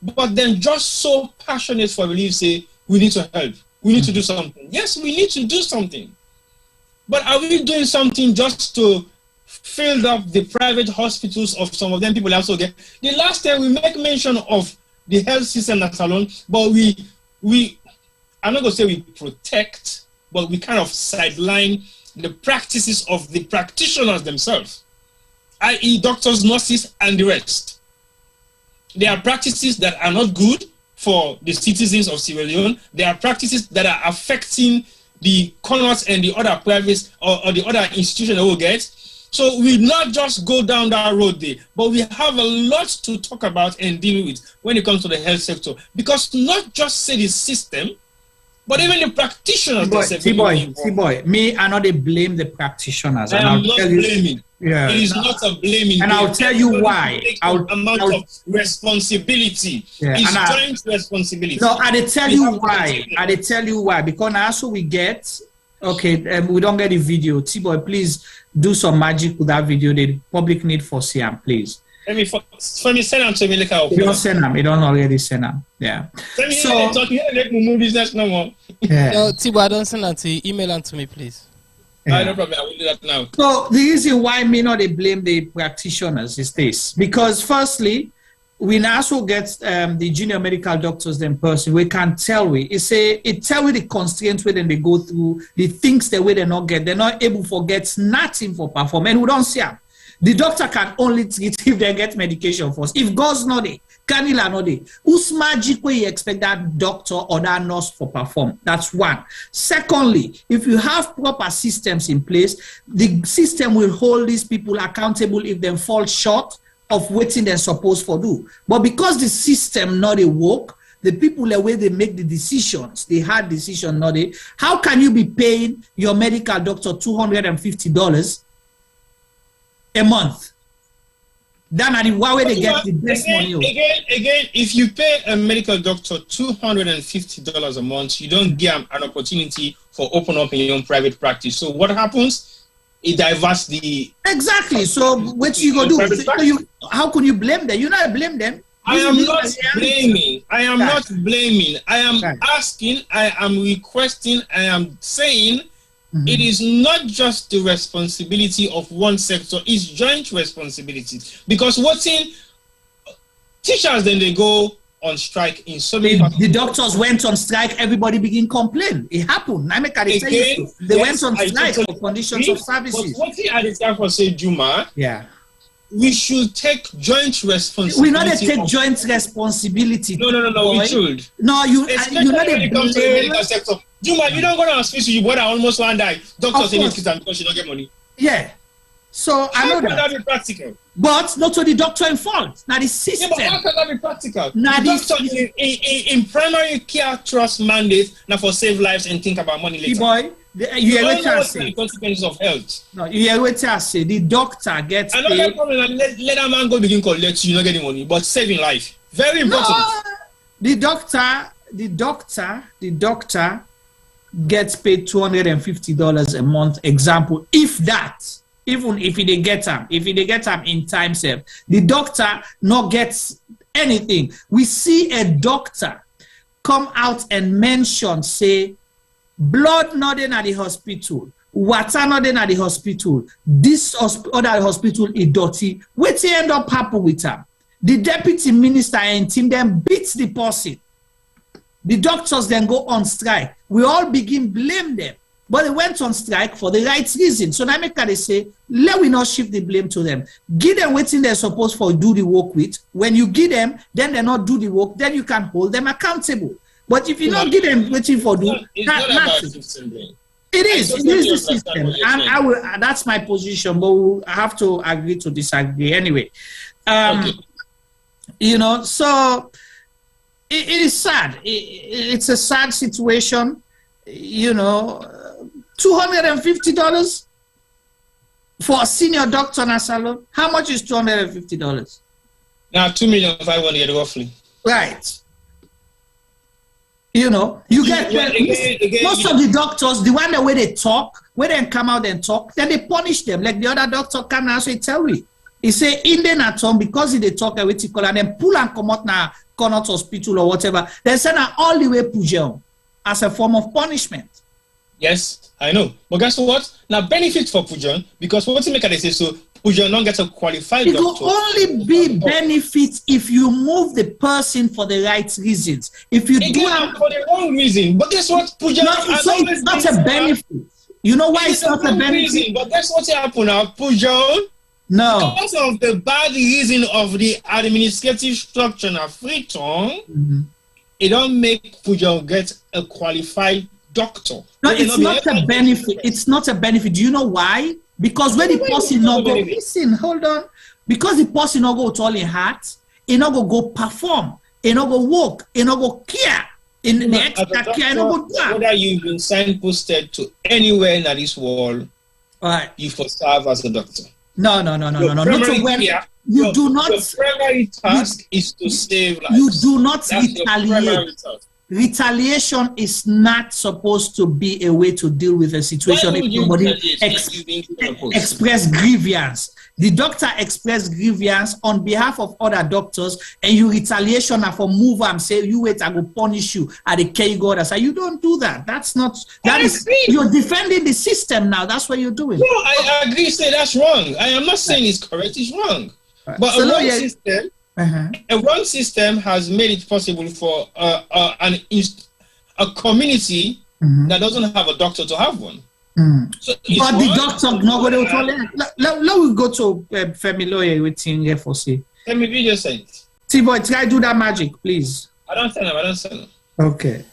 but then just so passionate for relief. Say we need to help. We need to do something. Yes, we need to do something. But are we doing something just to fill up the private hospitals of some of them people also get? The last time we make mention of the health system at Salon, but we I'm not going to say we protect, but we kind of sideline the practices of the practitioners themselves, i.e. doctors, nurses, and the rest. There are practices that are not good for the citizens of Sierra Leone. There are practices that are affecting the Connaughts and the other privates or the other institutions that will get. So we not just go down that road there, but we have a lot to talk about and deal with when it comes to the health sector. Because not just say the system, but even the practitioners. T-boy, me, I know they blame the practitioners. I am not blaming. Yeah. It is not a blaming. And I'll tell you why. Amount of responsibility. It's joint responsibility. No, I tell you why. I tell you why. Because also we get, we don't get the video. T-boy, please do some magic with that video. The public need for Siam, please. Let me send them to me. You don't send them. You don't already send them. Yeah. So business no more. Yeah. No, T-boy, I don't send them to you. Email them to me, please. Yeah. No problem. I will do that now. So the reason why me not they blame the practitioners is this, because firstly, we now also get the junior medical doctors them person. We can tell it tell the constraints where then they go through, the things the way they not get, they're not able to forget nothing for perform, and we don't see them. The doctor can only treat if they get medication first. If God's not there, Canila not there, whose magic way you expect that doctor or that nurse for perform? That's one. Secondly, if you have proper systems in place, the system will hold these people accountable if they fall short of what they're supposed to do. But because the system not a work, the people the way they make the decisions, the hard decision not a, how can you be paying your medical doctor $250 a month? Then at the way they get the best money. Again, if you pay a medical doctor $250 a month, you don't get an opportunity for open up in your own private practice. So what happens? It diverts the exactly. So what you gonna do? So how can you blame them? You not blame them. I am not blaming. I am not blaming. I am asking. I am requesting. I am saying. It is not just the responsibility of one sector, it's joint responsibility. Because what's in teachers, then they go on strike in so many the doctors went on strike, everybody begin complain. It happened. I make a tell you, they went on strike for conditions of services. But what at the time for say Juma, we should take joint responsibility. We not take joint responsibility. No, we should. No, you not when it comes to the medical sector. Juma, you don't go to hospital, you brother almost one die. Doctors in hospital because you don't get money. Yeah. So I know that. Be practical? But not to the doctor in fault. Now the system. Yeah, but how can that be practical? Now the doctor in primary care trust mandate now for save lives and think about money later. Boy, you don't know what's the consequences of health. No, you hear what I say. The doctor gets paid. Another problem, let that man go begin collect you not getting money, but saving life. Very important. No, the doctor gets paid $250 a month. Example, if that, even if they get them, in time save, the doctor not gets anything. We see a doctor come out and mention, say, blood not in at the hospital, water not in at the hospital, this other hospital is dirty. What end up happen with them? The deputy minister and team then beats the person. The doctors then go on strike. We all begin blame them. But they went on strike for the right reason. So now they say, let we not shift the blame to them. Give them what they're supposed to do the work with. When you give them, then they not do the work, then you can hold them accountable. But if you not give them waiting for do, it is the system. And that's my position, but I have to agree to disagree anyway. You know, so it is sad. It's a sad situation. You know, $250 for a senior doctor in a salon. How much is $250? Now $2,500,000 roughly. Right. You know, you get most of the doctors, the one that way they talk, when they come out and talk, then they punish them. Like the other doctor come now say tell me. He say in the natum because they talk and then pull and come out now Connaught Hospital or whatever. They send her all the way Pujan as a form of punishment. Yes, I know. But guess what? Now benefit for Pujan, because what you make they say so Pujan don't get a qualified doctor. It will only be benefit if you move the person for the right reasons. If you do for the wrong reason. But guess what? Pujan it's not a benefit. You know why it's not a benefit? Reason, but guess what happened now? Pujan, no. Because of the bad reason of the administrative structure now, Freetown, it don't make Pujan get a qualified doctor. No, it's not a benefit. It's not a benefit. Do you know why? Because when the person not go, listen, hold on. Because the person not go to all in heart, he not go perform, he not go work, he not go care. In the extra care, he not go do that. Whether you've been signposted to anywhere in this world, right? You for serve as a doctor. No. You do not. The primary task is to save lives. You do not retaliate. Retaliation is not supposed to be a way to deal with a situation if somebody express grievance. The doctor expressed grievance on behalf of other doctors, and you retaliation for move and say you wait, I will punish you at the K God. I say you don't do that. That's not you're defending the system now. That's what you're doing. No, I agree. Say that's wrong. I am not saying it's correct. It's wrong. Right. But a wrong system. A wrong system has made it possible for a community that doesn't have a doctor to have one. So but the doctor not going to let we go to Femi lawyer waiting here for say. Let me be your saint. T-boy, try do that magic, please. I don't tell him. Okay.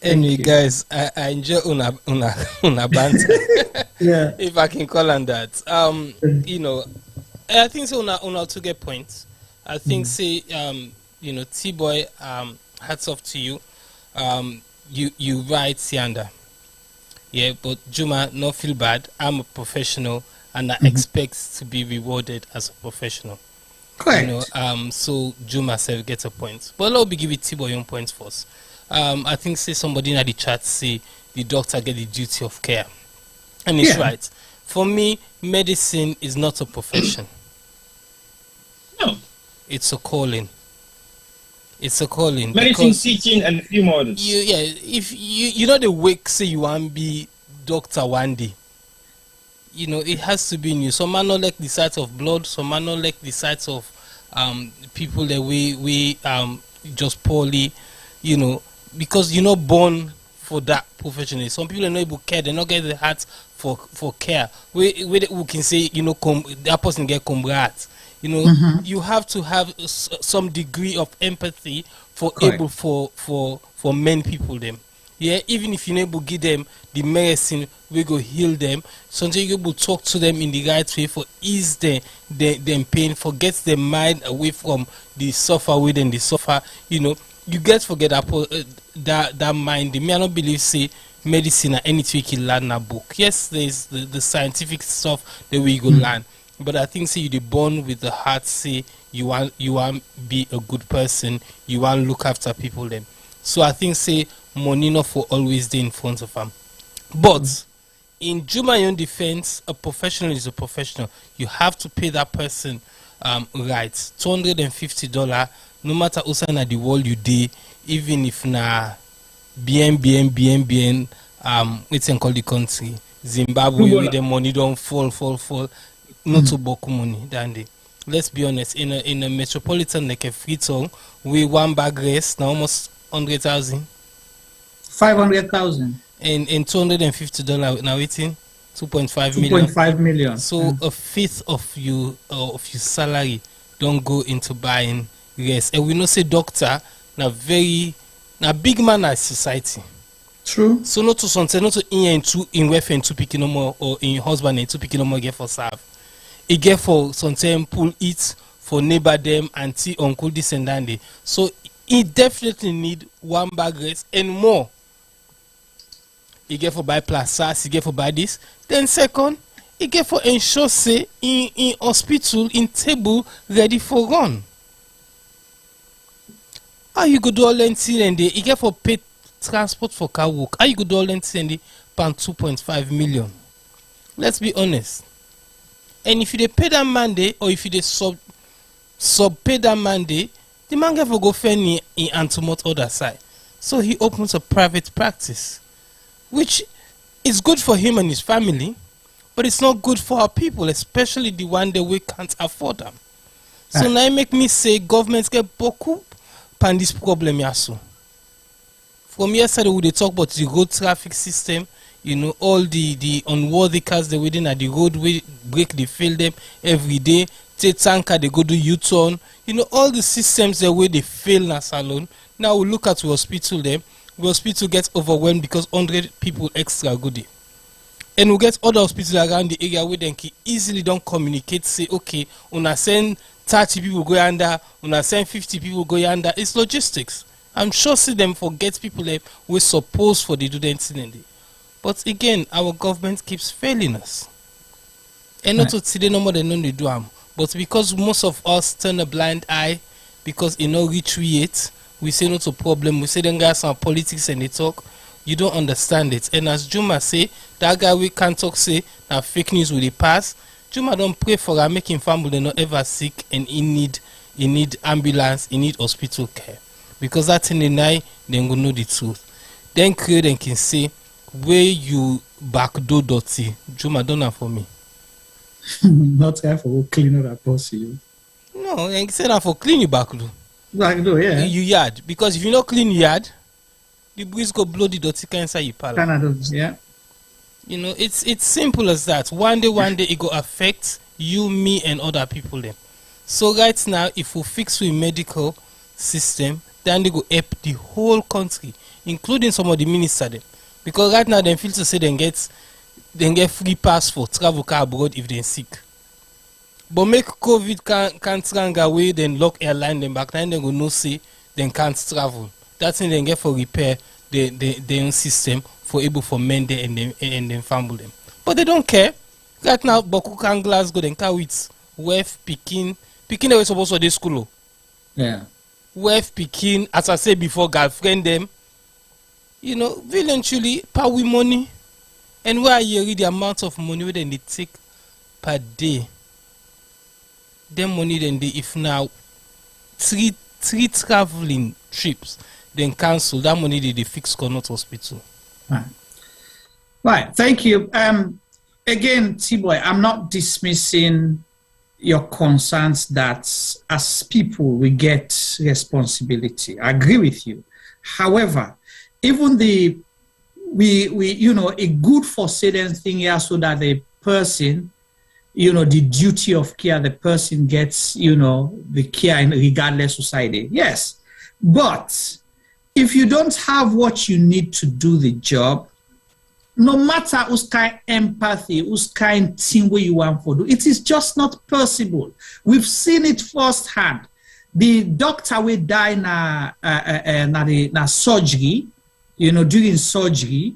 Anyway, guys, I enjoy una banter. Yeah. If I can call on that. You know, I think so una to get points. I think say you know, T-boy, hats off to you. You right, Sianda. Yeah, but Juma, not feel bad. I'm a professional and I expect to be rewarded as a professional. Correct. You know, so Juma self gets a point. But let me give it Tibo your point first. I think say somebody in the chat say the doctor get the duty of care. And it's right. For me, medicine is not a profession. No. It's a calling. It's a calling. Medicine, teaching, and a few more. If you know the wake say you want to be doctor one day. You know, it has to be in you. Some man not like the sight of blood, some man not like the sight of people that we just poorly, you know, because you're not born for that profession. Some people are not able to care, they're not getting the heart for care. We can say, you know, that person get comrade. You know, you have to have some degree of empathy for able for many people them. Yeah, even if you're able to give them the medicine, we go heal them. Sometimes you're able to talk to them in the right way for ease them pain, for get their mind away from the suffer with and the suffer. You know, you get forget that mind. They may not believe say medicine or anything you can learn in a book. Yes, there's the scientific stuff that we go learn. But I think say you're born with the heart, say you want be a good person, you want to look after people them. So I think say money not for always there in front of them. But in Juma your own defense, a professional is a professional. You have to pay that person right. $250, no matter also in the world you do, even if na BN it's call the country. Zimbabwe with the money don't fall. Not to boku money than they. Let's be honest, in a metropolitan like a Freetown, we one bag race now almost 100,000. 500,000. And $250 now waiting 2.5 million. 2.5 million. So a fifth of your salary don't go into buying rest. And we know say doctor na big man as society. True. So not to something, not to in wife and two picking no more, or in husband and two picking no more get for serve. It get for sometimes pull it for neighbor them, auntie, uncle, this and that. So it definitely need one bag rest and more. It get for buy plazas, it get for buy this. Then second, it get for ensure say in hospital, in table, ready for run. How you go do all anything and it get for pay transport for car work. How you go do all anything and pan 2.5 million. Let's be honest. And if you pay that Monday, or if you sub pay that Monday, the man get for go fend in Antomot other side. So he opens a private practice, which is good for him and his family, but it's not good for our people, especially the one that we can't afford them. So now it make me say governments get beaucoup pan this problem yaso. From yesterday we talk about the road traffic system. You know, all the unworthy cars they within at the road, we break, they fail them every day. Take tanker, they go do U-turn. You know, all the systems the way they fail in a salon. Now we look at the hospital them. The hospital gets overwhelmed because 100 people extra go there. And we get other hospitals around the area where they can easily don't communicate, say, okay, una send 30 people go under, una send 50 people go under. It's logistics. I'm sure see them forget people that we're supposed for the do the incident. But again, our government keeps failing us. And not to today no more than no they do them. But because most of us turn a blind eye, because you know reach we it, we say not a problem. We say them guys are politics and they talk. You don't understand it. And as Juma say, that guy we can't talk say that fake news will pass. Juma don't pray for her, making family they not ever sick and he need ambulance, he need hospital care. Because that's in the night, then go know the truth. Then create and can say where you backdoor dirty. Juma don't have for me. Not care for clean that pussy you. No, and say that for clean your backdoor. Backdoor, yeah. You yard. Because if you not clean yard, the breeze go blow the dirty inside your palace. Canada, yeah. You know, it's simple as that. One day it go affect you, me, and other people then. So right now, if we fix with medical system, then they go help the whole country, including some of the ministers them. Because right now they feel to say they get free pass for travel car abroad if they're sick. But make COVID can't run away, then lock airline them back, then they go no say they can't travel. That's when they get for repair their own system for able for men there and then family them. But they don't care. Right now, Boku can Glasgow then car with wife picking Pikin they were supposed to this school. Yeah. Wife pikin, as I said before, girlfriend them. You know, eventually pay with money. And where you read the amount of money where they take per day. Them money then they if now three traveling trips then cancel that money they fix Connaught Hospital. Right. Thank you. Again, T-Boy, I'm not dismissing your concerns that as people we get responsibility. I agree with you. However, even we you know, a good for certain thing here so that the person, you know, the duty of care, the person gets, you know, the care in regardless society. Yes. But if you don't have what you need to do the job, no matter whose kind empathy, whose kind thing where you want to do, it is just not possible. We've seen it firsthand. The doctor will die na surgery, you know, during surgery,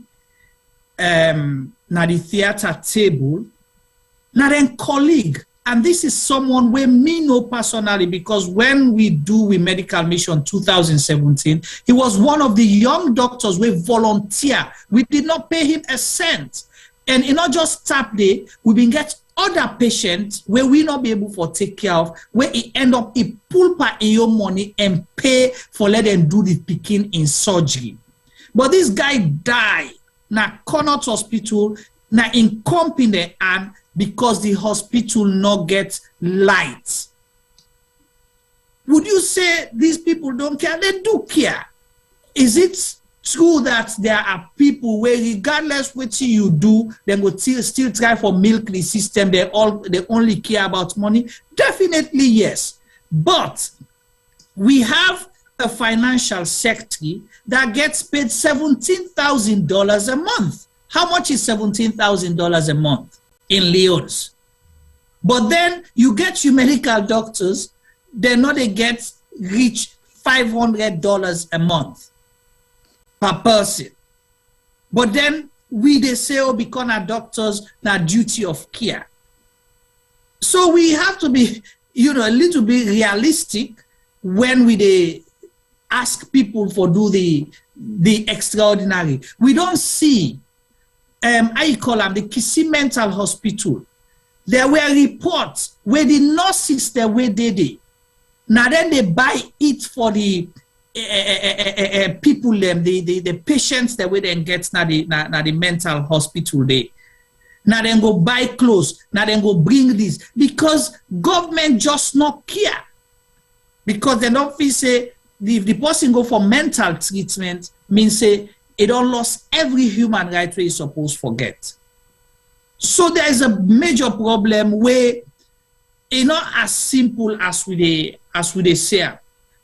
na the theater table, na then colleague, and this is someone we me know personally because when we do with Medical Mission 2017, he was one of the young doctors we volunteer. We did not pay him a cent, and in not just tap day, we been get other patients where we not be able to take care of, where he end up he pull per your money and pay for let them do the picking in surgery. But this guy died na Connaught Hospital na in company and because the hospital not get lights. Would you say these people don't care? They do care. Is it true that there are people where regardless what you do, they will still try for milk the system, they only care about money? Definitely yes. But we have a financial sector that gets paid $17,000 a month. How much is $17,000 a month in Leones? But then you get your medical doctors, they know they get reach $500 a month per person. But then they say, oh, become our doctors, now duty of care. So we have to be, you know, a little bit realistic when they ask people for do the extraordinary. We don't see I call them the Kisi Mental Hospital. There were reports where the nurses there were they. Now then they buy it for the people them, the patients that we then get now the mental hospital day. Now then go buy clothes, now then go bring this because government just not care. Because they don't feel say if the person go for mental treatment means say it don't lost every human right where you're supposed to forget. So there is a major problem where it's not as simple as we say.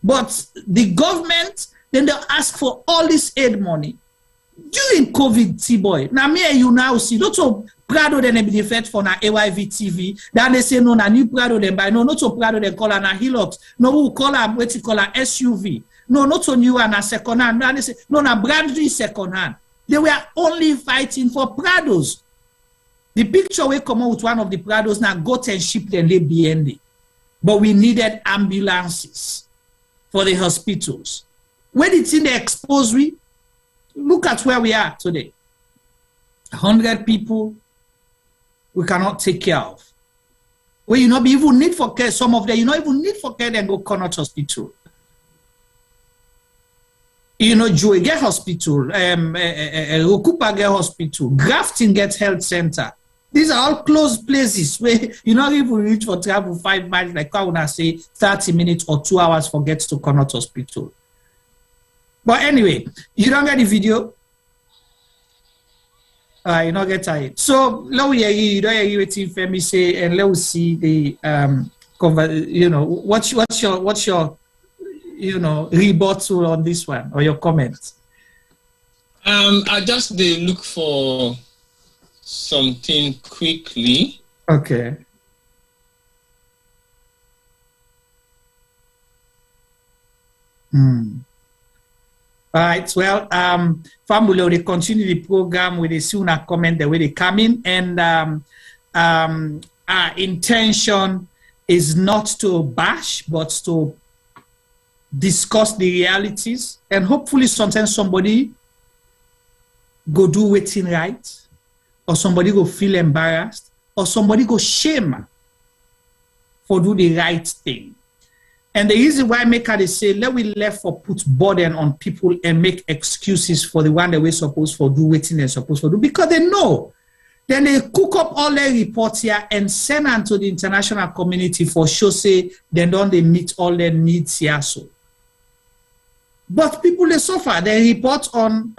But the government, then they ask for all this aid money. During COVID, T-boy, now me and you now see, not so Prado then be effect for na AYV TV. Then they say no, na new Prado then buy, no, not so Prado then call na Hilux, no, who call them, what you call a SUV. No, not so new and a second hand. And they say, no, na brand new second hand. They were only fighting for Prados. The picture will come out with one of the Prados now got and shipped and lay BND. But we needed ambulances for the hospitals. When it's in the expository, look at where we are today. 100 people we cannot take care of. Well, you not even need for care. Some of them you not even need for care and go Connaught Hospital. You know, Joey get hospital, Rukupa get hospital, Grafton get health center. These are all closed places where you not even reach for travel 5 miles, like I wanna say 30 minutes or 2 hours for get to Connaught Hospital. But anyway, you don't get the video. You don't get it. So let me hear you don't hear what Femi say, and let us see the you know, what's your you know, rebuttal on this one or your comments? I just look for something quickly. Okay. All right. Well, family, they continue the program with the sooner comment the way they come in, and our intention is not to bash, but to discuss the realities. And hopefully sometimes somebody go do waiting right, or somebody go feel embarrassed, or somebody go shame for do the right thing. And the reason why make they say, let we left for put burden on people and make excuses for the one that we're supposed for do waiting they're supposed to do, because they know. Then they cook up all their reports here and send them to the international community for sure say then don't they meet all their needs here. So. But people they suffer. They report on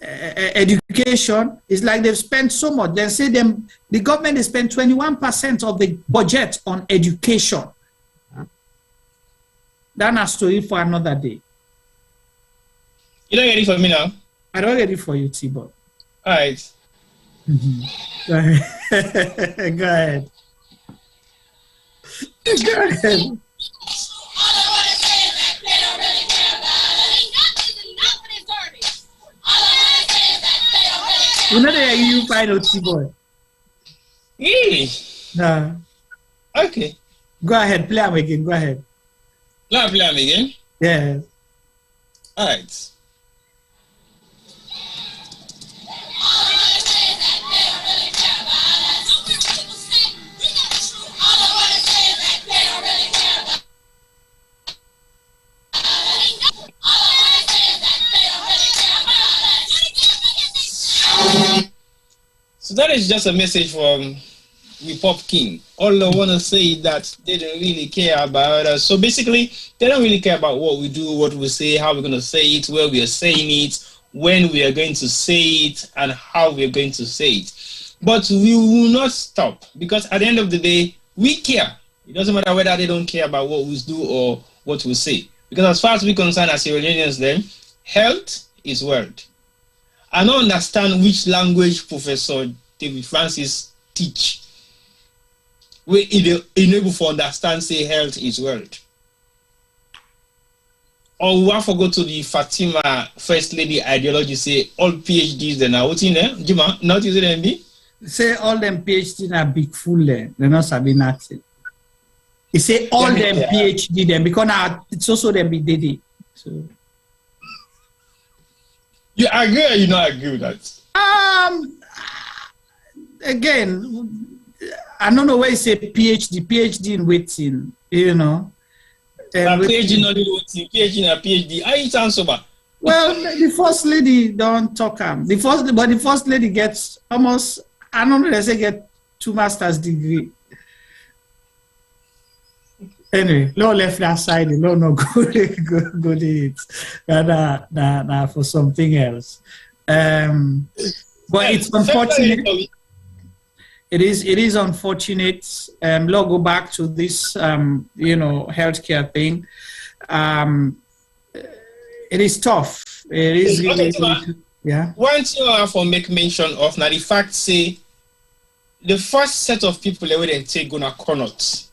education. It's like they've spent so much. They say the government has spent 21% of the budget on education. That's a story for another day. You don't ready for me now? I don't ready for you, T-Bot. All right. Go ahead. Go ahead. Go ahead. You know that you find out T-Boy. Really? No. Okay. Go ahead, play him again. Go ahead. Play him again? Yeah. All right. So that is just a message from we Pop King. All I want to say is that they don't really care about us. So basically, they don't really care about what we do, what we say, how we're going to say it, where we are saying it, when we are going to say it, and how we are going to say it. But we will not stop, because at the end of the day, we care. It doesn't matter whether they don't care about what we do or what we say. Because as far as we're concerned as Sierra Leoneans then, health is wealth. I don't understand which language Professor David Francis teach. We enable for understand say health is wealth. Or we have to go to the Fatima First Lady ideology, say all PhDs then are what in there? Jima, not using MD? Say all them PhDs are big fool there. They're not sabi nothing. He say all them PhD them because now it's also them big daddy. So you agree or you not agree with that? Again, I don't know why you say PhD in waiting, you know. PhD not in waiting, PhD and PhD. I ain't answer back. Well, the first lady don't talk but the first lady gets almost, I don't know, they say get 2 master's degree. Anyway, no left that side, no go to it. Nah, for something else. But it's unfortunate. It is unfortunate. Let's go back to this, healthcare thing. It is tough. It is really, yeah. One thing I have to make mention of now, the fact say the first set of people that they take gonna connaught.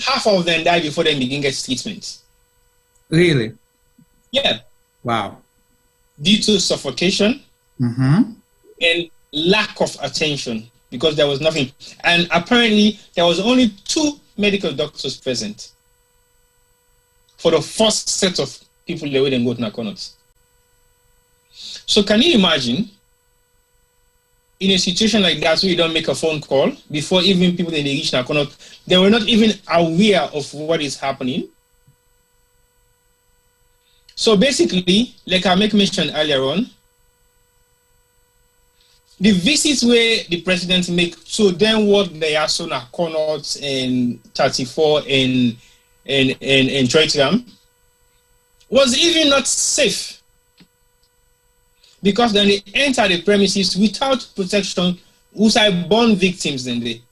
Half of them die before they begin get treatment. Really? Yeah. Wow. Due to suffocation and lack of attention, because there was nothing. And apparently there was only 2 medical doctors present for the first set of people that wouldn't go to Nakonot. So can you imagine in a situation like that where you don't make a phone call before even people that they reach Nakonot, they were not even aware of what is happening? So basically, like I make mention earlier on, the visits where the president make, so then what they are so Nakonot and 34 and Freetown was even not safe. Because then they enter the premises without protection, who are born victims then they.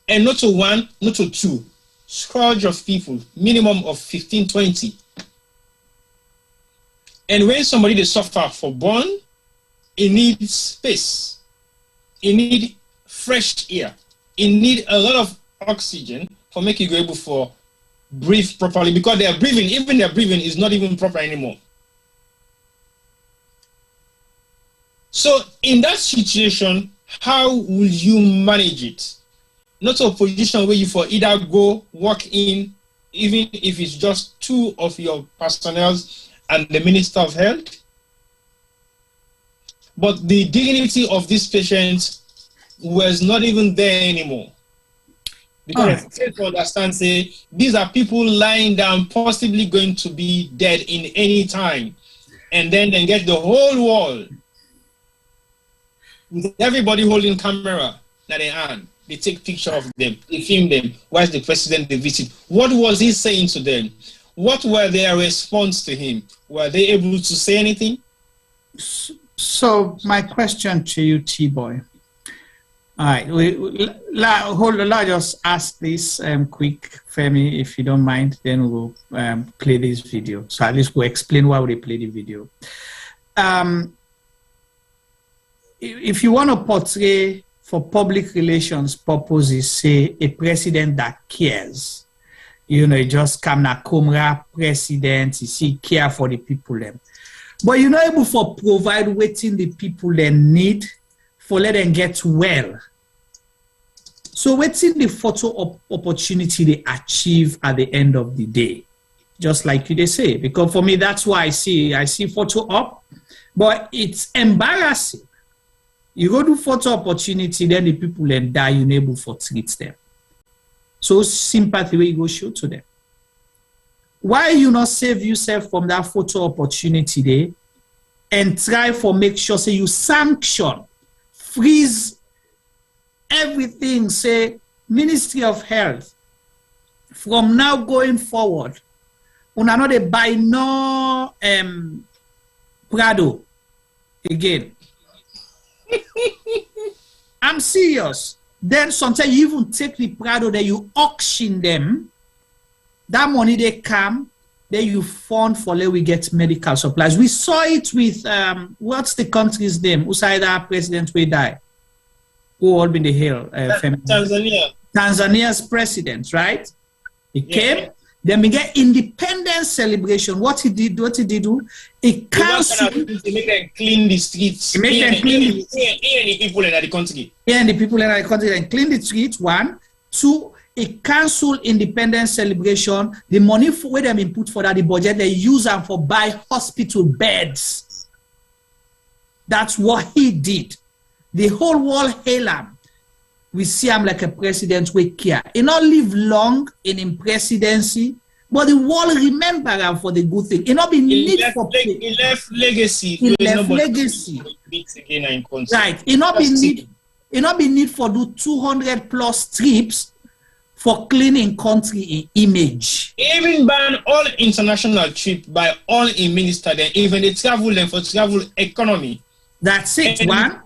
And not to 1, not to 2, scourge of people, minimum of 15, 20. And when somebody they suffer for born, it needs space. It needs fresh air. It needs a lot of oxygen for making you able to breathe properly, because their breathing, even their breathing is not even proper anymore. So in that situation, how will you manage it? Not a position where you for either go, walk in, even if it's just 2 of your personnel and the Minister of Health. But the dignity of these patients was not even there anymore. Because it's to understand, say, these are people lying down, possibly going to be dead in any time. And then they get the whole world with everybody holding camera that they hand. They take picture of them, they film them, whilst the president they visit. What was he saying to them? What were their response to him? Were they able to say anything? So my question to you, T-Boy. All right, let's just ask this quick, Femi, if you don't mind, then we'll play this video. So at least we'll explain why we play the video. If you want to portray for public relations purposes, say a president that cares, you know, just come na Comra president, you see, care for the people them. But you're not able to provide waiting the people they need for let them get well. So waiting the photo opportunity they achieve at the end of the day, just like you they say, because for me, that's why I see photo up, but it's embarrassing. You go to photo opportunity, then the people then die, you're able to treat them. So sympathy will go show to them. Why you not save yourself from that photo opportunity there and try for make sure say you sanction, freeze everything, say Ministry of Health from now going forward. Una no dey buy no Prado again. I'm serious. Then sometimes you even take the Prado that you auction them. That money they come, then you fund for let we get medical supplies. We saw it with what's the country's name? Usaida president we die. Who all been the hill? Tanzania. Tanzania's president, right? He came. Then we get independence celebration. What he did do? He canceled. He make them clean the streets. He make them clean the people in the country. Yeah, the people in the country and clean the streets. 1, 2. He canceled independence celebration. The money for where them input for that the budget they use them for buy hospital beds. That's what he did. The whole world hail him. We see him like a president with care. He not live long in his presidency, but the world remember him for the good thing. He not be need for he left legacy. He left legacy. Right. He not be need for do 200+ trips for cleaning country image. Even ban all international trip by all in minister, then even they travel them for travel economy. That's it. And 1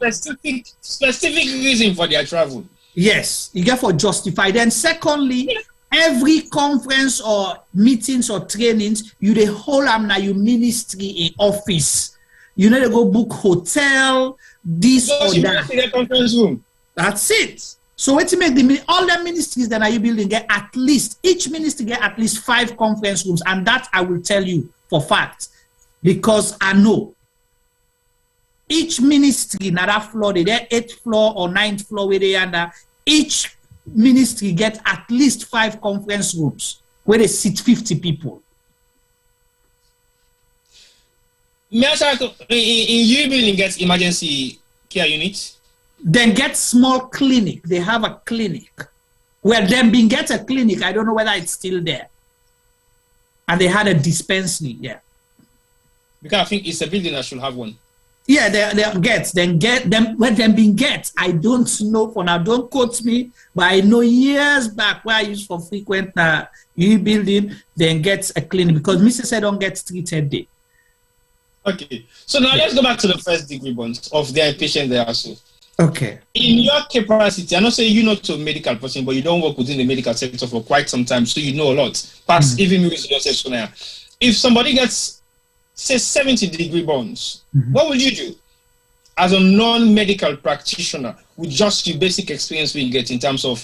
specific reason for their travel. Yes, you get for justify. Then secondly, every conference or meetings or trainings, you the whole now you ministry in office. You need to go book hotel, this or that. Conference room. That's it. So what to make the all the ministries that are you building get at least each ministry get at least 5 conference rooms, and that I will tell you for fact because I know. Each ministry na that floor, they 8th floor or 9th floor where they under. Each ministry get at least 5 conference rooms where they sit 50 people. In you building gets emergency care units? Then get small clinic. They have a clinic. Well, then being get a clinic. I don't know whether it's still there. And they had a dispensary, yeah. Because I think it's a building that should have one. Yeah, they get them when them being get. I don't know for now. Don't quote me, but I know years back where I used for frequent building, then get a clinic because Mrs. I don't get treated there. Okay, so now let's go back to the first degree bonds of their patient there also. Okay. In your capacity, I know say you're not a medical person, but you don't work within the medical sector for quite some time, so you know a lot. Past even music yourself now. If somebody gets say 70-degree burns, what would you do as a non-medical practitioner with just your basic experience we get in terms of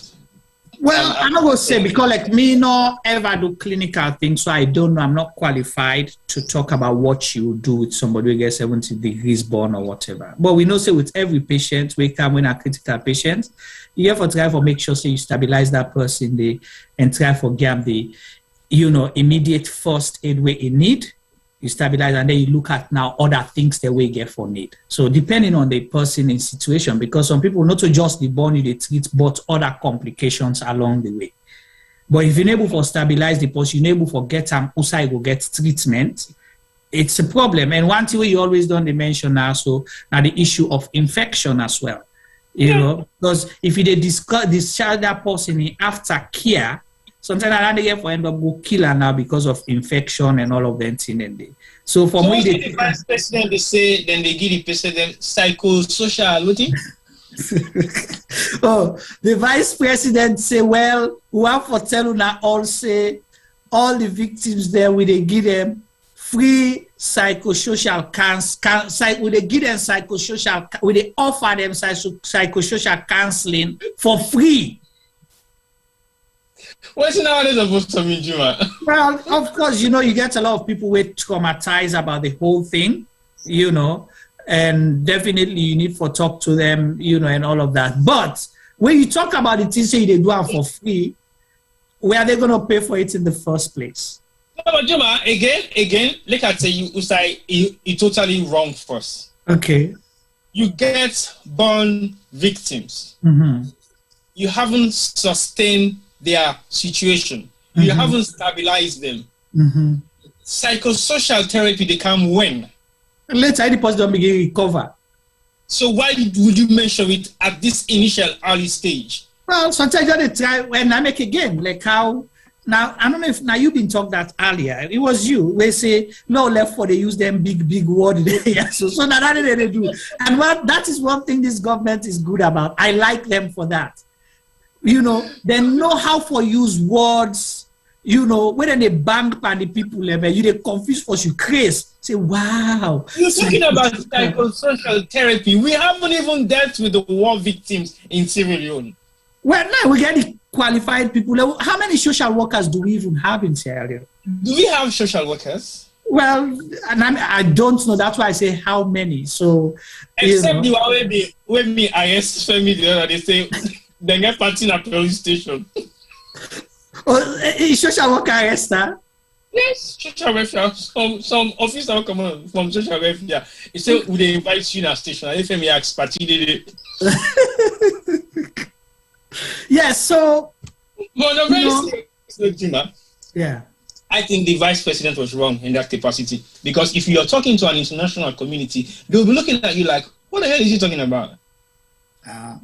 Well, I'm not going to say because like me not ever do clinical things, so I don't know. I'm not qualified to talk about what you do with somebody who gets 70 degrees burn or whatever. But we know say with every patient, we come when a critical patient, you have to try for make sure say you stabilize that person and try for give the immediate first aid way in need. You stabilize and then you look at now other things that we get for need. So depending on the person in situation, because some people not to just the burn you they treat, but other complications along the way. But if you're able to stabilize the person, you're able to get them outside go get treatment, it's a problem. And one thing we always don't mention also now the issue of infection as well. You know, because if you discharge that person in after care, sometimes another year for end up go kill her now because of infection and all of them thing and they. So for me, the vice president they say then they give the president psychosocial routine. Oh, the vice president say, well, we have for tell now all say all the victims there we they give them free psychosocial counseling. We they give them psychosocial. We they offer them psychosocial counseling for free. What's nowadays supposed to mean, Juma? Well, of course, you get a lot of people who are traumatized about the whole thing, and definitely you need to talk to them, and all of that. But when you talk about it, you say they do it for free, where are they going to pay for it in the first place? No, but Juma, again, like I tell you, Usai, it's totally wrong first. Okay. You get born victims. Mm-hmm. You haven't sustained their situation. You haven't stabilized them. Mm-hmm. Psychosocial therapy, they come when? Later, the person don't begin recover. So why would you mention it at this initial early stage? Well, sometimes you got to try when I make again, like how now I don't know if now you've been talking that earlier. It was you where say no left for they use them big word there. So now that they do. And that is one thing this government is good about. I like them for that. They know how for use words, when they bang on the people level, they confuse for you crazy. Say, wow. You're talking about psychosocial therapy. We haven't even dealt with the war victims in Sierra Leone. Well, now we get the qualified people. How many social workers do we even have in Sierra Leone? Do we have social workers? Well, and I don't know. That's why I say how many. So, except the one when me IS family the other, they say they get party in a police station. Social worker arrest her? Yes, social welfare. Some officer come on from social welfare. He say, would they invite you in a station? I think me ask party. Yes, so. But yeah. I think the vice president was wrong in that capacity, because if you're talking to an international community, they'll be looking at you like, what the hell is he talking about?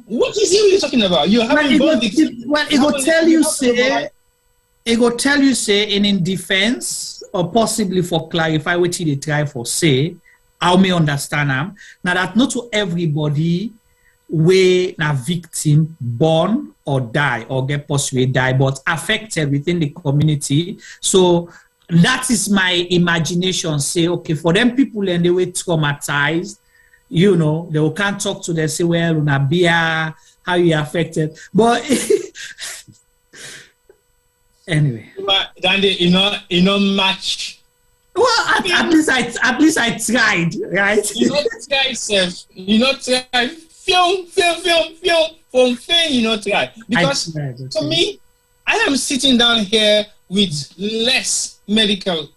What is he really talking about? You haven't it will tell you say in defense or possibly for clarify what they try for say, I may understand them. Now that not to everybody where a victim born or die or get possibly die, but affected within the community. So that is my imagination. Say, okay, for them people and they were traumatized, they can't talk to them, say, well, Unabia, how you affected. But anyway. But then you know match. Well, at least I tried, right? You know try film from fame, try. Because to me, I am sitting down here with less medical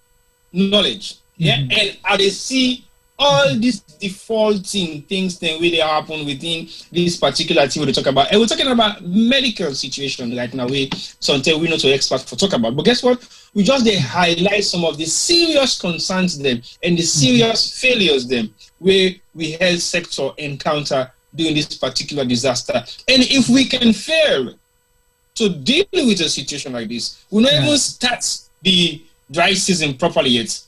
knowledge. Yeah, and I see all these defaulting things that really happen within this particular thing we talk about. And we're talking about medical situation right now. Sometimes we're not so expert for talk about. But guess what? We just highlight some of the serious concerns them and the serious failures them where we health sector encounter during this particular disaster. And if we can fail to deal with a situation like this, we not even start the dry season properly yet.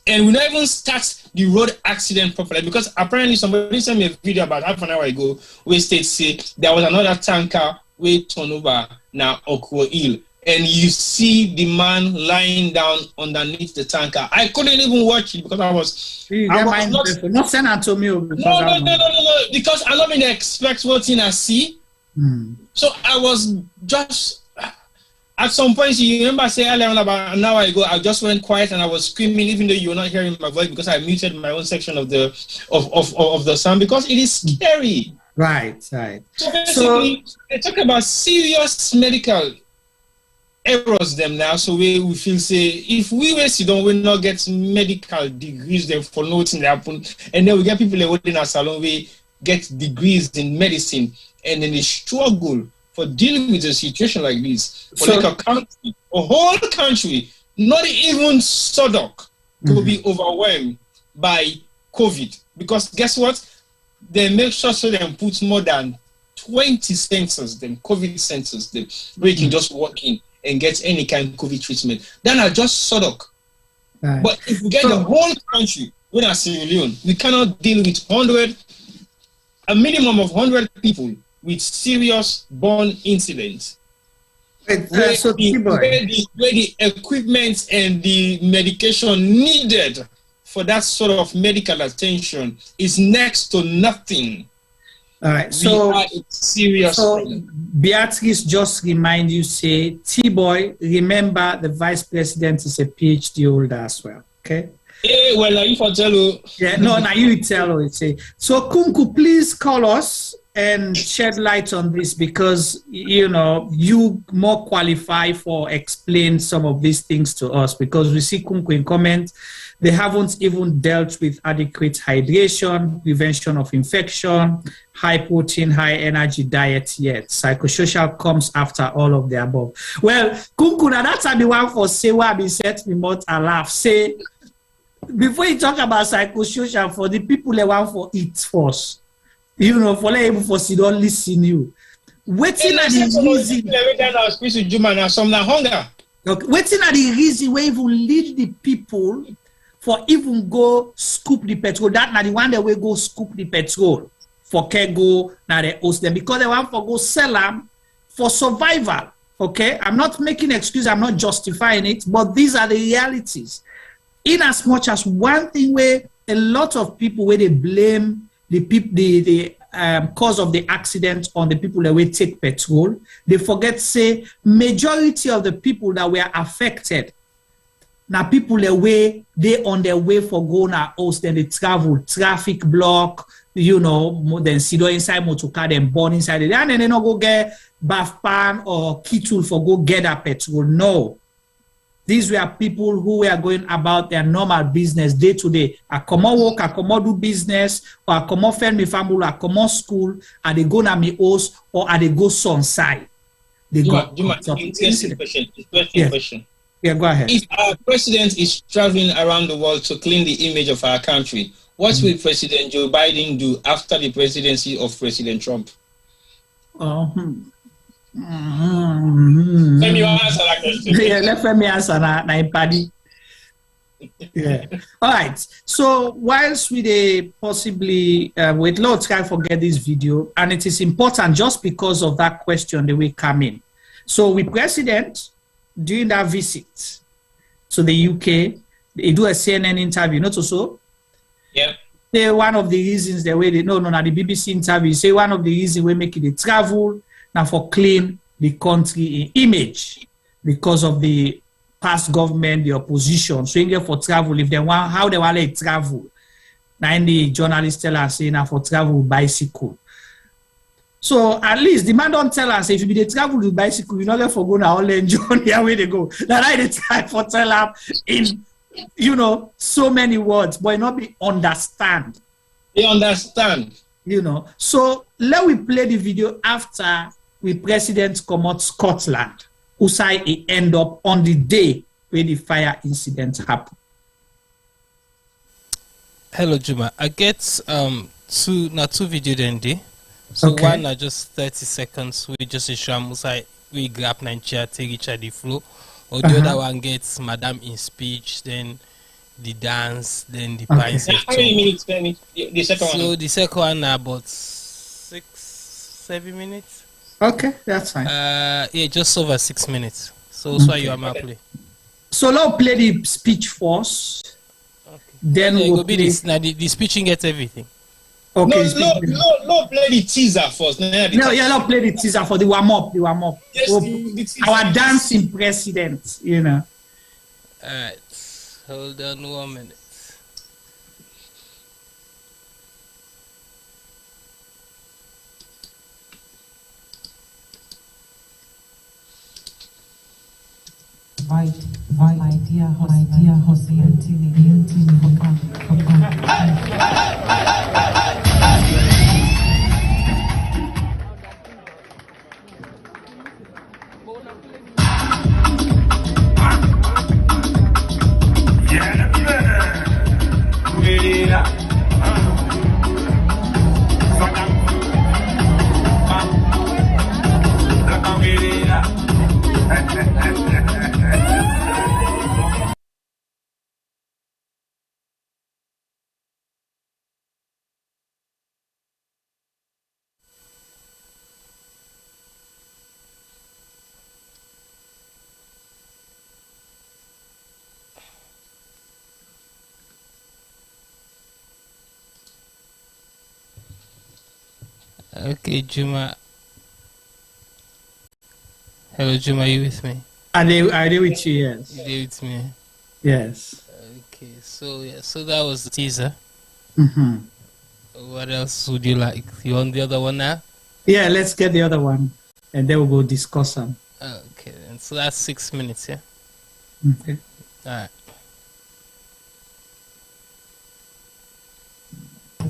And we not even start the road accident properly, because apparently somebody sent me a video about half an hour ago where states say there was another tanker where turned over now Okwo Hill, and you see the man lying down underneath the tanker. I couldn't even watch it because I was not San Antonio. No, because I don't even expect what I see. So I was just At some point, you remember saying earlier on about an hour ago, I just went quiet and I was screaming, even though you were not hearing my voice because I muted my own section of the sound because it is scary. Right. So basically, they talk about serious medical errors them now. So we feel say if we were don't we not get medical degrees them for nothing happen, and then we get people in our salon we get degrees in medicine, and then they struggle for dealing with a situation like this. For like a whole country, not even SODOC, to be overwhelmed by COVID. Because guess what? They make sure so they put more than 20 sensors, them COVID sensors, them, where you can just walk in and get any kind of COVID treatment. Then are just SODOC. Right. But if we get the whole country, we're not Sierra Leone, we cannot deal with a minimum of 100 people with serious burn incidents. Where the equipment and the medication needed for that sort of medical attention is next to nothing. All right, serious problem. Beatrice just remind you, say, T-Boy, remember the vice president is a PhD holder as well, okay? Yeah, well, you for tell you. Yeah, no, now you tell her. Say. So, Kunku, please call us and shed light on this because, you know, you more qualify for explain some of these things to us because we see Kunku in comment. They haven't even dealt with adequate hydration, prevention of infection, high protein, high energy diet yet. Psychosocial comes after all of the above. Well, Kunku, now that's the one for say what I be set me more and laugh. Say, before you talk about psychosocial, for the people they want for it first, you know, for them for see don't listen you. Waiting at the reason. Okay, waiting at the reason where even lead the people for even go scoop the petrol. That now the one that will go scoop the petrol for go now they host them because they want for go sell them for survival. Okay, I'm not making excuse. I'm not justifying it, but these are the realities. In as much as one thing where a lot of people where they blame the cause of the accident on the people that will take petrol, they forget say majority of the people that were affected now people they on their way for going to house, then they travel traffic block, you know, then see inside motor car, then burn inside it, and then they not go get bath pan or key tool for go get that petrol. No. These were people who were going about their normal business day to day. I come out work, I come out do business, or I come out friend my family, I come out school, and they go na me house, or they go Insai. They go. Question. Yeah, go ahead. If our president is traveling around the world to clean the image of our country, what will President Joe Biden do after the presidency of President Trump? Let me answer that question. Yeah, let me answer that, buddy. Yeah. All right. So whilst we possibly wait, let's try to forget this video, and it is important just because of that question that we come in. So with president during that visit to the UK, they do a CNN interview, not so. Yeah. Say one of the reasons the way they the BBC interview say one of the reasons we make it travel now for clean the country image because of the past government, the opposition. So you get for travel if they want how they want to travel. Now the journalists tell us say now for travel bicycle. So at least the man don't tell us if you be the travel with bicycle, you not let for go now all enjoy the way they go. Now I the time for tell them in so many words, but not be understand. They understand. So let we play the video after we president come out Scotland, who say it end up on the day where the fire incident happened. Hello Juma, I get two video then day. So okay. One are just 30 seconds. We just show we grab Nigeria, take each other the flow. Or the other one gets Madam in speech, then the dance, then the pine. How many minutes? The second one. So the second one about 6-7 minutes. Okay, that's fine. Yeah, just over 6 minutes. So that's why you are play. So now play the speech first. Okay. Then we'll be this. Now the speeching gets everything. Okay. No, play the teaser first. No, play the teaser for the warm up. Yes, the teaser. Our dancing president, you know. Alright, hold on 1 minute. My dear husband, Okay, Juma. Hello, Juma, are you with me? Are they with you? Yes. Are you with me? Yes. Okay, so that was the teaser. Mm-hmm. What else would you like? You want the other one now? Yeah, let's get the other one, and then we'll go discuss them. Okay, and so that's 6 minutes, yeah? Okay. All right. The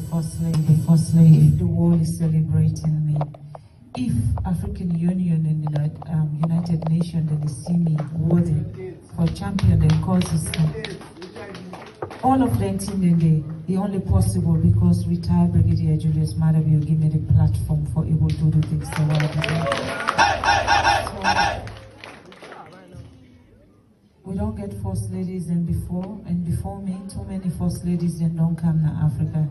first lady, the world is celebrating me. If African Union and the United Nations they see me worthy for champion their causes, all of them think they only possible because retired Brigadier Julius Madabio give me the platform for able to do things the way I do. We don't get first ladies and before me, too many first ladies then don't come to Africa.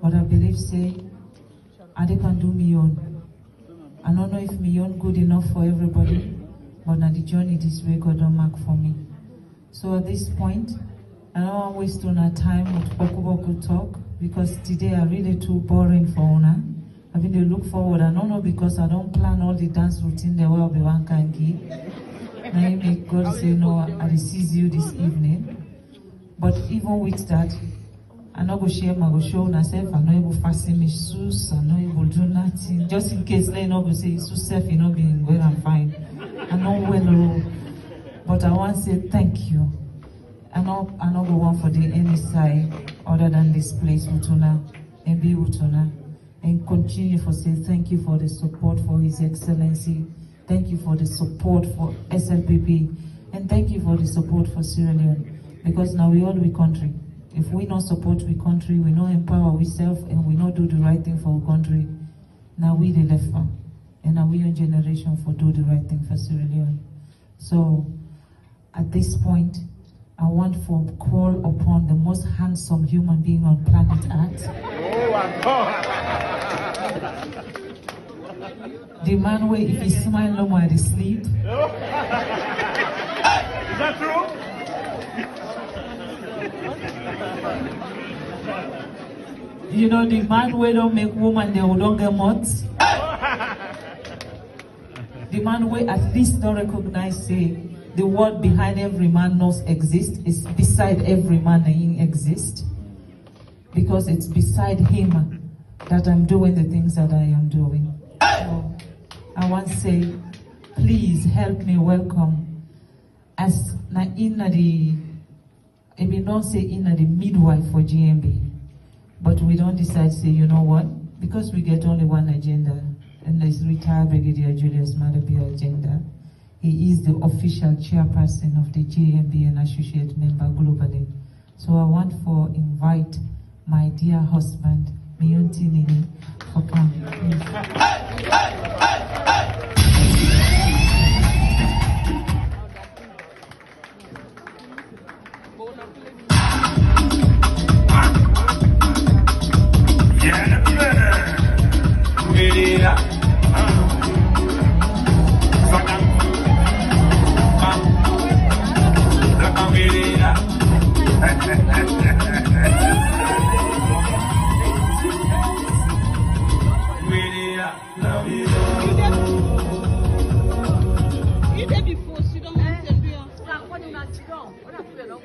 But I believe say, I can do me own. I don't know if me own good enough for everybody, but now the journey this way God don't mark for me. So at this point, I don't want to waste on our time with Boku talk because today are really too boring for Una. I mean, they look forward. I don't know because I don't plan all the dance routine the way I'll be one can give. Now you make God say no, I seize you this evening. But even with that, I'm not going to share my show myself. I'm not able to fasten my shoes. I'm not able to do nothing. Just in case they not going to say so self, you know, being well and fine. I know well, but I want to say thank you. I know go one for the Insai other than this place, Utuna, and be Utuna, and continue for say thank you for the support for His Excellency. Thank you for the support for SLPP, and thank you for the support for Sierra Leone. Because now we all we country. If we not support we country, we not empower ourselves, and we not do the right thing for our country, now we the left one. And now we young generation for do the right thing for Sierra Leone. So, at this point, I want to call upon the most handsome human being on planet Earth. The man where if he smile no more, he sleep. Is that true? You know, the man where don't make woman, they don't get moths. The man where at least don't recognize, say, the word behind every man knows exist is beside every man he exists. Because it's beside him that I'm doing the things that I am doing. So I want to say, please help me welcome as na inna the, I mean don't say inna the midwife for GMB. But we don't decide, say, you know what? Because we get only one agenda, and there's retired Brigadier Julius Madabio agenda. He is the official chairperson of the JMB and associate member globally. So I want to invite my dear husband, Miyunti Nini, for coming.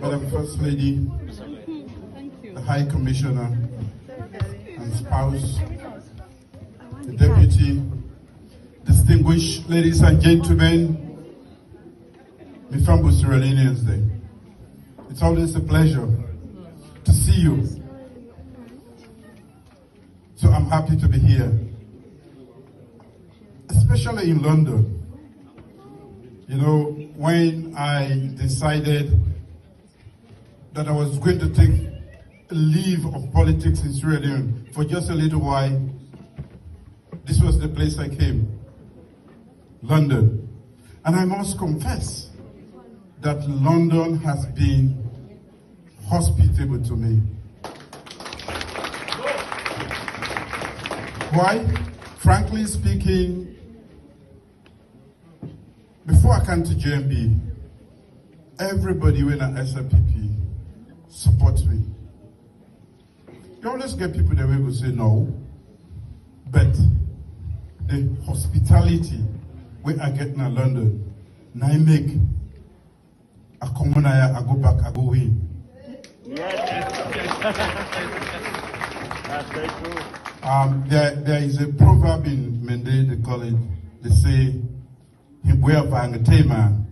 Madam First Lady, the High Commissioner and spouse, the Deputy, distinguished ladies and gentlemen, my fellow Sierra Leoneans Day. It's always a pleasure to see you. So I'm happy to be here, especially in London. You know, when I decided that I was going to take a leave of politics in Sierra Leone for just a little while, this was the place I came, London. And I must confess that London has been hospitable to me. Why? Frankly speaking, before I came to JMB, everybody when I SLPP supports me. You always get people that will say no, but the hospitality when I get in London, now I make a common I go back, I go in. That's very true. There is a proverb in Mende, they call it, they say, Himbuya Vangatema.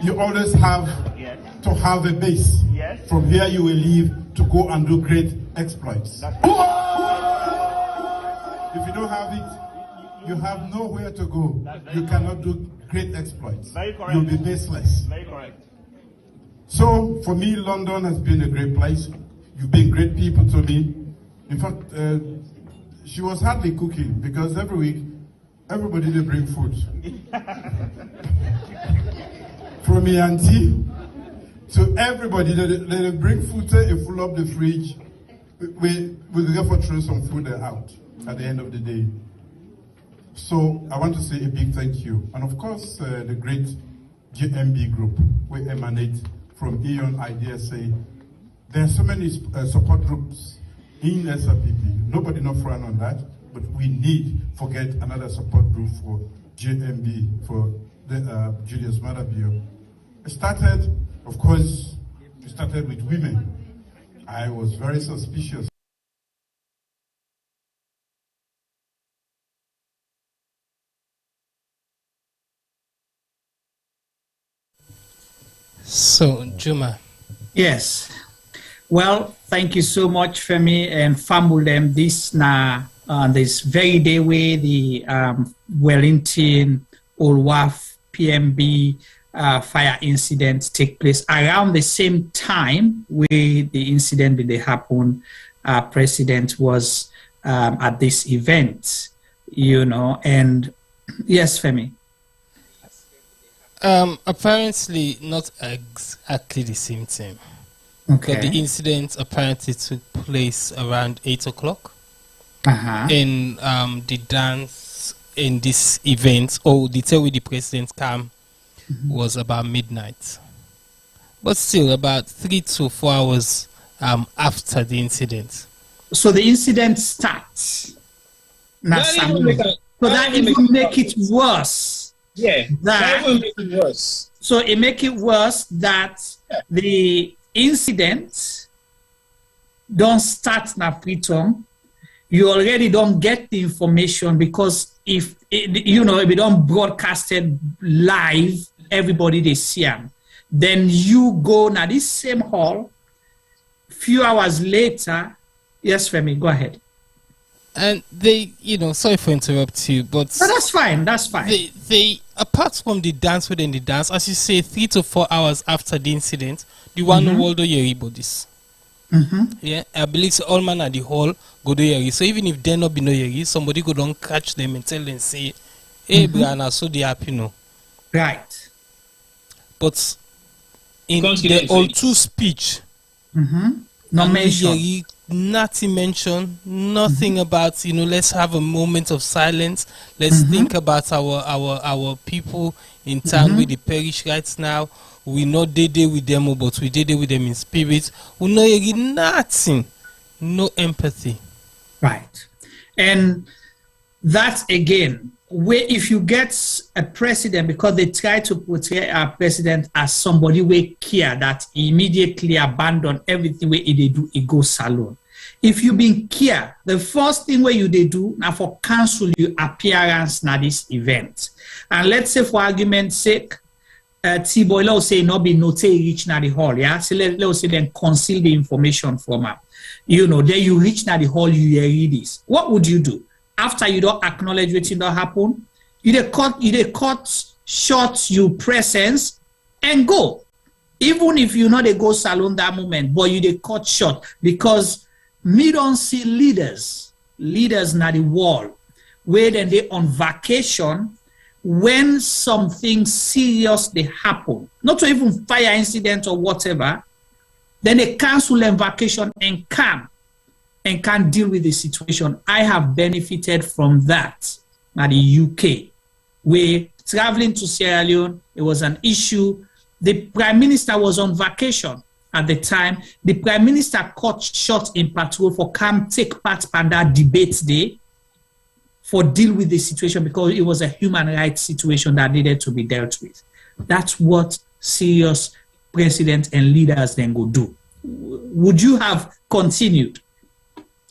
You always have to have a base. From here you will leave to go and do great exploits. If you don't have it, you have nowhere to go. You cannot do great exploits. You'll be baseless. Very correct. So for me, London has been a great place. You've been great people to me. In fact, she was hardly cooking because every week, everybody they bring food. From me auntie to everybody, they bring food, they fill up the fridge. We go for throw some food out at the end of the day. So I want to say a big thank you. And of course, the great JMB group, we emanate from Eon IDSA. There are so many support groups in SRPP. Nobody not frown on that, but we need forget another support group for JMB, for the Julius Madabio. It started, of course, with women. I was very suspicious. So, Juma. Yes. Well, thank you so much, Femi and Famulem. This very day where the Wellington, Olwaf, PMB fire incident take place around the same time where the incident that happened. President was at this event, you know, and yes, Femi. Apparently not exactly the same time. Okay. But the incident apparently took place around 8 o'clock. In the dance in this event, or the time where the president came, was about midnight. But still, about 3 to 4 hours after the incident. So the incident starts. So that even make it worse. Yeah, that will make it worse. So it make it worse that the incident don't start na Freetown. You already don't get the information because if we don't broadcast it live, everybody they see them. Then you go na this same hall. Few hours later, yes, Femi, go ahead. And they, sorry for interrupting you, but no, that's fine. That's fine. They apart from the dance within the dance, as you say, 3 to 4 hours after the incident, the one who will do your bodies. Yeah, I believe so all man at the hall go do yeri. So even if they not be no yeri, somebody go don't catch them and tell them say, hey, Brianna, so they happy no. Right. But in the all-two speech, no mention. Nothing mention, nothing about let's have a moment of silence. Let's think about our people in town with the parish right now. we not day with them, but we day with them in spirit. We know you get nothing, no empathy. Right. And that's again, where if you get a president, because they try to portray our president as somebody we care that immediately abandon everything where they do, it goes salon. If you been care, the first thing where you they do now for cancel your appearance na this event. And let's say for argument's sake, T-boy, let's say not be noted reach na the hall, yeah? So let's say then conceal the information from her. You know, then you reach na the hall, you read this. What would you do? After you don't acknowledge what don't happen, you cut short your presence and go. Even if you know they go salon that moment, but you they cut short because me don't see leaders na the wall where then they on vacation when something serious they happen, not to even fire incident or whatever, then they cancel them vacation and come and can't deal with the situation. I have benefited from that at the UK, where traveling to Sierra Leone, it was an issue. The Prime Minister was on vacation at the time. The Prime Minister cut short in patrol for come take part in that debate day for deal with the situation because it was a human rights situation that needed to be dealt with. That's what serious presidents and leaders then go do. Would you have continued?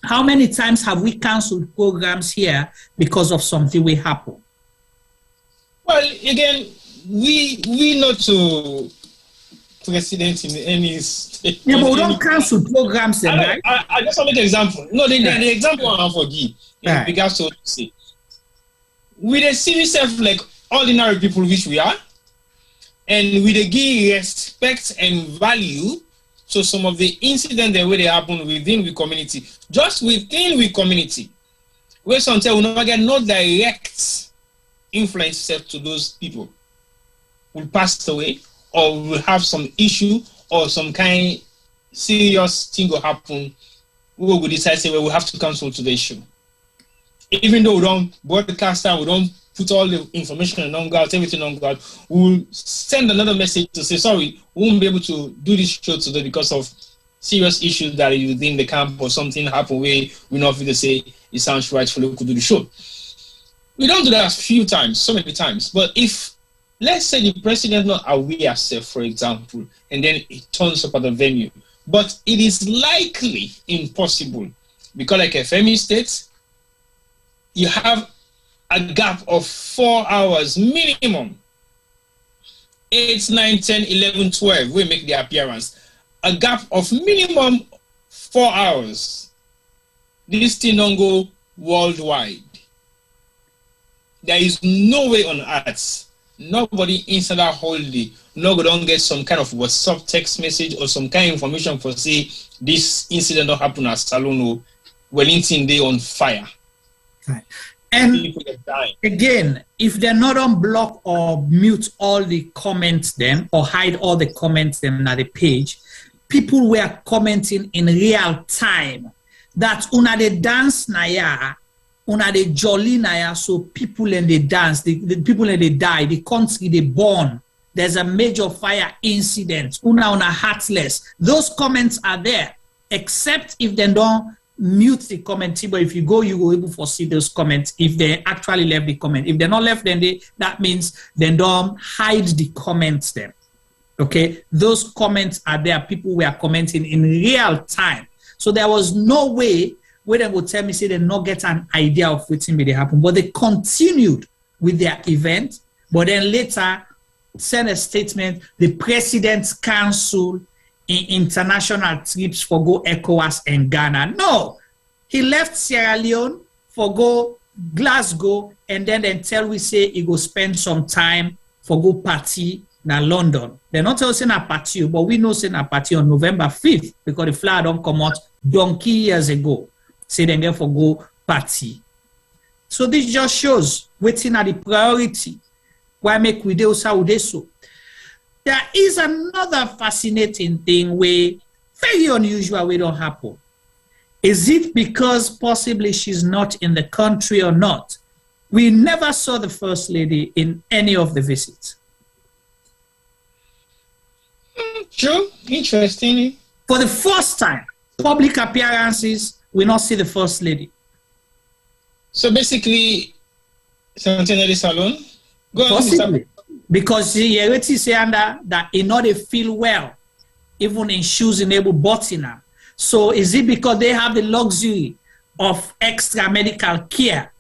How many times have we cancelled programs here because of something will happen? Well, again, we not to president in any state. Yeah, but we don't cancel programs then, right? I just want to make an example. No, the example I want to give in regards to what you say. We dey see ourselves like ordinary people which we are, and we dey give respect and value to some of the incidents that they happen within the community, just within the community, where sometimes we never get no direct influence to those people will pass away or will have some issue or some kind serious thing will happen. We will decide say well, we have to cancel today's show. Even though we don't broadcast and we don't put all the information on God, everything on God, we'll send another message to say, sorry, we won't be able to do this show today because of serious issues that are within the camp or something happened where we're not going to say it sounds right for we could do the show. We don't do that a few times, so many times. But if, let's say the president not aware self, for example, and then it turns up at the venue, but it is likely impossible because like FM states, you have a gap of 4 hours minimum. 8, 9, 10, 11, 12 will make the appearance. A gap of minimum 4 hours. This thing don't go worldwide. There is no way on earth nobody inside that holiday don't get some kind of WhatsApp text message or some kind of information for say this incident don't happen at Salon or Wellington Day on fire. Right. And again, if they're not on block or mute all the comments then or hide all the comments then at the page, people were commenting in real time that una de dance na ya, una de jolly na ya, so people and they dance, the people and they die, the country they born, there's a major fire incident, una heartless. Those comments are there, except if they don't mute the comment, but if you go, you will be able to see those comments if they actually left the comment. If they're not left, then that means they don't hide the comments then. Okay, those comments are there. People were commenting in real time. So there was no way where they would tell me, say they not get an idea of what's going to happen, but they continued with their event, but then later sent a statement, the president's council in international trips for go ECOWAS and Ghana. No, he left Sierra Leone for go Glasgow and then tell we say he go spend some time for go party na London. They're not telling us a party, but we know saying a party on November 5th because the flag don't come out donkey years ago. Say then go for go party. So this just shows waiting at the priority. Why make we do so? There is another fascinating thing where very unusual way don't happen. Is it because possibly she's not in the country or not? We never saw the First Lady in any of the visits. True. Interesting. For the first time, public appearances will not see the First Lady. So basically, Centenary Salon? Go on, Possibly. Because she already saying that in order to feel well, even in shoes enable buttoner. So is it because they have the luxury of extra medical care?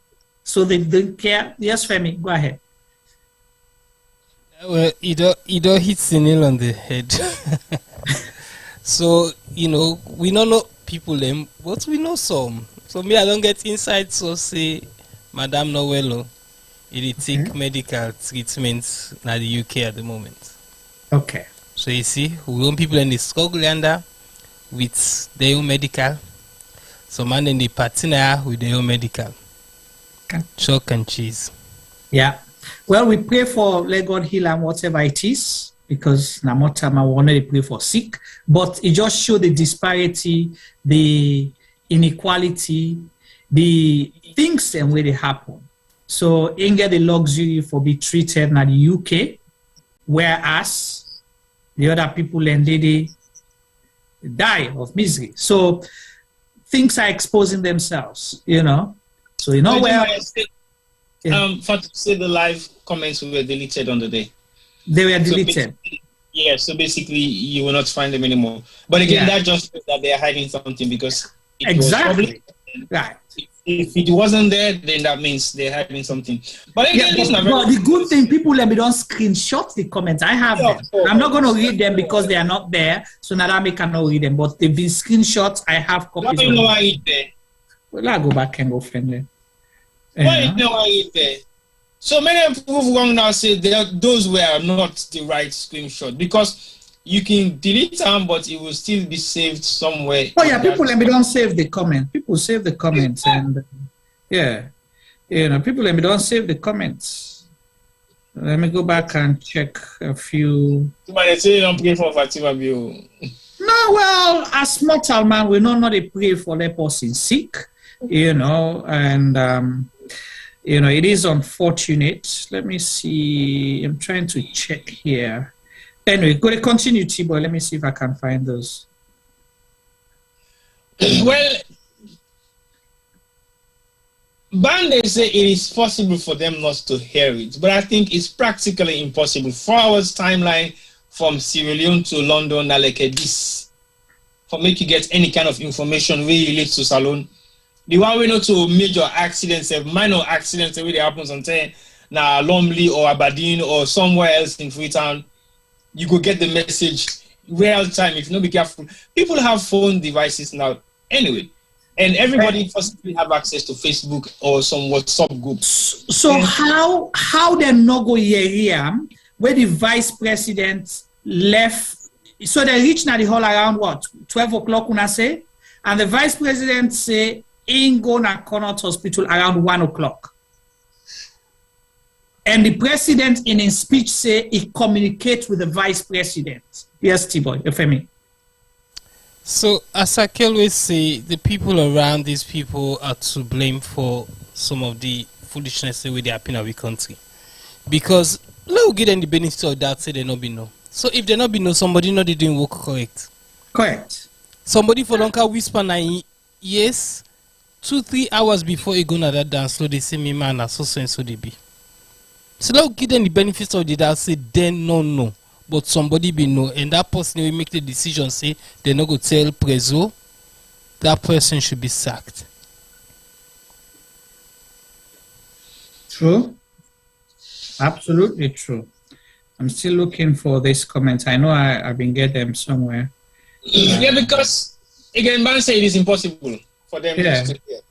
So they don't care? Yes, Femi, go ahead. Well, it don't hit the nail on the head. So, we don't know people them, but we know some. So me, I don't get inside, so say, Madame Noello, it take medical treatments in the UK at the moment. Okay. So you see, we want people in the struggle under with their own medical. Some man in the partner with their own medical. Okay. Chalk and cheese. Yeah. Well, we pray for let God heal and whatever it is, because Namotama wanted to pray for sick, but it just showed the disparity, the inequality, the things and where they happen. So in get the luxury for be treated in the UK, whereas the other people and they die of misery. So things are exposing themselves, So for to say the live comments were deleted on the day. They were deleted. So basically you will not find them anymore. But again, that just shows that they are hiding something, because it was probably, right. If it wasn't there, then that means they're hiding something. But again, the good thing, people let me don't screenshot the comments. I have them. I'm not going to read them because they are not there, so Nadami cannot read them. But they've been screenshots. I have copies. Why you know why it's there? Well, I'll go back and go find them. Why you know why it's there? So many people wrong now say those were not the right screenshot, because you can delete them, but it will still be saved somewhere. Oh yeah, people let me don't save the comment. People save the comments, and people let me don't save the comments. Let me go back and check a few. Somebody say you don't pray for Fatima Bio. No, well, as mortal man, we know not to pray for that person sick, and it is unfortunate. Let me see. I'm trying to check here. Anyway, go to continue, T-Boy. Let me see if I can find those. Well, Bande say it is possible for them not to hear it, but I think it's practically impossible. 4 hours timeline from Sierra Leone to London, like this, for make you get any kind of information really relates to Salon. The one we know to major accidents, minor accidents, the way they happen sometimes, now Lumley or Aberdeen or somewhere else in Freetown, you go get the message real time if you don't be careful. People have phone devices now anyway, and everybody possibly have access to Facebook or some WhatsApp groups. So how they not go here where the vice president left? So they reach now the hall around what 12 o'clock when I say, and the vice president say ain't go na Connaught Hospital around 1 o'clock. And the president in his speech say he communicates with the vice president. Yes, T-Boy, Femi. So, as I can always say, the people around these people are to blame for some of the foolishness the way they happen in our country. Because let's get them the benefit of that, say they not be know. So if they not be know, somebody not they doing work correct. Correct. Somebody for long whisper na yes, 2-3 hours before you go na that dance, so they say me man so and so they be. So let's give them the benefits of the doubt, say then no. But somebody be know, and that person will make the decision, say they're not going to tell Prezo, that person should be sacked. True. Absolutely true. I'm still looking for this comment. I know I've been getting them somewhere. Yeah, because again, man say it is impossible for them to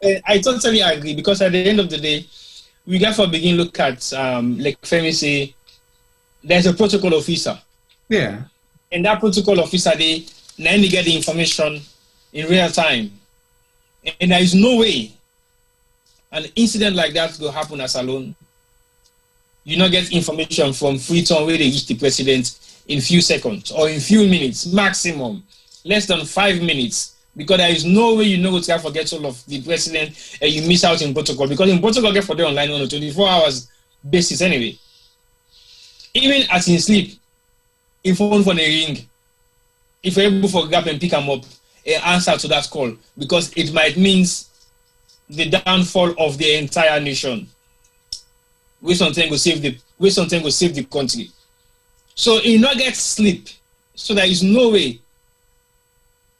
hear. I totally agree, because at the end of the day, we got to begin look at like Femi say, there's a protocol officer. Yeah. And that protocol officer they get the information in real time. And there is no way an incident like that will happen as alone. You not get information from Freetown where they reach the president in few seconds or in few minutes, maximum, less than 5 minutes. Because there is no way you know what's going to forget all of the president and you miss out in protocol. Because in protocol, get for the online on a 24 hours basis anyway. Even as in sleep, in phone for the ring, if you're able for gap and pick them up, answer to that call, because it might mean the downfall of the entire nation. We sometimes will save the country. So it not get sleep. So there is no way,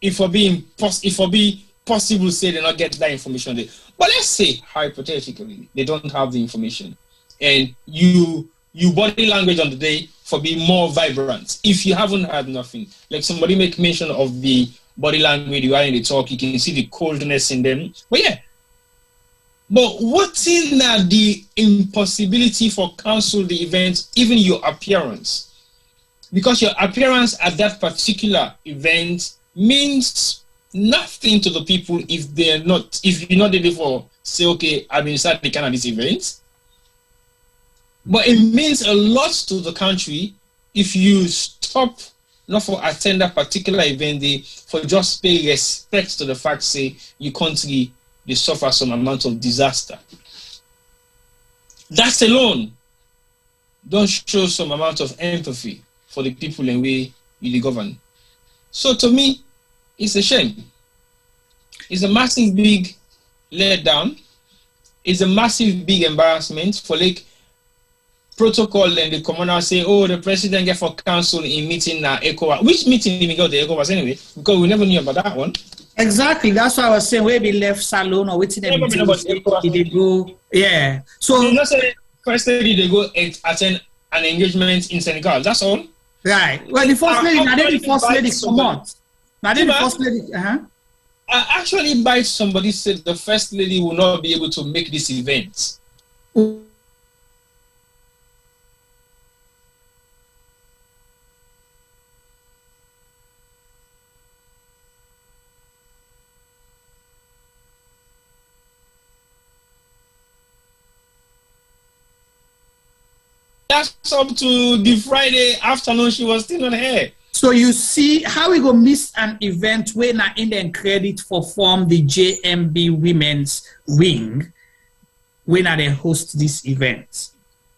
if it be possible, say they not get that information there. But let's say hypothetically they don't have the information, and you body language on the day for being more vibrant. If you haven't had nothing, like somebody make mention of the body language you are in the talk, you can see the coldness in them. But yeah. But what's in the impossibility for cancel the event, even your appearance? Because your appearance at that particular event means nothing to the people if you're not able for say, okay, I've been inside the kind of this event. But it means a lot to the country if you stop not for attend that particular event day, for just pay respect to the fact, say, your country, they suffer some amount of disaster. That alone don't show some amount of empathy for the people in way you govern. So to me, it's a shame. It's a massive big letdown. It's a massive big embarrassment for like protocol and the commoner say, oh, the president get for council in meeting na ECOWAS. Which meeting did we go to ECOWAS anyway? Because we never knew about that one. Exactly. That's why I was saying where we left Salon or waiting them they go. Yeah. So you know, say first lady they go attend an engagement in Senegal. That's all. Right. Well, the first lady, now the first lady come out. Now the first lady. I actually by somebody said the first lady will not be able to make this event. That's up to the Friday afternoon. She was still on air. So you see how we go miss an event where na Indian credit for form the JMB Women's Wing when they host this event.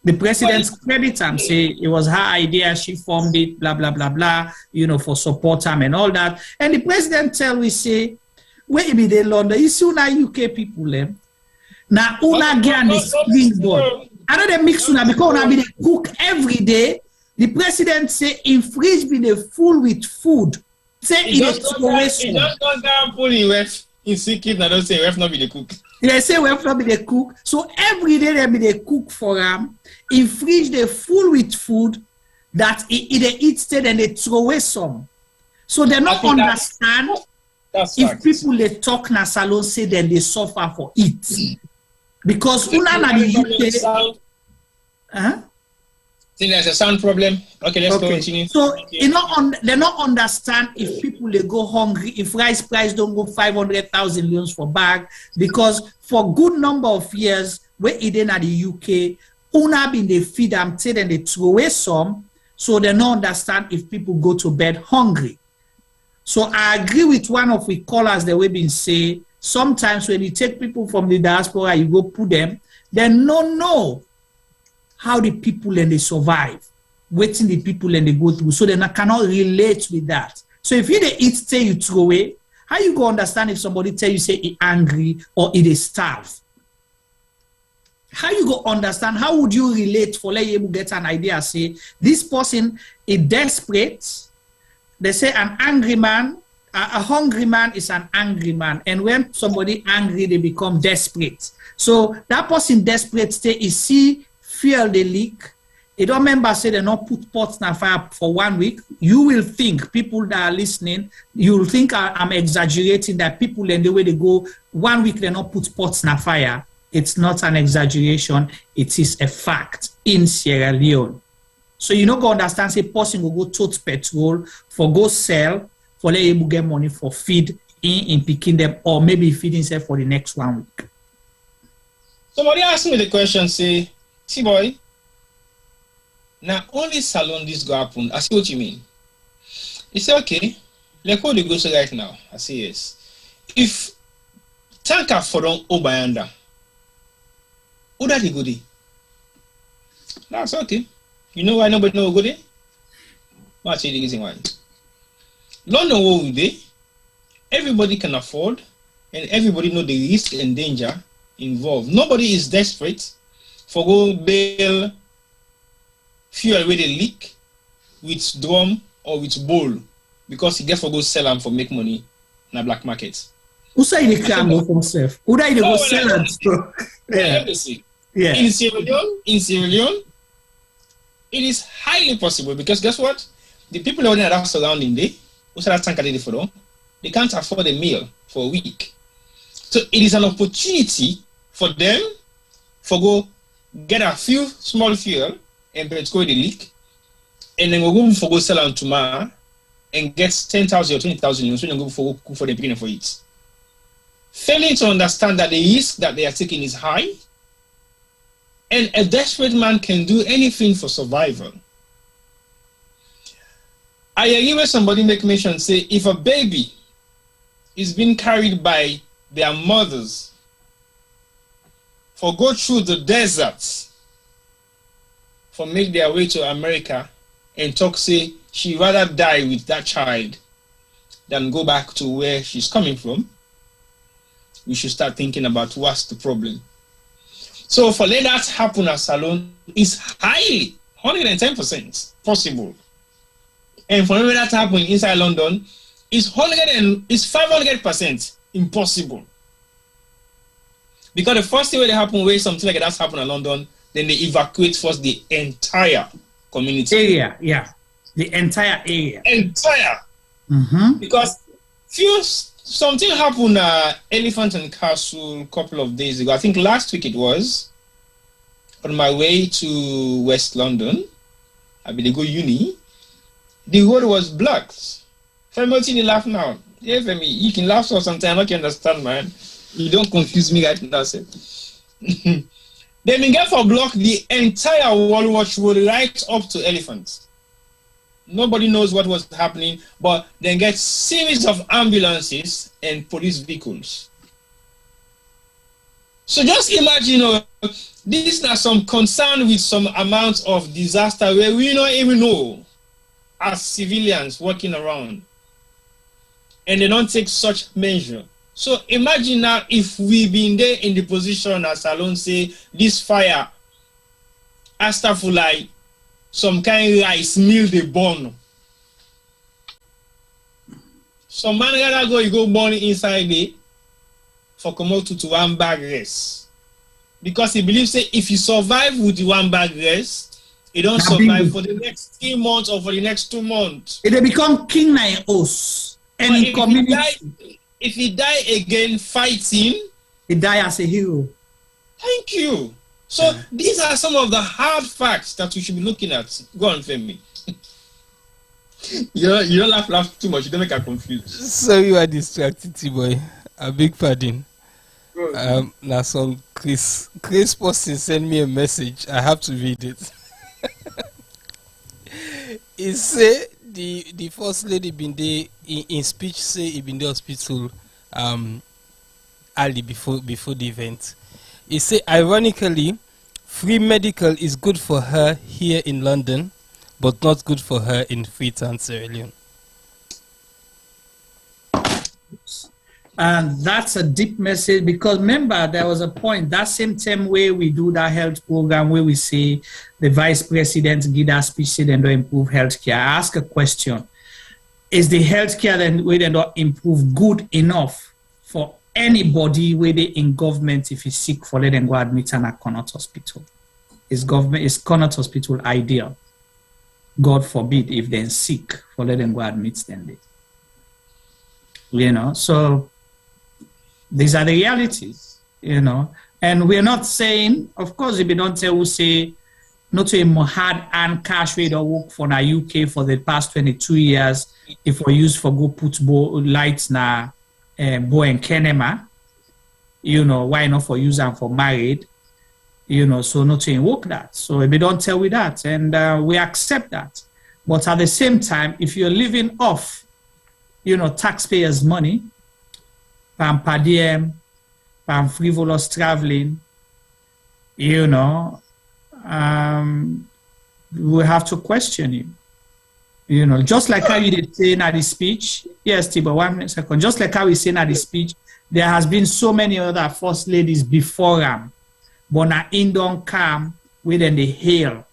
The president's credit and say it was her idea, she formed it, blah, blah, blah, blah, you know, for support time and all that. And the president tell we say, where be the London? You see now UK people now una get the springboard. I know they mix una because una be the cook every day. The president say infringe be the full with food. Say it is situation. It just goes down full in ref. In secret, I don't say ref not be the cook. They say ref not be the cook. So every day they be the cook for them. Infringe the full with food that they eat instead and they throw away some. So they not understand if people they talk na salon say then they suffer for it. Because una na the UK. Think there's a sound problem. Okay, let's continue. So they not understand if people they go hungry, if rice price don't go 500,000 loans for bag, because for good number of years where it in at the UK, una been they feed them till then they throw away some, so they don't understand if people go to bed hungry. So I agree with one of the callers that we've been say. Sometimes when you take people from the diaspora, you go put them, they don't know how the people and they survive, waiting the people and they go through, so they cannot relate with that. So if you they eat, say you throw away, how you go understand if somebody tell you say he angry or he starve? How you go understand? How would you relate for let you get an idea? Say this person is desperate. They say an angry man. A hungry man is an angry man, and when somebody angry, they become desperate. So that person desperate stay is see fuel the leak. It don't remember say they not put pots in fire for 1 week. You will think people that are listening, you will think I'm exaggerating that people and the way they go 1 week they not put pots in fire. It's not an exaggeration. It is a fact in Sierra Leone. So you don't go understand say person will go tote petrol for go sell. For let you get money for feed in picking them, or maybe feeding himself for the next 1 week. Somebody asked me the question, say, T-boy, now only salon this go happen. I see what you mean. He said, okay, let's go to go to right now. I say yes. If tanker for don Obayanda, who that he go there? That's okay. You know why nobody know go there? What's the reason why? London what we dey, everybody can afford, and everybody know the risk and danger involved. Nobody is desperate for go bail fuel where they leak with drum or with bowl because he get for go sell them for make money in a black market. Who say they can't go for himself? Who they go sell them? Yeah. In Sierra Leone, it is highly possible because guess what? The people that are surrounding there, who say that tank for them, they can't afford a meal for a week. So it is an opportunity for them for go get a few small fuel and go the leak, and then go for go sell them tomorrow and get 10,000 or 20,000 so they go for the beginning for it. Failing to understand that the risk that they are taking is high, and a desperate man can do anything for survival. I hear somebody make mention say if a baby is being carried by their mothers for go through the deserts for make their way to America and talk say she rather die with that child than go back to where she's coming from, we should start thinking about what's the problem. So for let that happen at Salone is highly 110% possible. And for let that happen inside London is 500% impossible. Because the first thing when they happen where something like that's happened in London, then they evacuate first the entire community. Area, yeah. The entire area. Because something happened Elephant and Castle a couple of days ago. I think last week it was. On my way to West London, I mean, they go uni. The road was blocked. Family laugh now. Yeah, for me, you can laugh so sometimes. I can understand, man. You don't confuse me right now. They been get for block the entire Wall Watch road right up to Elephant. Nobody knows what was happening, but then get series of ambulances and police vehicles. So just imagine, this is some concern with some amount of disaster where we don't even know as civilians walking around, and they don't take such measure. So imagine now if we've been there in the position, as Salone say, this fire, Astafulai, some kind of rice meal they burn. Some man gotta go, you go burn inside there for come out to one bag rest. Because he believes that if you survive with the one bag rest, you don't survive for the next 3 months or for the next 2 months. They become king nine os. And in community. If he die again fighting, he die as a hero. Thank you. So these are some of the hard facts that we should be looking at. Go on, Femi. you don't laugh too much. You don't make her confused. So you are distracted, T-boy. A big pardon. Now some Chris Poston sent me a message. I have to read it. He say the first lady been there in speech say he been the hospital early before the event. He say ironically, free medical is good for her here in London, but not good for her in Freetown, Sierra Leone. And that's a deep message because remember there was a point that same time where we do that health program where we say the vice president give that speech say they don't improve healthcare. I ask a question: is the healthcare then where they don't improve good enough for anybody where they in government if he's sick for let them go admit in a Connaught hospital? Is Connaught hospital ideal? God forbid if they're sick for let them go admit them. So these are the realities, and we're not saying, of course, if we don't tell, we say, not to a hard and cash rate or work for the UK for the past 22 years, if we use for go put lights na boy and kenema, why not for use and for married, so not to work that. So if we don't tell we that, and we accept that. But at the same time, if you're living off, taxpayers' money, from per diem, from frivolous traveling, we have to question you. You know, just like how you did say at the speech, yes, Tiba, 1 second. Just like how we say at the speech, there has been so many other first ladies before them, but now in don't come within the hail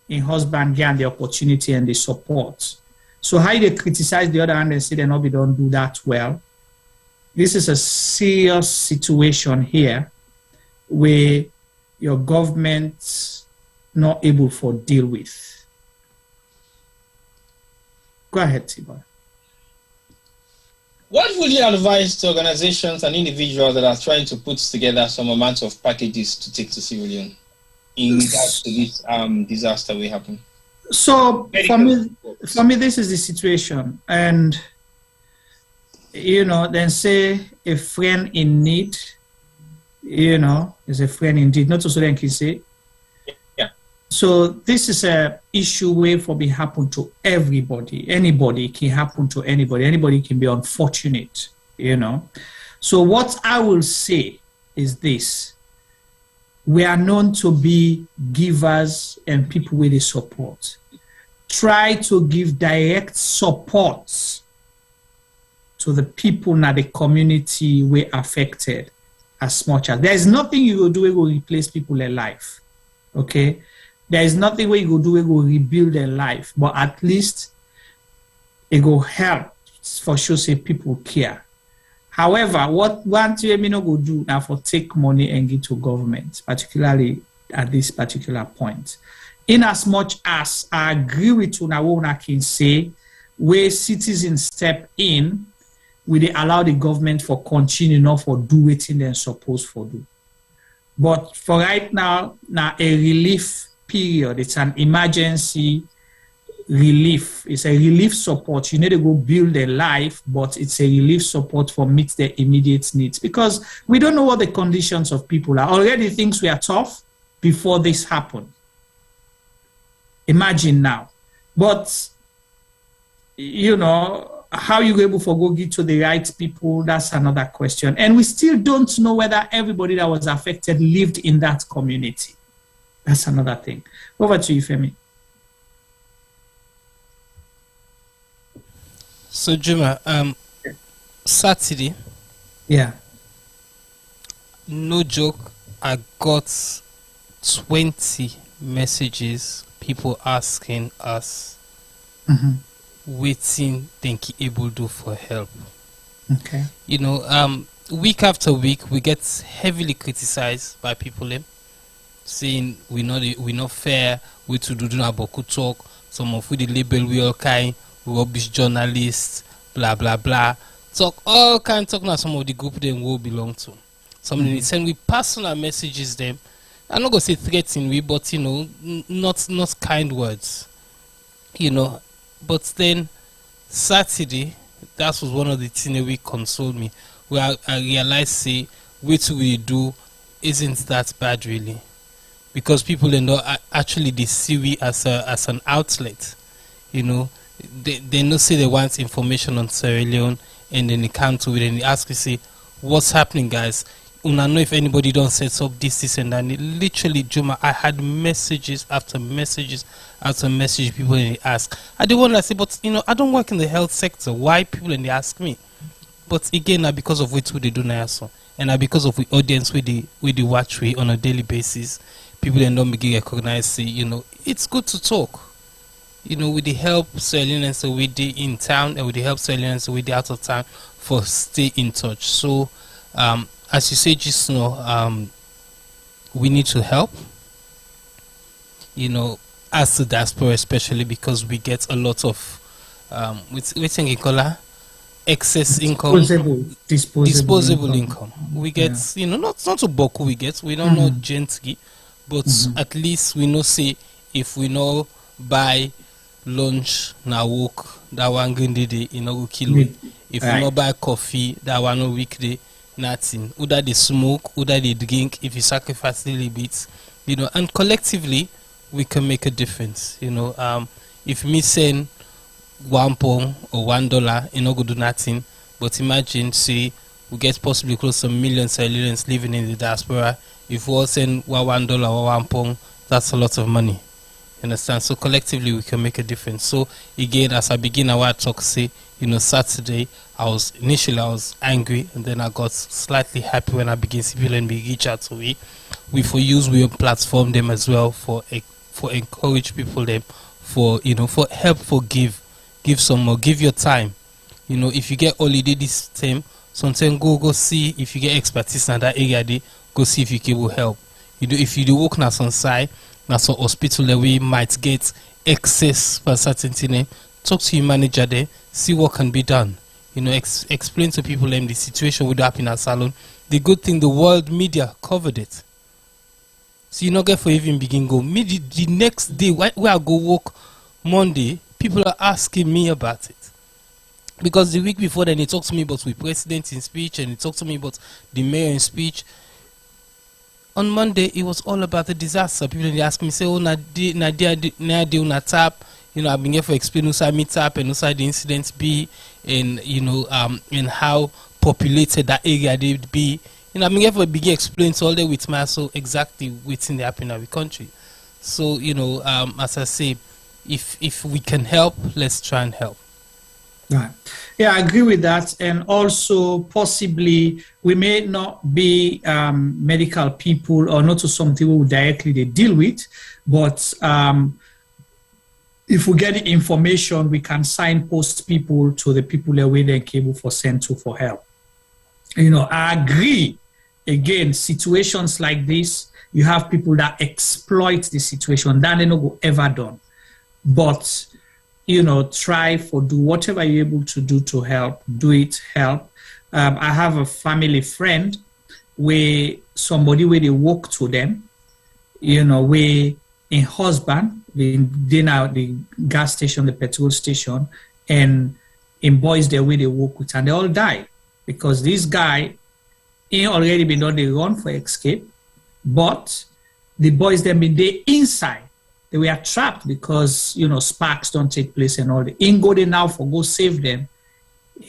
in husband gain the opportunity and the support. So how they criticize the other hand and say they don't do that well. This is a serious situation here where your government's not able to deal with. Go ahead, Tiba. What would you advise to organizations and individuals that are trying to put together some amount of packages to take to Sierra Leone in regards to this disaster will happen? So for me, this is the situation, and you know, then say a friend in need, you know, is a friend indeed. Not so then can say. Yeah. So this is a issue where for be happen to everybody. Anybody can happen to anybody. Anybody can be unfortunate, you know. So what I will say is this: we are known to be givers and people with the support. Try to give direct support to the people in the community we affected as much as. There is nothing you will do it will replace people in life. Okay? There is nothing where you will do it will rebuild their life, but at least it will help for sure say people care. However, what one thing we not go do now for take money and give to government, particularly at this particular point. In as much as I agree with you now, what I can say, where citizens step in, will they allow the government for continue not for do what they're supposed for do. But for right now a relief period. It's an emergency relief. It's a relief support. You need to go build a life, but it's a relief support for meet their immediate needs, because we don't know what the conditions of people are. Already things were tough before this happened. Imagine now. But, you know, how you able to go get to the right people, that's another question. And we still don't know whether everybody that was affected lived in that community. That's another thing. Over to you, Femi. So, Juma, Saturday, yeah, no joke, I got 20 messages, people asking us, waiting, think able do for help. Okay. You know, week after week, we get heavily criticized by people, saying we not fair, we to do boku talk, some of we the label we all kind, rubbish journalists, blah blah blah. Talk all kind talk now some of the group them will belong to. Some of them send we personal messages them. I'm not gonna say threatening we, but you know, not kind words. You know. But then Saturday, that was one of the things that we consoled me. Where I realized say what we do isn't that bad really. Because people actually they see we as an outlet, you know. They not say they want information on Sierra Leone, and then they come to it and they ask you, say, what's happening, guys? Una know if anybody don't set up this and that. And literally, Juma, I had messages after messages after message. People and they ask. I don't want to say, but you know, I don't work in the health sector. Why people and they ask me? But again, now because of what they do now, so and now because of the audience with the watch we on a daily basis. People that don't begin recognize, say, you know, it's good to talk. You know, with the help Sierra Leoneans with the in town and with the help Sierra Leoneans with the out of town for stay in touch. So, as you say just now, we need to help. You know, as the diaspora especially because we get a lot of excess income, disposable income. We get, you know, not to boku we get. We don't know gently. But at least we know say if we know buy lunch na work that one green day you know go kill we. If we no buy coffee that one no weekday nothing. Either they smoke, either they drink. If you sacrifice a little bit, you know, and collectively we can make a difference. You know, if me send £1 or $1, you know, go do nothing. But imagine say we get possibly close to 1 million Sierra Leoneans living in the diaspora. If we all send $1 or £1, that's a lot of money. Understand? So collectively we can make a difference. So again, as I begin our talk, say, Saturday, I was angry, and then I got slightly happy when I began to people and reach out to me. We platform them as well for encourage people them for help, for give some more, give your time. If you get holiday this time, sometimes go see if you get expertise in that area. Go see if you can help. If you do work na some side, na some hospital that we might get excess for certain thing, talk to your manager there, see what can be done. Explain to people the situation would happen in our salon. The good thing, the world media covered it. So you not get for even begin go. The next day, where I go work Monday, people are asking me about it. Because the week before then, they talked to me about the president in speech, and they talked to me about the mayor in speech. On Monday, it was all about the disaster. People they ask me, say, "Oh, na tap." I've been here for explaining how me tap and how the incidents be, and and how populated that area did be. I've been here for begin explain all day with my so exactly what's in the happen in our country. So as I say, if we can help, let's try and help. Right. Yeah, I agree with that. And also, possibly, we may not be medical people or not to something who directly they deal with, but if we get the information, we can signpost people to the people that we then cable for send to for help. I agree. Again, situations like this, you have people that exploit the situation. That they not go ever done. But try for do whatever you're able to do to help. Do it, help. I have a family friend where somebody where they walk to them, where a husband, they now the gas station, the petrol station, and in boys there where they walk with, and they all die because this guy ain't already been on the run for escape, but the boys them been there inside. They were trapped because, sparks don't take place and all that. In go they now for go save them,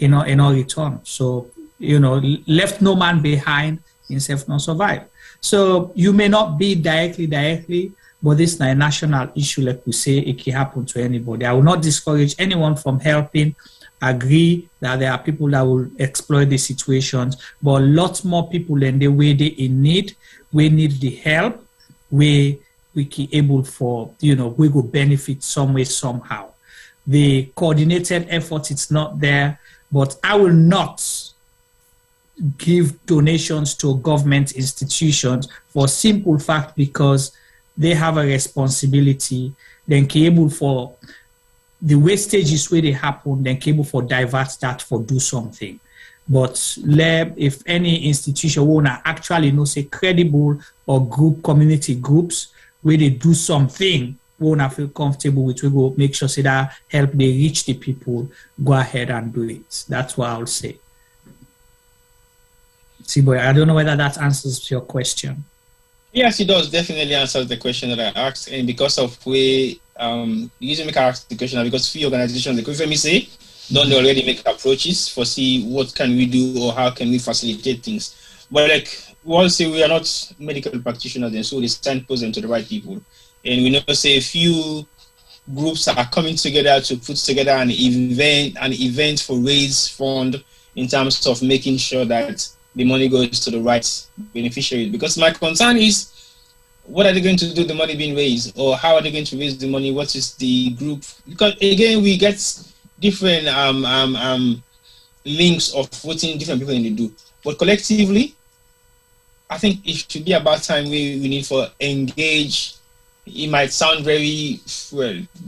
and all return. So, left no man behind, himself not survive. So you may not be directly, but this is a national issue, like we say, it can happen to anybody. I will not discourage anyone from helping. Agree that there are people that will exploit the situations, but lots more people than the way they in need. We need the help. We can able for, we will benefit some way, somehow. The coordinated effort, it's not there, but I will not give donations to government institutions for simple fact because they have a responsibility, then able for the wastages where they happen, then able for divert that for do something. But if any institution wanna actually say credible or group community groups where they do something, wanna feel comfortable with, we go make sure that help they reach the people, go ahead and do it. That's what I'll say. See, boy, I don't know whether that answers your question. Yes, it does. Definitely answers the question that I asked. And because of where usually make I ask the question because few organizations, they could let me say, don't they already make approaches for see what can we do or how can we facilitate things. But like we all say we are not medical practitioners, and so they signpost them to the right people. And we know say a few groups are coming together to put together an event for raise fund in terms of making sure that the money goes to the right beneficiaries. Because my concern is, what are they going to do the money being raised, or how are they going to raise the money? What is the group? Because again, we get different links of putting different people in the do, but collectively, I think it should be about time we need for engage. It might sound very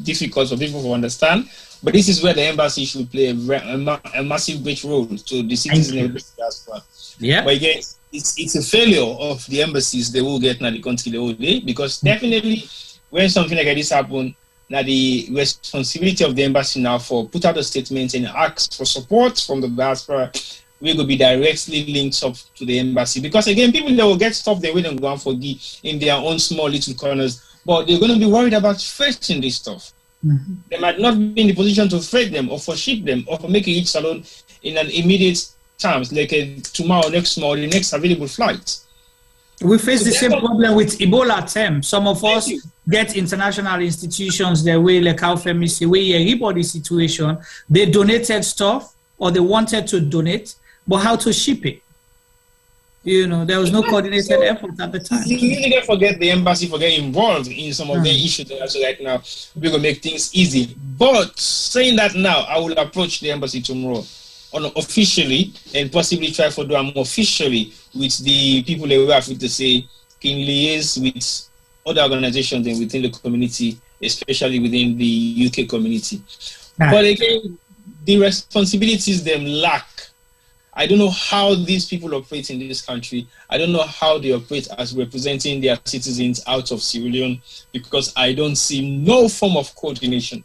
difficult for people to understand, but this is where the embassy should play a massive great role to the citizens of the diaspora. Yeah. But again, it's a failure of the embassies they will get now the country the whole day, because definitely when something like this happen, now the responsibility of the embassy now for put out a statement and ask for support from the diaspora will go be directly linked up to the embassy. Because again, people that will get stuff they will go on for in their own small little corners, but they're going to be worried about fetching this stuff. Mm-hmm. They might not be in the position to freight them or for ship them or for make each salon in an immediate terms, like tomorrow, next tomorrow, the next available flight. We face the same problem with Ebola term. Some of us get international institutions the way like how Femi say, where everybody situation, they donated stuff or they wanted to donate, but how to ship it? You know, there was no coordinated effort at the time. You really forget the embassy for getting involved in some of their issues also right now. We're going to make things easy. But saying that now, I will approach the embassy tomorrow officially and possibly try for them officially with the people that we have to say, can liaise with other organizations and within the community, especially within the UK community. But again, the responsibilities them lack. I don't know how these people operate in this country. I don't know how they operate as representing their citizens out of Sierra Leone, because I don't see no form of coordination.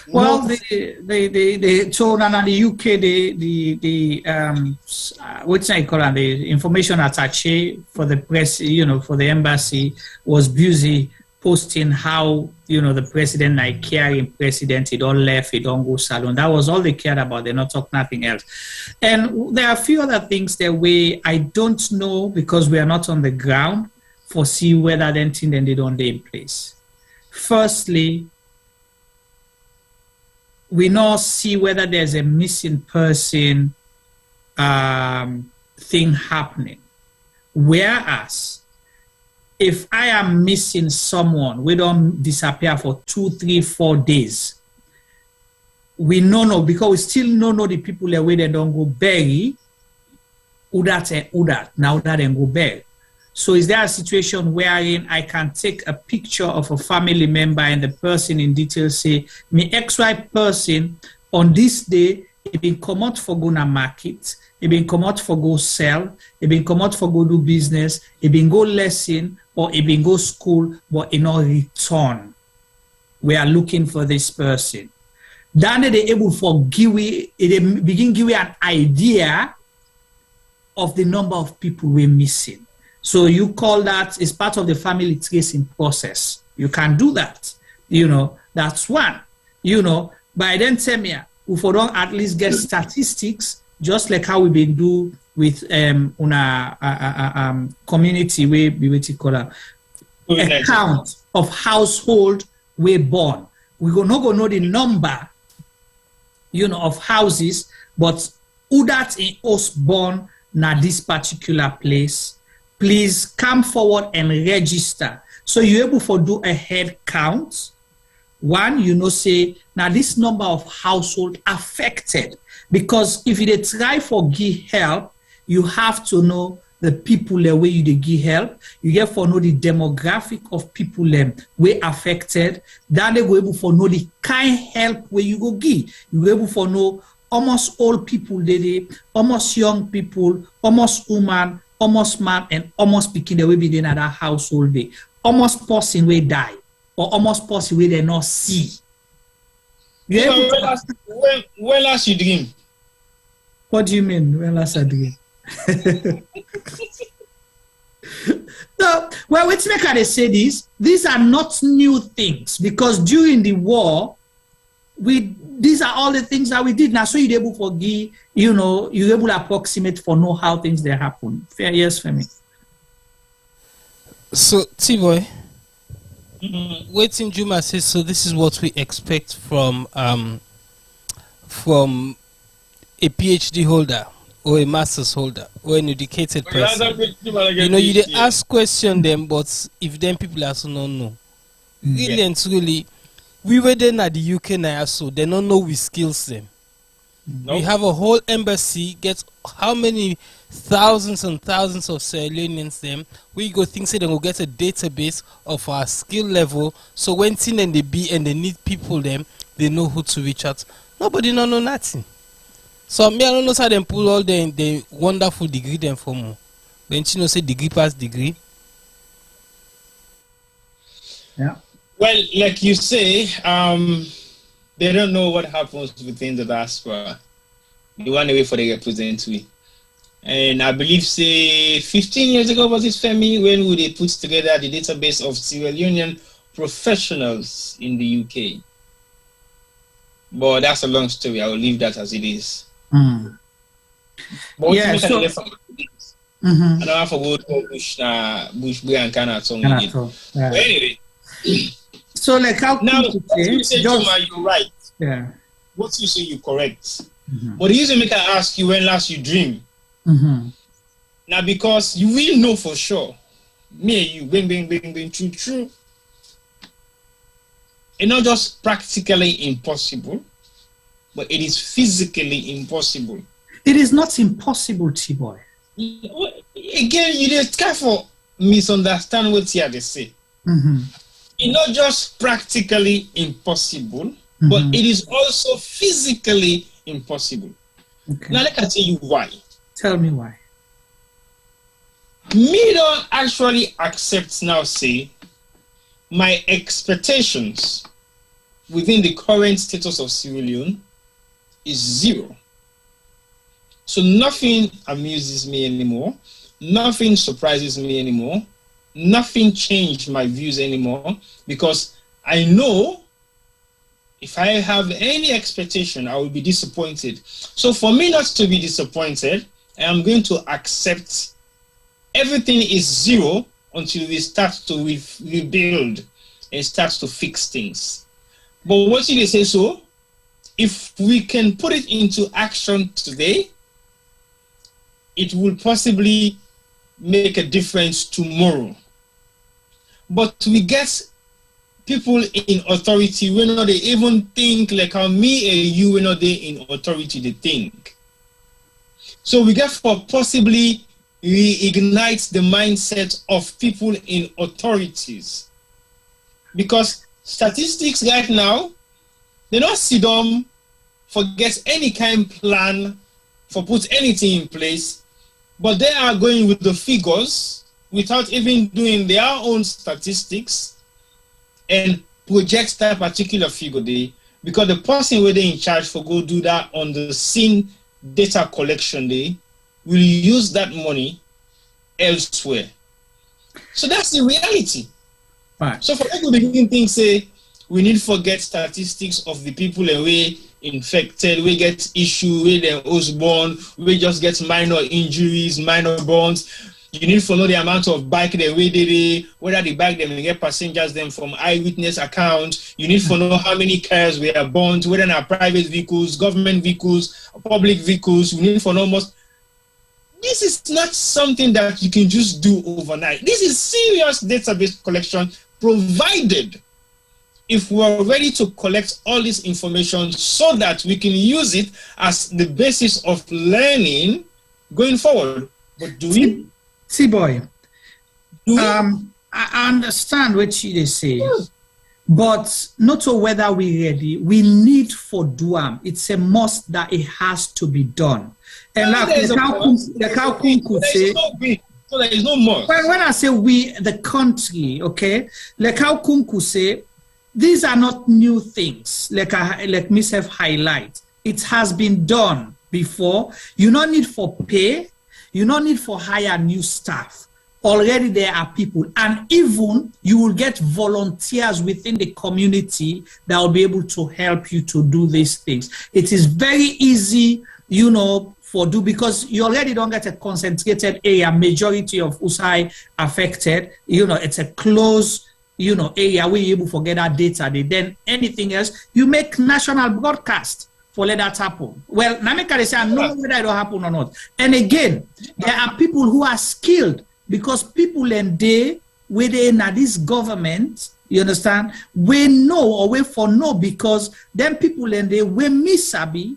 Well, they told in the UK, what's I call it, the information attaché for the press, you know, for the embassy was busy posting how, you know, the president, Nigerian president, he don't left, he don't go salon. That was all they cared about. They're not talking nothing else. And there are a few other things that I don't know, because we are not on the ground, for see whether anything then they don't lay in place. Firstly, we now see whether there's a missing person thing happening. Whereas, if I am missing someone, we don't disappear for 2, 3, 4 days. We know because we still know the people that way they don't go bury. Udat and Udat, now that and go bury. So is there a situation wherein I can take a picture of a family member and the person in detail say, me XY person on this day, it been come out for go na market, it been come out for go sell, it been come out for go do business, it been go lesson, or it been go school, but in no return. We are looking for this person. Then they able for begin give you an idea of the number of people we're missing. So you call that is part of the family tracing process. You can do that. You know, that's one. You know, by then tell me, if we don't at least get statistics, just like how we've been do with community where we call a count of household we born. We not go know the number, you know, of houses, but who that in us born na this particular place. Please come forward and register. So you're able to do a head count. One, you know, say, now this number of household affected. Because if you try for give help, you have to know the people the way you give help. You get to know the demographic of people way affected. Then they go able to know the kind help where you go give. You go able to know almost old people, almost young people, almost woman, almost man, and almost speaking the way be in another household day. Almost person will die, or almost person will they not see. When last you dream? What do you mean? When last I dream? So, well, let's make her say this. These are not new things, because during the war, these are all the things that we did. Now, so you're able to give, you know, you're able to approximate for know how things they happen. Fair, yes, for me. So, T-Boy, waiting Juma says, so this is what we expect from a PhD holder or a master's holder or an educated person. You know, you ask question them, but if them people also don't know. Really and truly, we were then at the UK now, so they don't know we skills them. Nope. We have a whole embassy, gets how many thousands and thousands of Sierra Leoneans them. We go think say they will get a database of our skill level. So when thing and they be and they need people them, they know who to reach out. Nobody don't know nothing. So me I don't know how they pull all the wonderful degree them for more. Then you know say degree past degree. Yeah. Well, like you say, they don't know what happens within the diaspora. They want to wait for the representative. And I believe, say, 15 years ago, was it Femi, when they put together the database of Sierra Leonean professionals in the UK. But that's a long story. I will leave that as it is. Yeah, so, And I forgot bush and kind song again. Yeah. But anyway. So like how now you say Joma, you're right. Yeah. What you say you're correct. But the reason make I ask you when last you dream. Now because you will know for sure. Me and you, bing, true. It's not just practically impossible, but it is physically impossible. It is not impossible, T-boy. Again, you just careful misunderstand what here they say. It's not just practically impossible, but it is also physically impossible. Now let me tell you why. Tell me why. Me don't actually accept now, say, my expectations within the current status of Sierra Leone is 0. So nothing amuses me anymore. Nothing surprises me anymore. Nothing changed my views anymore, because I know if I have any expectation, I will be disappointed. So for me not to be disappointed, I am going to accept everything is 0 until we start to rebuild and start to fix things. But what did they say so? If we can put it into action today, it will possibly make a difference tomorrow. But we get people in authority when they even think like how me and you when they in authority they think. So we get for possibly reignite the mindset of people in authorities. Because statistics right now, they don't sit down, forget any kind of plan for put anything in place, but they are going with the figures without even doing their own statistics and project that particular figure there, because the person where they in charge for go do that on the scene data collection day will use that money elsewhere. So that's the reality. Right. So for people begin things say we need to forget statistics of the people away infected, we get issue with the born, we just get minor injuries, minor burns. You need to know the amount of bike they way they whether the bike them get passengers them from eyewitness accounts. You need to know how many cars we are burned, whether are private vehicles, government vehicles, public vehicles. We need to know most. This is not something that you can just do overnight. This is serious database collection, provided if we're ready to collect all this information so that we can use it as the basis of learning going forward. But do we? T-boy, I understand what they say, but not to whether we're ready. We need for Duam. It's a must that it has to be done. And like the Kalkun could say, so there is no must. When I say we, the country, okay, like Kalkun could say, these are not new things. Like myself highlight, it has been done before. You don't need for pay. You don't need for hire new staff. Already there are people, and even you will get volunteers within the community that will be able to help you to do these things. It is very easy, because you already don't get a concentrated area. Majority of Insai affected, it's a close, area where you're able to get that data. Then anything else, you make national broadcast. For let that happen. Well, Nameka say I know whether it will happen or not. And again, there are people who are skilled, because people in day where they in this government, you understand, we know or we for know, because them people in day we misabi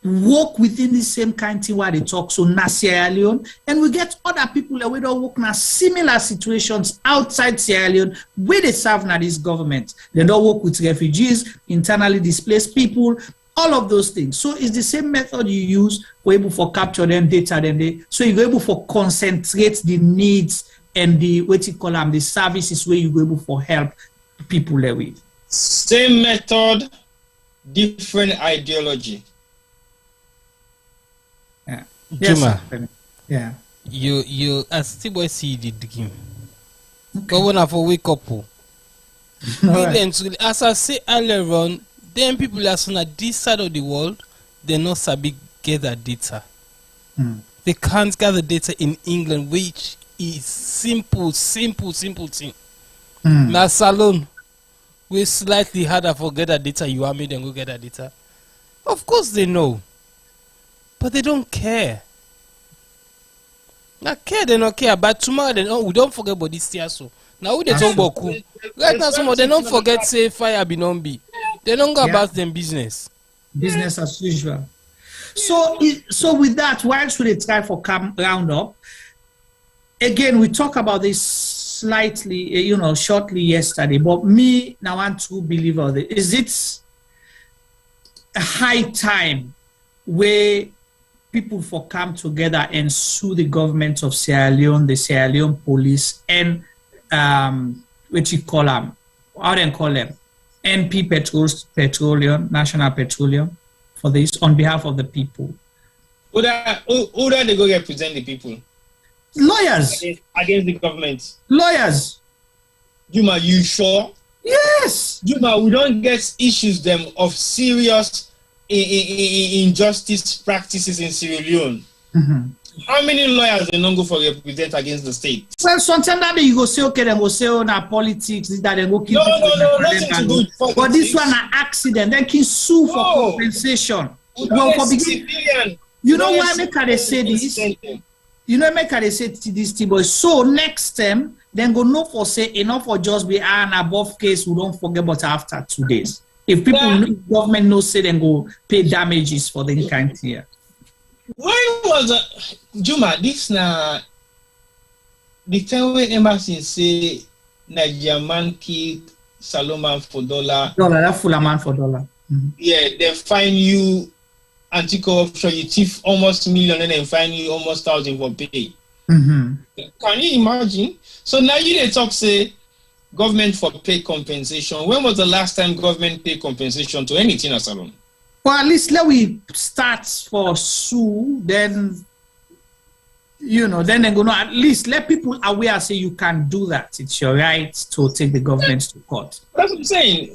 work within the same kind of thing where they talk. So na Sierra Leone, and we get other people that we don't work in similar situations outside Sierra Leone where they serve na this government. They don't work with refugees, internally displaced people, all of those things. So it's the same method you use for able for capture them data, so you're able for concentrate the needs and the the services where you're able for help people there with. Same method, different ideology. Yeah. Juma. Yeah. You as T-boy see the game. But when I for wake up, as I say earlier on, then people are on this side of the world, they not sabi get that data. They can't gather data in England, which is simple thing. Now Salon, we slightly harder for get that data. You want me then go get that data? Of course they know, but they don't care. Now care they not care. But tomorrow we don't forget about this year. So now we they talk about cool. Right now some of them don't forget say fire be non be. They don't go about them business. Business as usual. So with that, why should they try for round up? Again, we talk about this slightly, shortly yesterday. But me now want to believe of it. Is it a high time where people for come together and sue the government of Sierra Leone, the Sierra Leone police, and what you call them? How do you call them? NP Petroleum, National Petroleum, for this on behalf of the people. Who they go represent the people? Lawyers. Against the government. Lawyers. Juma, you sure? Yes. Juma, we don't get issues them of serious injustice practices in Sierra Leone. How many lawyers they don't go for represent against the state? Well, sometimes that you go say, okay, then go say, na politics, that they go keep No, nothing to do with politics. But this one an accident, they can sue for compensation. Well, for beginning, you know why make they say this? You know, make they say this thing, boy. So next time, then go no for say enough for just be an above case. We don't forget about after 2 days. If people, government no say, then go pay damages for the kind here. Why was Juma this na the time when embassy say Nigerian man killed Solomon for $1? That full amount for $1. Yeah, they fine you anti-corruption, you thief almost $1 million and then fine you almost 1,000 for pay. Can you imagine? So now they talk say government for pay compensation. When was the last time government pay compensation to anything as alone? Well, at least let we start for sue, then then they go no. At least let people aware say you can do that. It's your right to take the government to court. That's what I'm saying.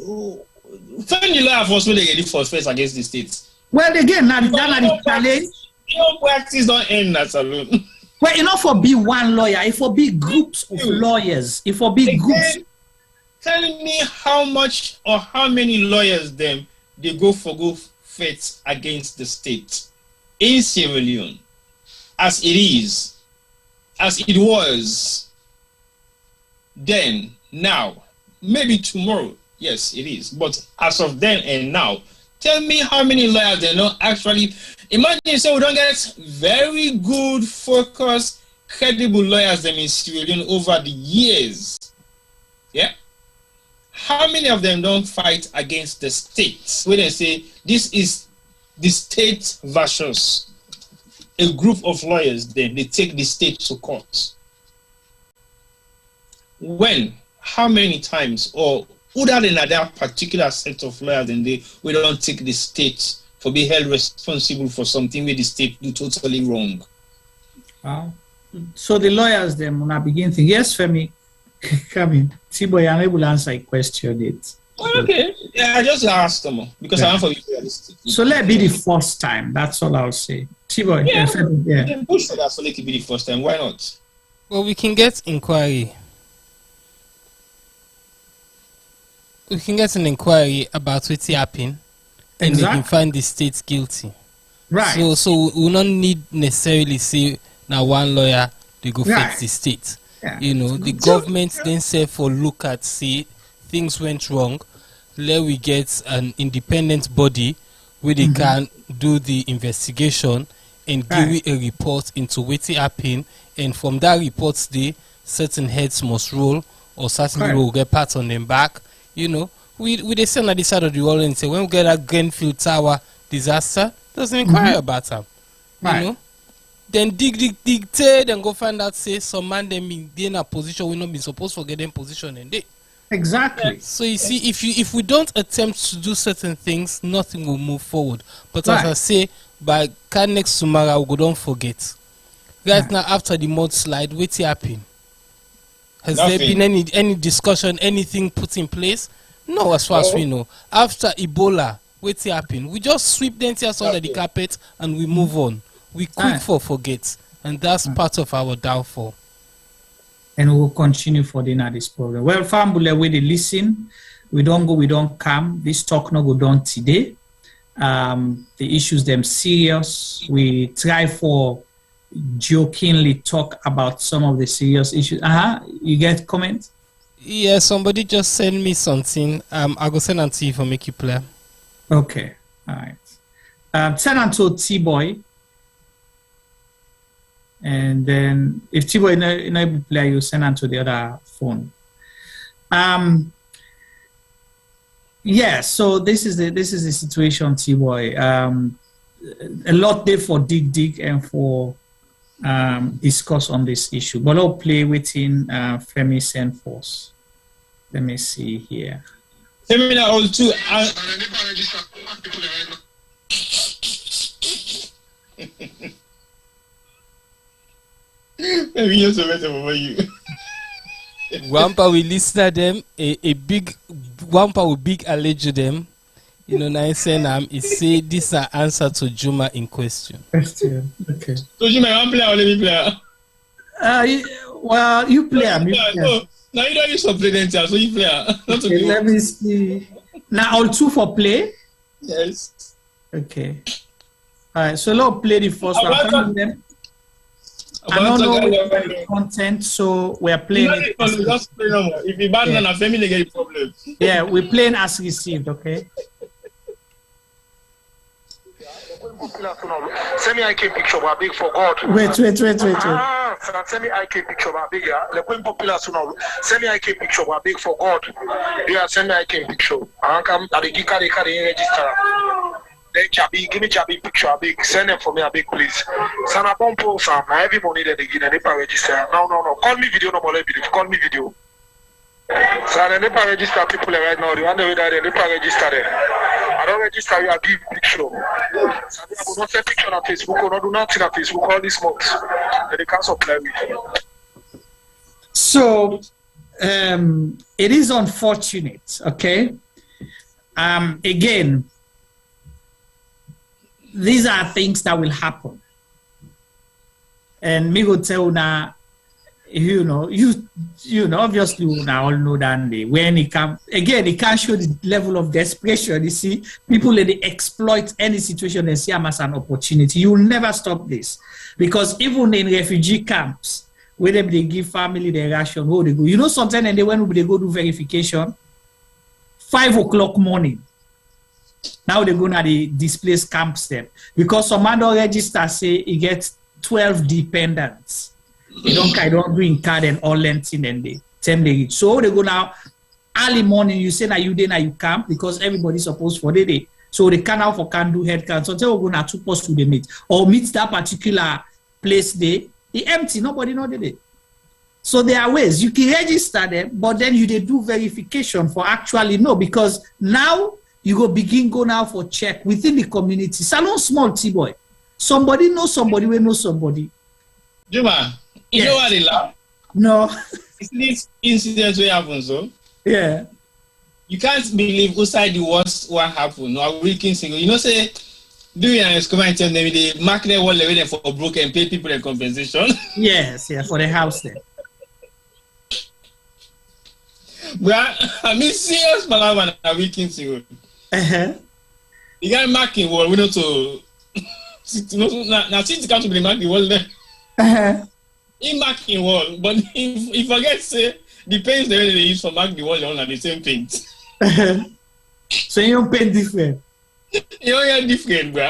Find the law enforcement they get it for first against the states. Well, again, now the challenge. Your practice don't end that alone. Well, enough for be one lawyer. If for be groups of lawyers, if for be groups. Telling me how much or how many lawyers them they go fight against the state in Sierra Leone, as it is, as it was, then, now, maybe tomorrow, yes, it is, but as of then and now, tell me how many lawyers they know actually. Imagine so we don't get very good, focused, credible lawyers them in Sierra Leone over the years. Yeah? How many of them don't fight against the states when they say this is the state versus a group of lawyers, then they take the state to court? When, how many times, or other than that particular set of lawyers, and we don't take the state for being held responsible for something where the state do totally wrong? Wow. So the lawyers then when I begin thinking, yes, Femi, come in. Tiboy, I'm able to answer a question. Okay. Yeah, I just asked them because I want for you to realistic. So let it be the first time. That's all I'll say. Tiboy, yeah. You can push for that so let it be the first time. Why not? Well, we can get inquiry. We can get an inquiry about what happened, and they can find the state guilty. Right. So we don't need necessarily say now one lawyer they go fix the state. Yeah. The government then say for look at see things went wrong. Let we get an independent body where they can do the investigation and give you a report into what happened, and from that report, certain heads must roll or certain people will get pat on them back. We they say on the side of the wall and say when we get that Grenfell Tower disaster, doesn't inquire about them. Then dig, then go find out say some man them in a position we not be supposed to get them position and they. Exactly. So you see, if we don't attempt to do certain things, nothing will move forward. But as I say, by next tomorrow we don't forget. Right now after the mudslide, what's happened? Has there been any discussion, anything put in place? No, as far as we know. After Ebola, what's happened? We just sweep the entire under the carpet and we move on. We quick for forget, and that's part of our downfall. And we will continue for this program. Well, Fambule, we listen. We don't go, we don't come. This talk no go done today. The issues them serious. We try for jokingly talk about some of the serious issues. You get comment? Yeah, somebody just send me something. I go send and see if I make you play. Okay, all right. Send on to T-Boy. And then if T-Boy not able to play, you send on to the other phone. Yeah, so this is the situation, T-Boy. A lot there for dig and for discuss on this issue. But I'll play within Femi send force. Let me see here. Seminar all too. Maybe you're so better over you. Wampa will listen to them. A big Wampa will big allege them. You know, nice and is say this is an answer to Juma in question. Okay. So Juma, you want play or let me play? Well, you play. Now you don't use for play, so you play. Okay, let me see. Now all two for play. Yes. Okay. All right. So let's play the first one. I don't know the content, so we're playing it. Just play no more. If you bad on a family, get problem. Yeah, we're playing as received. Okay. Send me IK picture, but big for God. Wait. Send me IK picture, but big. The point popular soon. Send me IK picture, but big for God. Yeah, send me IK picture. I come at the Gika, they carry register. Then Chabi, give me Chabi picture, big. Send them for me, a big please. Send a bomb post, every money that they give, and they pay register. No. Call me video, no more believe. Call me video. So they never register people right now. The one way that they never register them. I don't register you, I give picture. So I will not send picture on Facebook, or not do nothing on Facebook all these months. And they can't supply with. So it is unfortunate, okay? Again, these are things that will happen. And me go tell now, you know, obviously we all know that when it comes, again, it can't show the level of desperation. You see, people they exploit any situation they see them as an opportunity. You will never stop this. Because even in refugee camps, where they give family their ration, where they go. You know, sometimes and when they go do verification, 5 o'clock morning. Now they go to the displaced camps then. Because some man don't register, say he gets 12 dependents. They don't bring card and all lengthing and they 10 days. So they go now early morning, you say now you day now you camp because everybody's supposed for the day. So they can now for can do head count. So they will go now 2 posts to the meet or meet that particular place they empty, nobody know the day. So there are ways you can register them, but then you they do verification for actually know because now you go begin go now for check within the community. Salon small T-Boy. Somebody knows somebody, we know somebody. Juma, you know what they laugh? No. This incident will happen, so? Yeah. You can't believe outside the worst what happened. No, we can single. You know, say, during an excavation time, they mark their wall away for broken and pay people a compensation. Yes, yeah, for the house there. But I mean, serious man, a weekend single. The guy marking wall, we know to. Now, since the country will mark the wall there. He marking wall, but he forgets say the paints they use for mark the wall are the same paint. So you don't paint different. You don't get different, bro.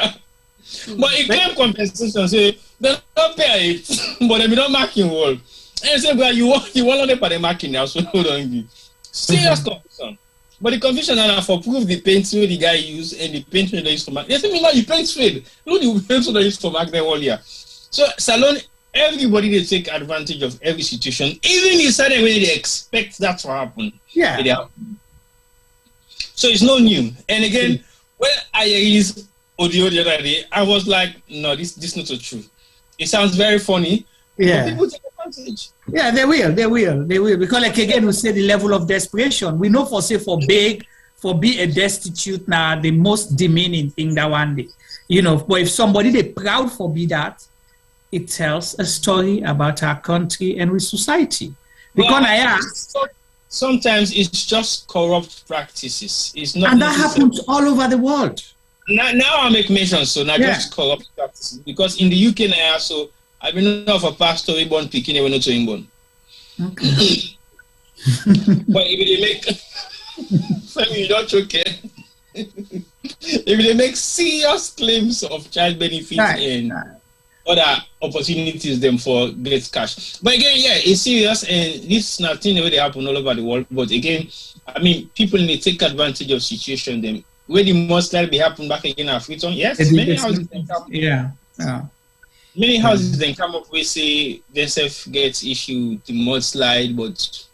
But he claim compensation, say they don't pay it, but they don't marking wall. And say, bro, you want on the marking now, so hold on. Serious confusion. But the confusion now for proof the paint the guy used and the paint they used for mark. They say, me the paint fade. Look the paint they used for mark them all here. So Salon. Everybody they take advantage of every situation, even inside when they expect that to happen. Yeah. So it's no new. And again, when I released audio the other day, I was like, no, this is not so true. It sounds very funny. Yeah. But people take advantage. Yeah, they will. Because like again, we say the level of desperation. We know for be a destitute now the most demeaning thing that one day. You know, but if somebody they proud for be that, it tells a story about our country and with society. Because I ask, sometimes it's just corrupt practices. It's not, and that happens all over the world. Now I make mention, so not just corrupt practices. Because in the UK now, so I've been of a pastor who born picking even not to born. Okay. But if they make, you don't okay. If they make serious claims of child benefits and other opportunities them for great cash. But again, yeah, it's serious, and this is nothing that happen all over the world. But again, I mean, people may take advantage of situation them. Where the most likely happen back again at Freetown, yes, many houses then come. Yeah. Many houses then come up with say themselves get issued the mudslide, but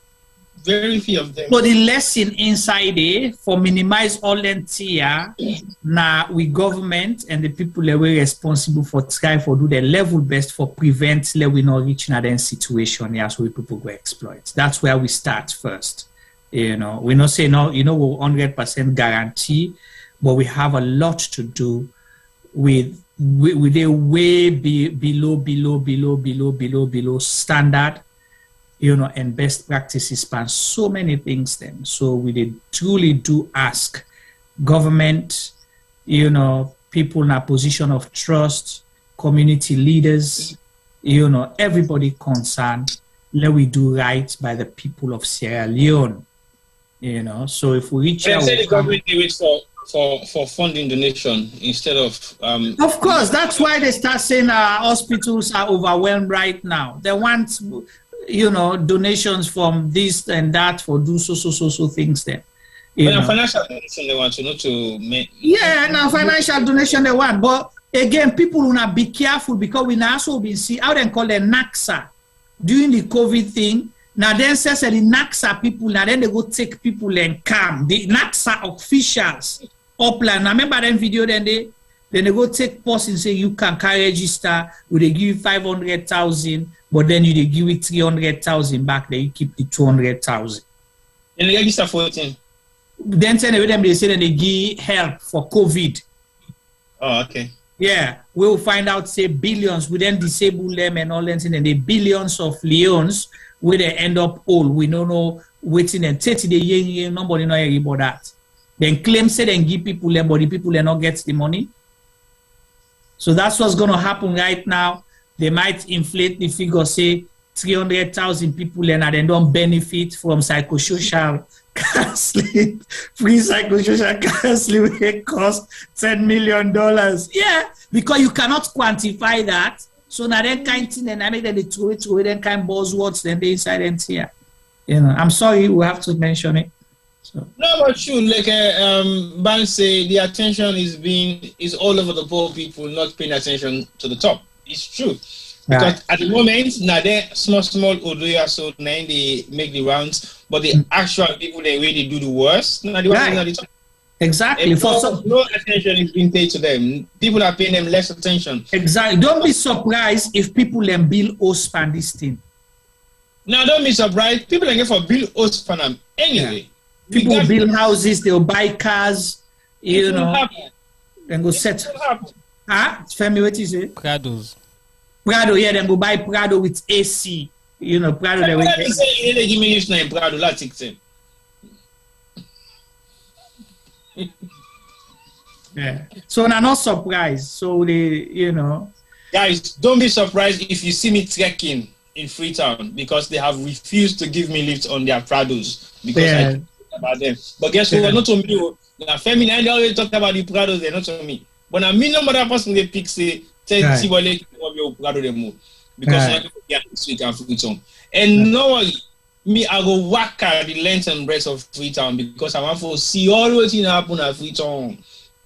very few of them. So the lesson inside there for minimize all here now we government and the people that were responsible for try for do their level best for prevent we not reaching at that situation so we people go exploit. That's where we start first. You know, we not say no, you know, we're 100% guarantee, but we have a lot to do with a way below standard, you know, and best practices span so many things then. So we did truly do ask government, you know, people in a position of trust, community leaders, you know, everybody concerned, let we do right by the people of Sierra Leone. You know, so if we reach out, the government waits for funding donation instead of Of course, that's why they start saying hospitals are overwhelmed right now. They want, you know, donations from this and that for do so things there. But financial donation they want to know to make. Yeah, now financial donation they want, but again, people will not be careful because we now also been see how they call them NAXA during the COVID thing. Now then says the NAXA people, now then they go take people and come. The NAXA officials upline. Now remember that video then they go take post and say you can register, will they give you 500,000, but then you give it 300,000 back, then you keep the 200,000. And they register for it. Then they say that they give help for COVID. Oh, okay. Yeah, we'll find out say billions, we then disable them and all that, and the billions of leons where they end up all. We don't know waiting and 30 days, nobody know about that. Then claim say then give people them, but the people they not get the money. So that's what's gonna happen right now. They might inflate the figure, say 300,000 people and they don't benefit from psychosocial counseling, free psychosocial counseling will cost $10 million. Yeah, because you cannot quantify that. So now that kind of thing, and I make them throw it then kind of buzzwords, then they inside and here. You know, I'm sorry we have to mention it. So. No, but true, like Ban say, the attention is all over the poor people, not paying attention to the top. It's true. Because at the moment, now they small Odoya, so now they make the rounds, but the actual people they really do the worst. Now the ones at the top. Exactly. No attention is being paid to them. People are paying them less attention. Exactly. Don't be surprised if people then bill OSPAN this thing. Now, don't be surprised. People are going for bill OSPAN anyway. Yeah. People build houses, they'll buy cars, you know, then go set. Femi, what is it? Prado, yeah, then go buy Prado with AC. You know, Prado. They give me this name, Prado, that's it. Yeah. So I'm not surprised. So they, you know. Guys, don't be surprised if you see me trekking in Freetown because they have refused to give me lifts on their Prados because I talk about them. But guess what? Not to me. Now, Femi, I always talk about the Prados, they're not to me. But I mean, no matter person they pick say, see what they Prado they move because I get this week and Freetown. And no, me, I go whack at the length and breadth of Freetown because I want to see all what happen at Freetown.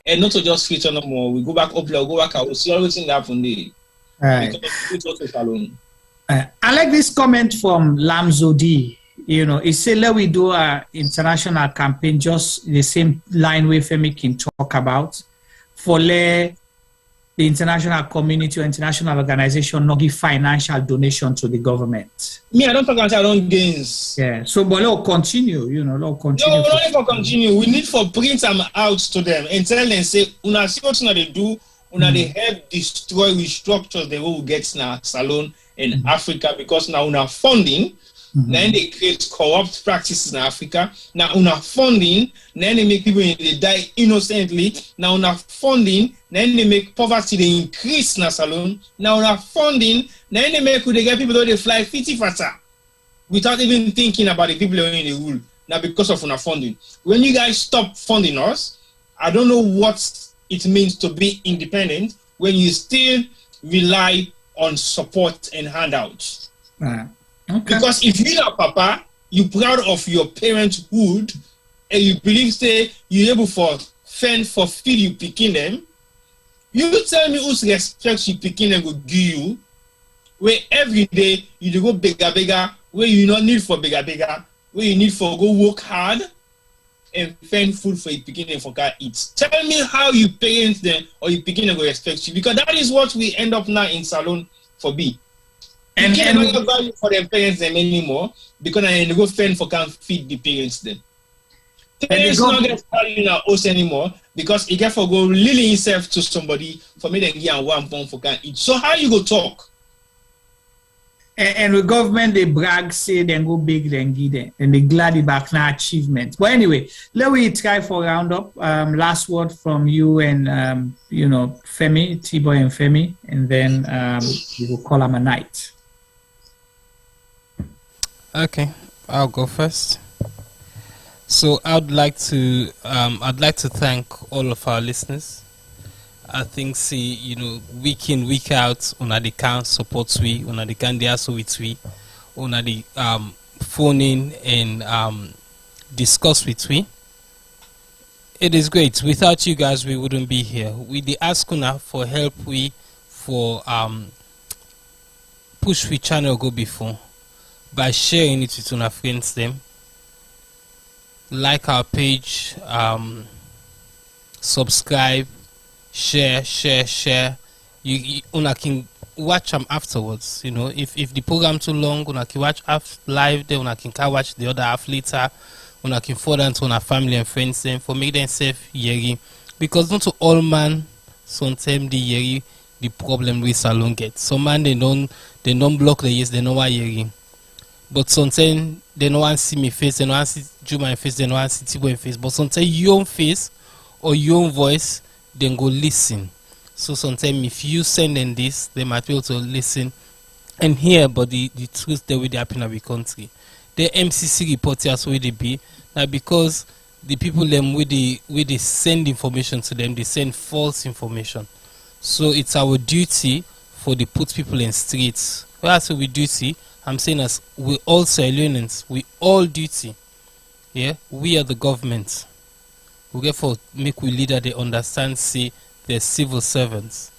And not to just Freetown no more. We go back up there, go back out, we'll see everything that happen there. I like this comment from Lamzodi. You know, he said, let we do an international campaign, just the same line where Femi can talk about, for the international community or international organization not give financial donation to the government. Me, I don't talk about our own gains. Yeah, so but let's continue, you know, let's continue. No, we don't need for continue. We need for print them out to them and tell them, say, una see what they do Una they help destroy restructures the way we get now salon in Africa because now una funding. Then they create corrupt practices in Africa. Now una funding, then they make people they die innocently. Now una funding, then they make poverty they increase in salon. Now una funding, then they make they get people that they fly 50 fata without even thinking about the people who are in the rule. Now because of una funding. When you guys stop funding us, I don't know what it means to be independent when you still rely on support and handouts. Okay. Because if you're a papa, you're proud of your parenthood, and you believe say you're able for fend for feed you picking them, you tell me who's respect you picking them will give you, where every day you go bigger, where you not need for bigger, where you need for go work hard and fend food for you picking them for car eat. Tell me how you parent them or you picking them will respect you, because that is what we end up now in salon for B. And not value for their parents them anymore because they go fend for can feed the parents then. Parents not get value in our house anymore because he get for go really himself to somebody for me then give 1 pound for can eat. So how you go talk? And the government they brag say then go big then give them and they glad about now achievement. But anyway, let me try for roundup. Last word from you and you know Femi, T-Boy and Femi, and then we will call him a night. Okay, I'll go first. So I'd like to thank all of our listeners. I think you know, week in, week out, una the can support we, una the can also with we, una the phone in and discuss with we. It is great. Without you guys we wouldn't be here. We the ask una for help we for push we channel go before by sharing it with our friends them. Like our page, subscribe, share. You una can watch them afterwards. You know, if the program too long, una can watch half live. Then una can watch the other half later. Una can forward to our family and friends them for make them safe yeri. Because not to all man sometimes the yeri the problem with salon get. Some man they don't block the yes they know why yeri. But sometimes they don't want to see me face, they don't want to see Juma face, they don't want to see Tibo face. But sometimes your own face or your own voice, then go listen. So sometimes if you send them this, they might be able to listen and hear about the truth that will happen in our country. The MCC report here where they be now because the people them where they send information to them, they send false information. So it's our duty for the put people in streets. Well, that's what we duty. I'm saying as we all Sierra Leoneans, we all duty. Yeah, we are the government. We therefore make we leader they understand say they're civil servants.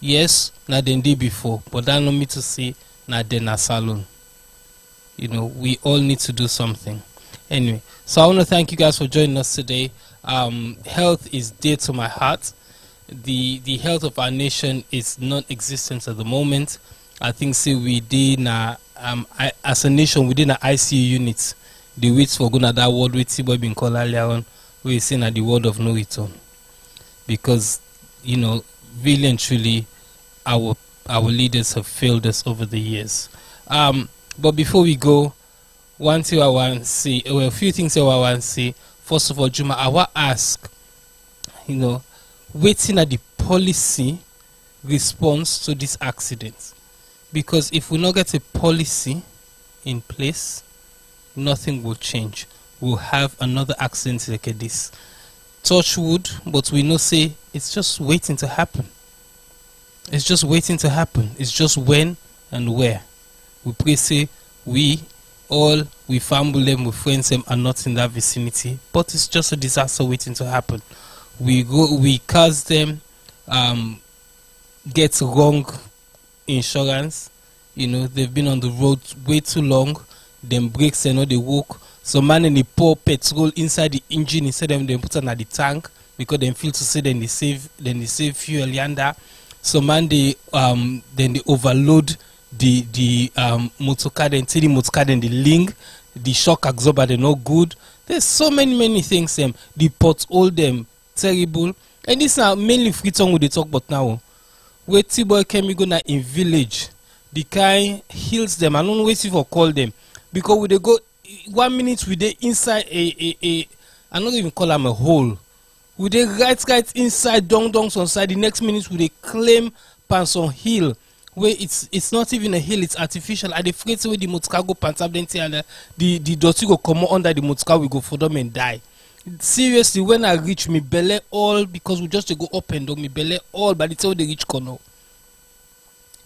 Yes, not then day before, but that no me to say not then a salon. You know, we all need to do something. Anyway, so I want to thank you guys for joining us today. Health is dear to my heart. The health of our nation is non-existent at the moment. I think say we did as a nation within an ICU unit, the wait for going that word with T-Boy being called earlier on, we're saying at the word of no return. Because, you know, really and truly our leaders have failed us over the years. But before we go, one thing I want to say, well, a few things I want to say. First of all, Juma, I want to ask, you know, waiting at the policy response to this accident. Because if we not get a policy in place, nothing will change. We'll have another accident like this. Touch wood, but we know say it's just waiting to happen. It's just waiting to happen. It's just when and where. We pray say we family them, we friends them are not in that vicinity, but it's just a disaster waiting to happen. We cause them get wrong insurance. You know, they've been on the road way too long. Them brakes they know they work. So man and they pour petrol inside the engine instead of them put it at the tank because they feel to say then they save fuel yonder. So man they overload the motor car, then tell the motor car, then the link, the shock absorber they're not good. There's so many things them. The pothole them terrible. And this now mainly Freetown we talk about now. Where T-boy can go now in village, the kind heals them. I don't wait for call them because we they go 1 minute we they inside a I don't even call them a hole. We they right inside dong on side. The next minute we they claim pants on hill where it's not even a hill, it's artificial. At the freight where the motorcar go pants up and the dirty go come under the motorcar, we go for them and die. Seriously, when I reach me belly all because we just go up and down me belly all by the time they reach corner.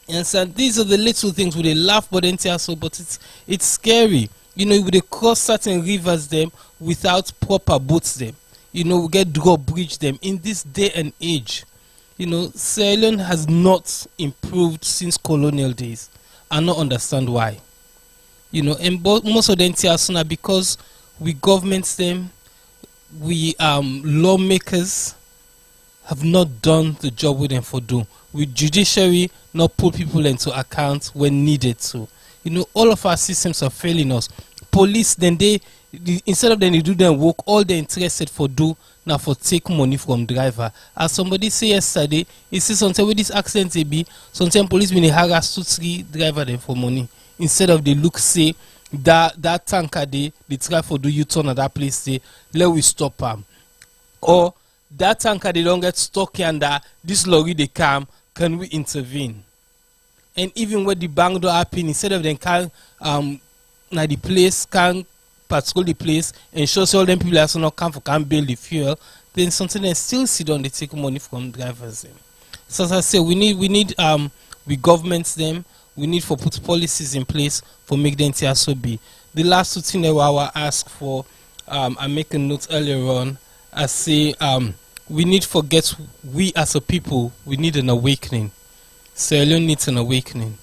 And so these are the little things where they laugh but then so but it's scary. You know, they cross certain rivers them without proper boats them. You know, we get drawbridge them in this day and age. You know, Sierra Leone has not improved since colonial days. I don't understand why. You know, and most of them are because we governments them, we lawmakers have not done the job with them for do. With judiciary not put people into account when needed to. You know, all of our systems are failing us. Police then they instead of them they do their work, all they're interested for do now for take money from driver. As somebody say yesterday, he says sometimes with this accident they be sometimes police been harass 2-3 driver them for money. Instead of they look say that tanker they try for do U-turn at that place say let we stop them. Or that tanker they don't get stuck under this lorry they come, can we intervene? And even when the bang door happen, instead of them can now the place can patrol the place and show all them people also not come for can build the fuel, then something they still sit on they take money from drivers them. So as I say, we need we governments them, we need for put policies in place for make them so be. The last 2 things I will ask for, I make a note earlier on, I say we need to forget we as a people, we need an awakening. Sierra Leone needs an awakening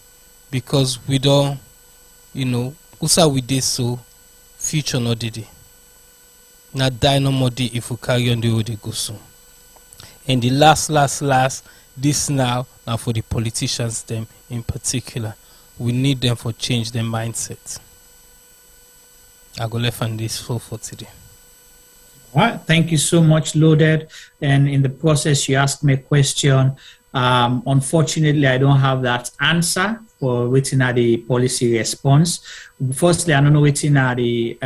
because we don't, you know, also we did so, future not did it. Not die no more day if we carry on the way they go soon. And the last, this now for the politicians them in particular, we need them for change their mindset. I go left on this for today. All right, thank you so much, Loaded. And in the process, you asked me a question. Unfortunately, I don't have that answer for waiting at the policy response. Firstly, I don't know waiting at the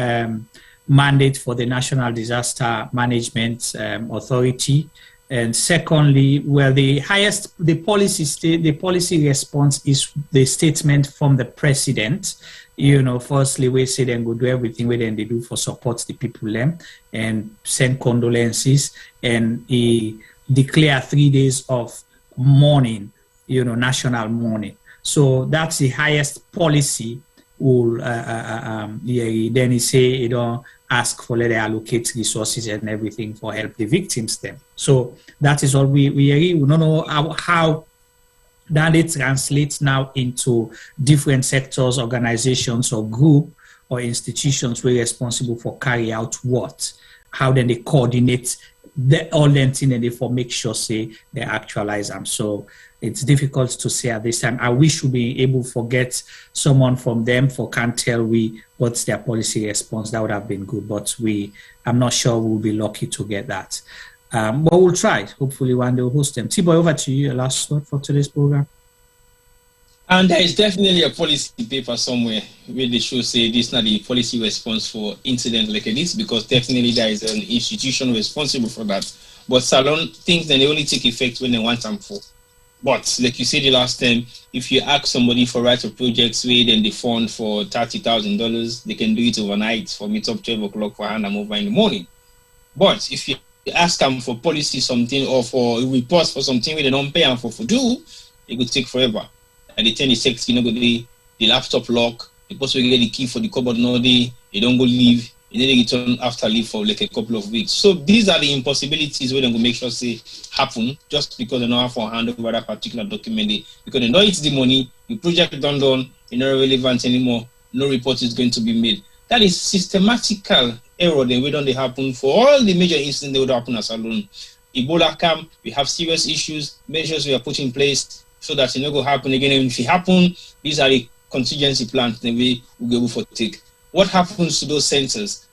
mandate for the National Disaster Management Authority. And secondly, well, the policy response is the statement from the president. You know, firstly, we say then go do everything we then they do for support the people them and send condolences, and he declare 3 days of mourning, you know, national mourning. So that's the highest policy. Will then he say he don't ask for let they allocate resources and everything for help the victims them. So that is all we agree. We don't know how that it translates now into different sectors, organizations, or group or institutions who are responsible for carry out what, how then they coordinate all them things and they for make sure say they actualize them. So it's difficult to say at this time. I wish we be able to get someone from them for can't tell we what's their policy response. That would have been good, but I'm not sure we'll be lucky to get that. But we'll try. Hopefully one day we'll host them. T-Boy, over to you. Your last word for today's program. And there is definitely a policy paper somewhere where they should say this is not the policy response for incidents like this, because definitely there is an institution responsible for that. But Salon thinks that they only take effect when they want them for. But like you said the last time, if you ask somebody for right of projects where then they fund for $30,000, they can do it overnight for meet up 12 o'clock for hand and over in the morning. But if you ask them for policy something or for reports for something where they don't pay them for do, it could take forever. And they tell the sex, you know, the laptop lock, the person will get the key for the cupboard no day, they don't go leave, and then they return after leave for like a couple of weeks. So these are the impossibilities where they go make sure say happen just because they don't have to hand over that particular document. Because they know it's the money, the project done, it's not relevant anymore, no report is going to be made. That is systematical error the way they happen for all the major incidents that would happen as alone. Ebola camp, we have serious issues, measures we are put in place so that it not go happen again. And if it happen, these are the contingency plans that we will be able to take. What happens to those centers?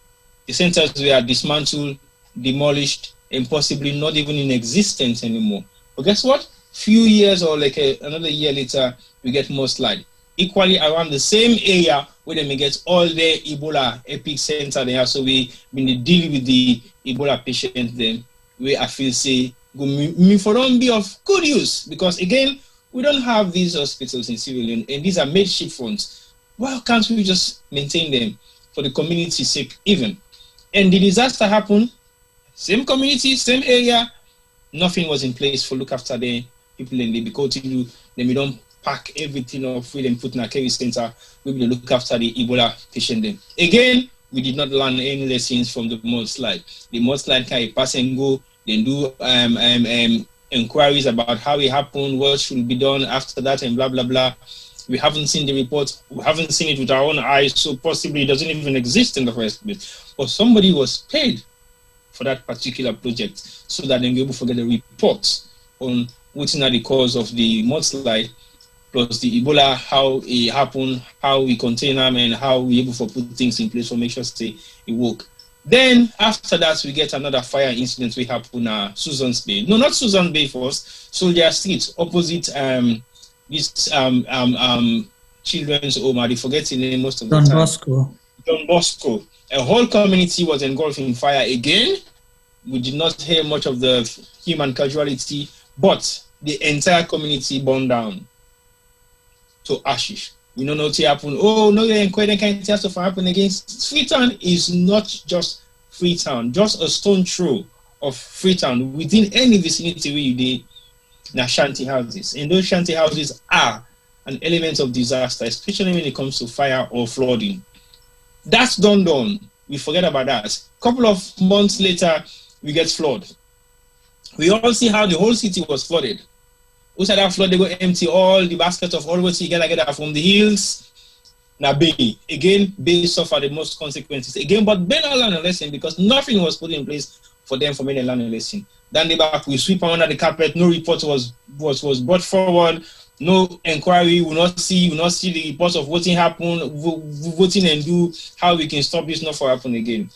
The centers were dismantled, demolished, and possibly not even in existence anymore. But guess what? Few years or like another year later, we get mudslide. Equally around the same area where they may get all the Ebola epic center there. So we deal with the Ebola patients then, where I feel say me for don't be of good use, because again, we don't have these hospitals in Sierra Leone, and these are makeshift ones. Why can't we just maintain them for the community's sake even? And the disaster happened, same community, same area, nothing was in place for look after the people in the Bikoti. Then we don't pack everything off with and put in a care center. We will look after the Ebola patient then. Again, we did not learn any lessons from the mudslide. The mudslide can pass and go, then do inquiries about how it happened, what should be done after that, and blah, blah, blah. We haven't seen the report. We haven't seen it with our own eyes, so possibly it doesn't even exist in the first place. But somebody was paid for that particular project so that they'll be able to get the report on what's not the cause of the mudslide, plus the Ebola, how it happened, how we contain them, and how we able to put things in place to make sure it work. Then after that, we get another fire incident we happen at Susan's Bay. No, not Susan's Bay first. Soldier Street, opposite this children's home. I forget the name most of the time. Don Bosco. A whole community was engulfed in fire again. We did not hear much of the human casualty, but the entire community burned down to ashes. We don't know what happened. Oh, no, they can't tell stuff happen against. Freetown is not just Freetown, just a stone throw of Freetown within any vicinity where you did na shanty houses. And those shanty houses are an element of disaster, especially when it comes to fire or flooding. That's done. We forget about that. A couple of months later, we get flood. We all see how the whole city was flooded. Outside that flood, they go empty all the baskets of all what you get from the hills. Now, Bay. Again, Bay suffer the most consequences. Again, but Bay not learn a lesson because nothing was put in place for them for me to learn a lesson. Then the back, we sweep under the carpet. No report was brought forward. No inquiry. We will not see the reports of what happened, voting and do how we can stop this not from happen again.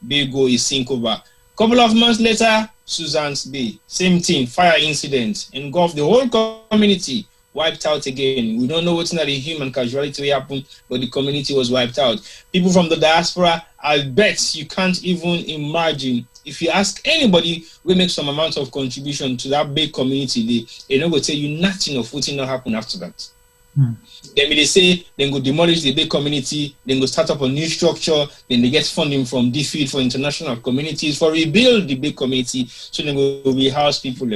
Bay go is sink over. Couple of months later, Susan's Bay, same thing, fire incident, engulfed the whole community, wiped out again. We don't know what's not the human casualty happened, but the community was wiped out. People from the diaspora, I bet you can't even imagine. If you ask anybody, we make some amount of contribution to that big community, they're not going to tell you nothing of what not happen after that. Then they say, then go demolish the big community, then go start up a new structure, then they get funding from DFID for international communities for rebuild the big community, so then go rehouse people.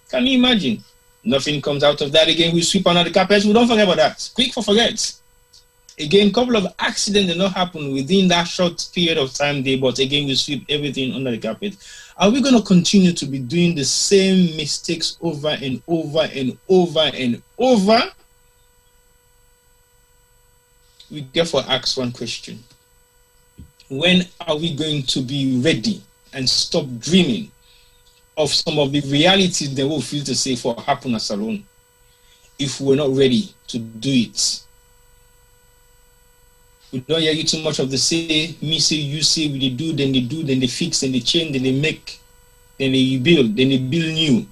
Can you imagine? Nothing comes out of that. Again, we sweep under the carpet. We don't forget about that. Quick for forget. Again, couple of accidents did not happen within that short period of time there, but again, we sweep everything under the carpet. Are we going to continue to be doing the same mistakes over and over and over and over? We therefore ask one question. When are we going to be ready and stop dreaming of some of the realities that we'll feel to say for happiness alone if we're not ready to do it? We don't hear you too much of the say, me say, you say, we do, then they fix, then they change, then they make, then they build new,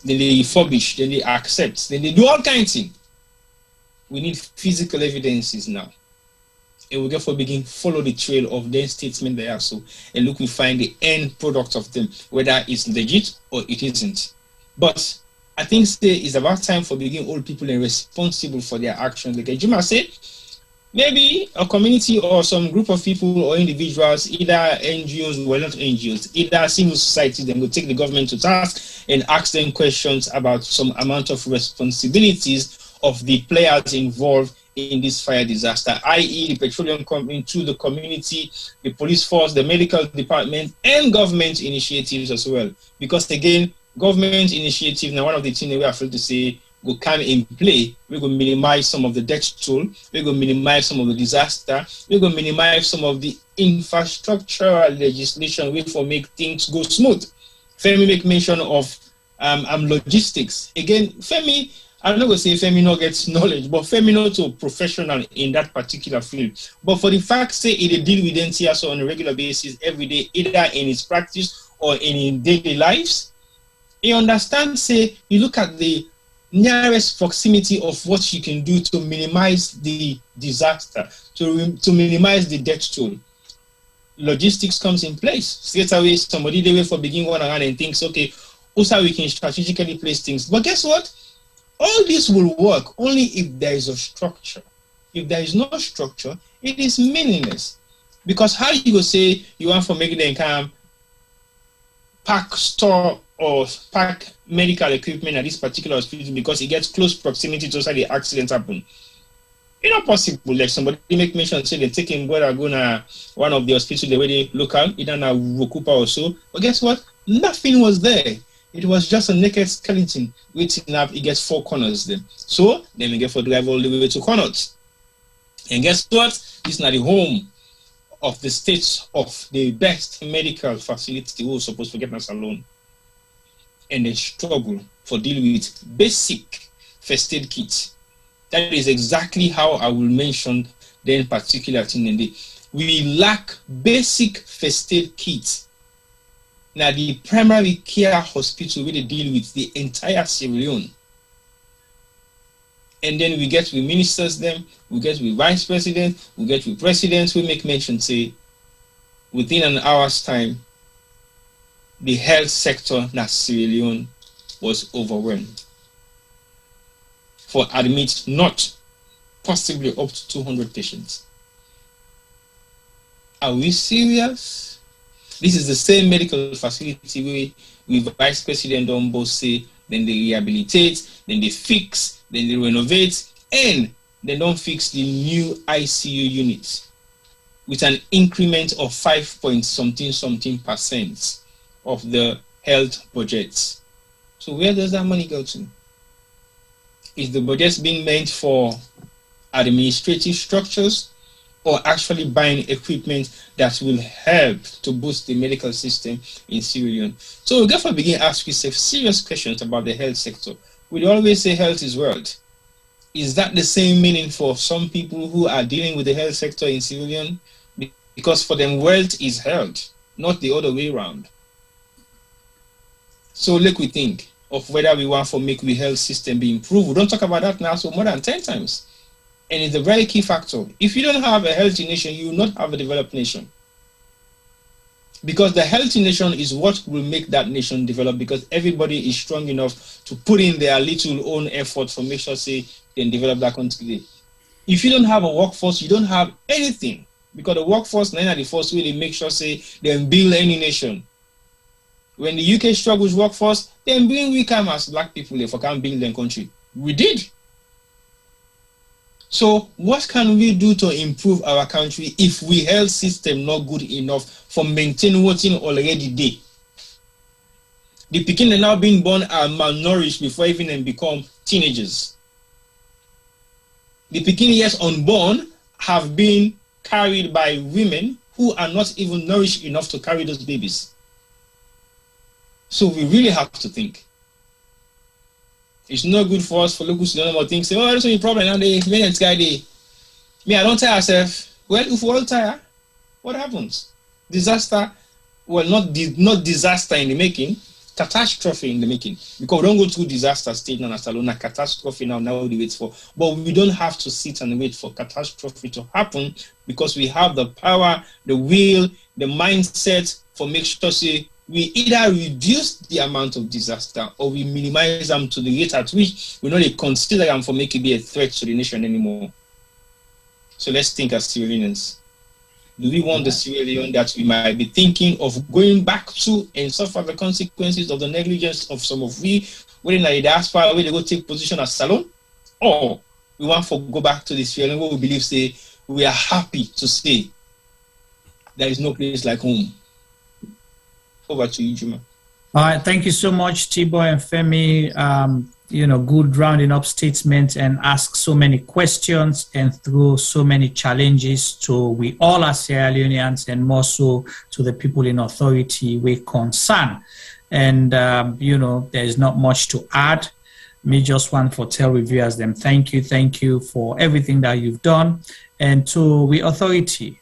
then they refurbish, then they accept, then they do all kinds of things. We need physical evidences now. And we therefore begin follow the trail of their statement they are so, and look, we find the end product of them, whether it's legit or it isn't. But I think it's about time for begin old people and responsible for their actions. Like Juma said, maybe a community or some group of people or individuals, either NGOs, well not NGOs, either civil society, then will take the government to task and ask them questions about some amount of responsibilities of the players involved in this fire disaster, i.e. the petroleum company, to the community, the police force, the medical department, and government initiatives as well. Because again, government initiative, now one of the things we are afraid to say, will come in play. We're going to minimize some of the death toll. We're going to minimize some of the disaster. We're going to minimize some of the infrastructural legislation way for make things go smooth. Femi make mention of logistics. Again, Femi, I'm not going to say Femi no gets knowledge, but Femi not so professional in that particular field. But for the fact, say, it deal with NTS on a regular basis every day, either in his practice or in daily lives, you understand, say, you look at the nearest proximity of what you can do to minimize the disaster, to minimize the death toll. Logistics comes in place. Straight away, somebody they wait for begin one around and thinks, okay, also we can strategically place things. But guess what? All this will work only if there is a structure. If there is no structure, it is meaningless. Because how you go say you want for making them come pack, store, or pack medical equipment at this particular hospital because it gets close proximity to where the accident happen. It's not possible. Like somebody make mention, say they're taking whether go to one of the hospitals the way they local, either na Wokupa or so. But guess what? Nothing was there. It was just a naked skeleton waiting up. It gets 4 corners then. So then we get for drive all the way to Connaught. And guess what? This is not the home of the states of the best medical facility who are supposed to get us alone. And they struggle for dealing with basic first aid kits. That is exactly how I will mention the particular thing in the we lack basic first aid kits. Now the primary care hospital where they deal with the entire Sierra Leone. And then we get with ministers them, we get with vice president, we get with presidents who make mention, say, within an hour's time, the health sector in Sierra Leone was overwhelmed. For admit not possibly up to 200 patients. Are we serious? This is the same medical facility where we Vice President Dombo say, then they rehabilitate, then they fix, then they renovate, and they don't fix the new ICU units with an increment of 5.something% of the health budgets. So where does that money go to? Is the budget being meant for administrative structures or actually buying equipment that will help to boost the medical system in Sierra Leone? So we therefore begin to ask yourself serious questions about the health sector. We always say health is wealth. Is that the same meaning for some people who are dealing with the health sector in Sierra Leone? Because for them, wealth is health, not the other way around. So let we think of whether we want to make the health system be improved. We don't talk about that now, so more than 10 times. And it's a very key factor. If you don't have a healthy nation, you will not have a developed nation. Because the healthy nation is what will make that nation develop, because everybody is strong enough to put in their little own effort for make sure, say, they develop that country. If you don't have a workforce, you don't have anything. Because the workforce, none of the first way they make sure, say, they build any nation. When the UK struggles workforce, then we come as black people if we can't build their country. We did. So what can we do to improve our country if we health system not good enough for maintaining what's already there? The people are now being born are malnourished before even they become teenagers. The people, yes, unborn have been carried by women who are not even nourished enough to carry those babies. So we really have to think. It's not good for us for locals to know more things. Say, oh, that's a problem. Now they this guy me, I don't tire myself. Well, if we all tire, what happens? Disaster, well, not disaster in the making, catastrophe in the making. Because we don't go through disaster stage now, a catastrophe now we wait for. But we don't have to sit and wait for catastrophe to happen, because we have the power, the will, the mindset for make sure, say, we either reduce the amount of disaster or we minimize them to the rate at which we not consider them for making it be a threat to the nation anymore. So let's think as Sierra Leoneans. Do we want the Sierra Leone that we might be thinking of going back to and suffer the consequences of the negligence of some of we, whether in the diaspora, where they go take position as Salon, or we want to go back to the Sierra Leone where we believe, say, we are happy to say there is no place like home. Over to you, Juma. All right, thank you so much, T-Boy and Femi. Good rounding up statement and ask so many questions and throw so many challenges to we all as Sierra Leoneans, and more so to the people in authority with concern. And, there's not much to add. Me just want to tell reviewers them thank you for everything that you've done. And to we authority,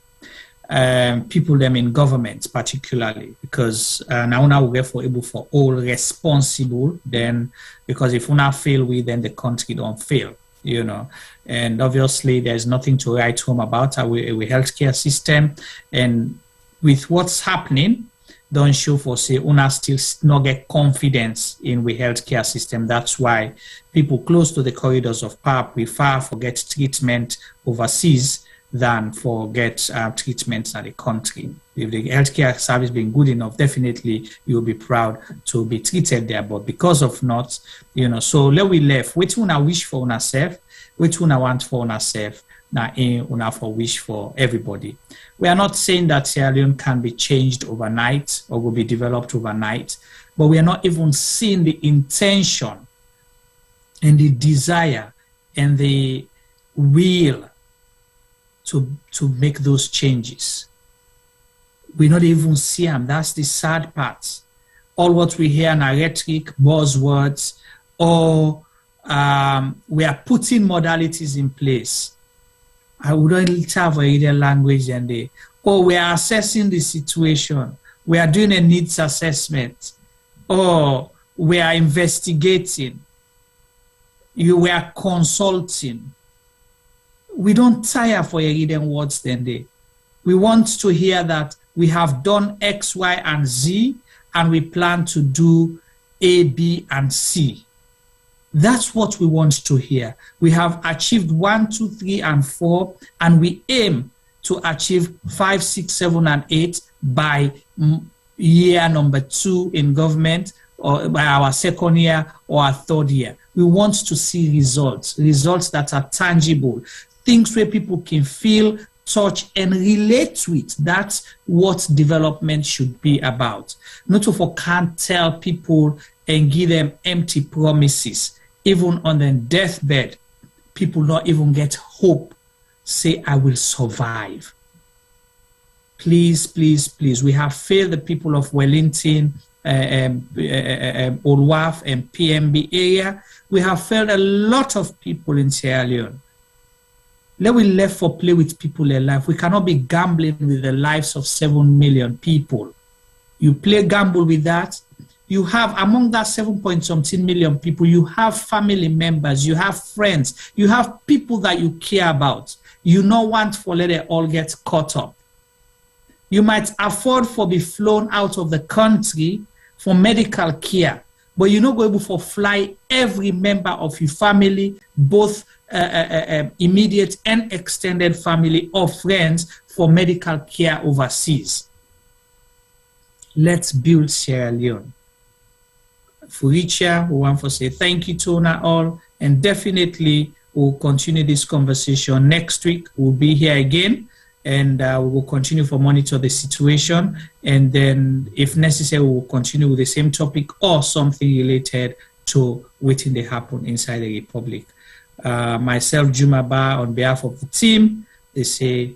people them in government particularly, because now una will get for able for all responsible then, because if una fail we, then the country don't fail, you know. And obviously there's nothing to write home about our healthcare system, and with what's happening, don't show for say una still not get confidence in the healthcare system. That's why people close to the corridors of power prefer for get treatment overseas than for get treatments in the country. If the healthcare service been good enough, definitely you will be proud to be treated there. But because of not, you know, so let we left. Which one I wish for una self, which one I want for una self, now in una for wish for everybody. We are not saying that Sierra Leone can be changed overnight or will be developed overnight, but we are not even seeing the intention and the desire and the will to make those changes. We not even see them. That's the sad part. All what we hear are rhetoric, buzzwords, or we are putting modalities in place. I wouldn't have a real language and they, or we are assessing the situation. We are doing a needs assessment, or we are investigating. We are consulting. We don't tire for a hidden words then they. We want to hear that we have done X, Y, and Z, and we plan to do A, B, and C. That's what we want to hear. We have achieved 1, 2, 3, and 4, and we aim to achieve 5, 6, 7, and 8 by year number 2 in government, or by our second year or our third year. We want to see results that are tangible, things where people can feel, touch, and relate to it. That's what development should be about. Not to can't tell people and give them empty promises. Even on their deathbed, people not even get hope. Say, I will survive. Please, please, please. We have failed the people of Wellington, Olwaf, and PMB area. We have failed a lot of people in Sierra Leone. Let we left for play with people alive. We cannot be gambling with the lives of 7 million people. You play gamble with that. You have, among that 7-point-something million people, you have family members, you have friends, you have people that you care about. You don't want for let it all get caught up. You might afford for be flown out of the country for medical care, but you're not going to fly every member of your family, both immediate and extended family or friends, for medical care overseas. Let's build Sierra Leone. Furicha, we want to say thank you to all, and definitely we'll continue this conversation next week. We'll be here again, and we will continue to monitor the situation, and then if necessary we'll continue with the same topic or something related to waiting to happen inside the Republic. Myself, Juma Ba, on behalf of the team, they say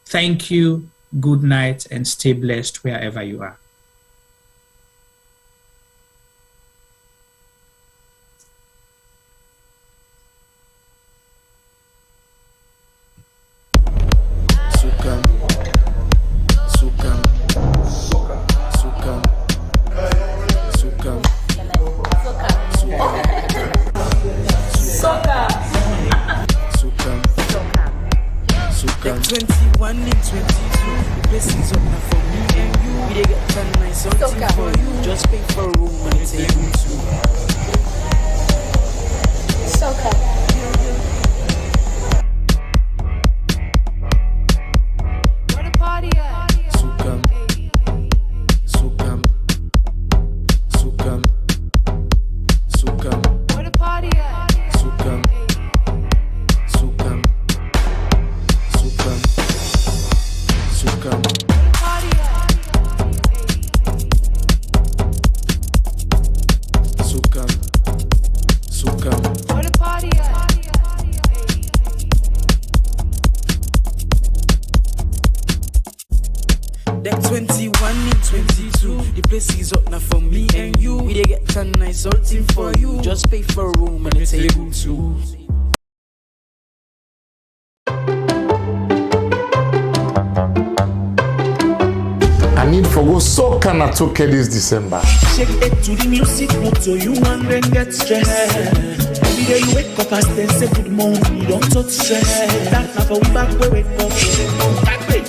thank you, good night, and stay blessed wherever you are. Soca na toke this December. Shake it to the music, not so you and then get stressed. Every day you wake up and then say good morning, you don't touch stress. That now for we back we wake up. Back way.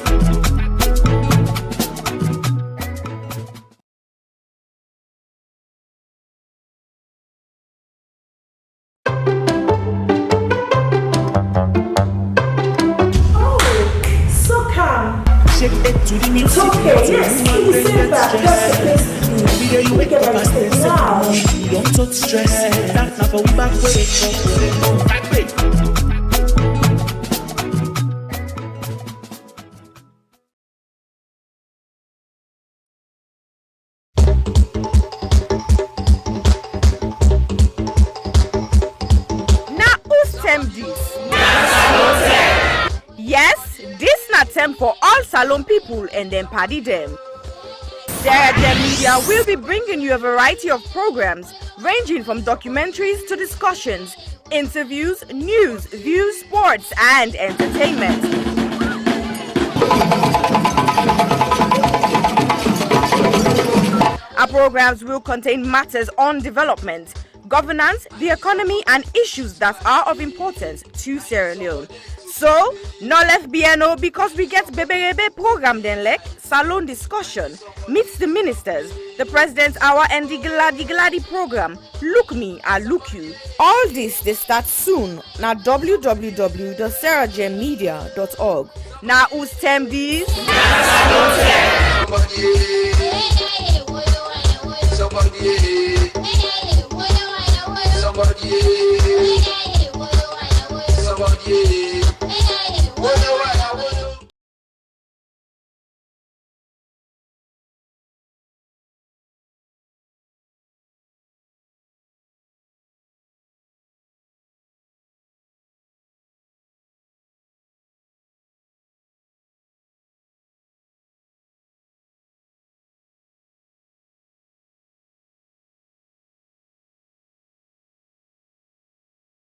Shake it to the music. Okay, yes, December, that's the place to be. Every day you wake up and then say good morning, you don't touch stress. That now for we back we wake up. Back way. Yes, this na term for all Salon people and then party them. Sierra Leone Media will be bringing you a variety of programs ranging from documentaries to discussions, interviews, news, views, sports and entertainment. Our programs will contain matters on development, governance, the economy and issues that are of importance to Sierra Leone. So, no left BNO because we get Bebe program then like Salon discussion, meets the ministers, the president's hour and the Gladi program. Look me, I look you. All this they start soon na www.serragemedia.org. Now who's term these? Somebody.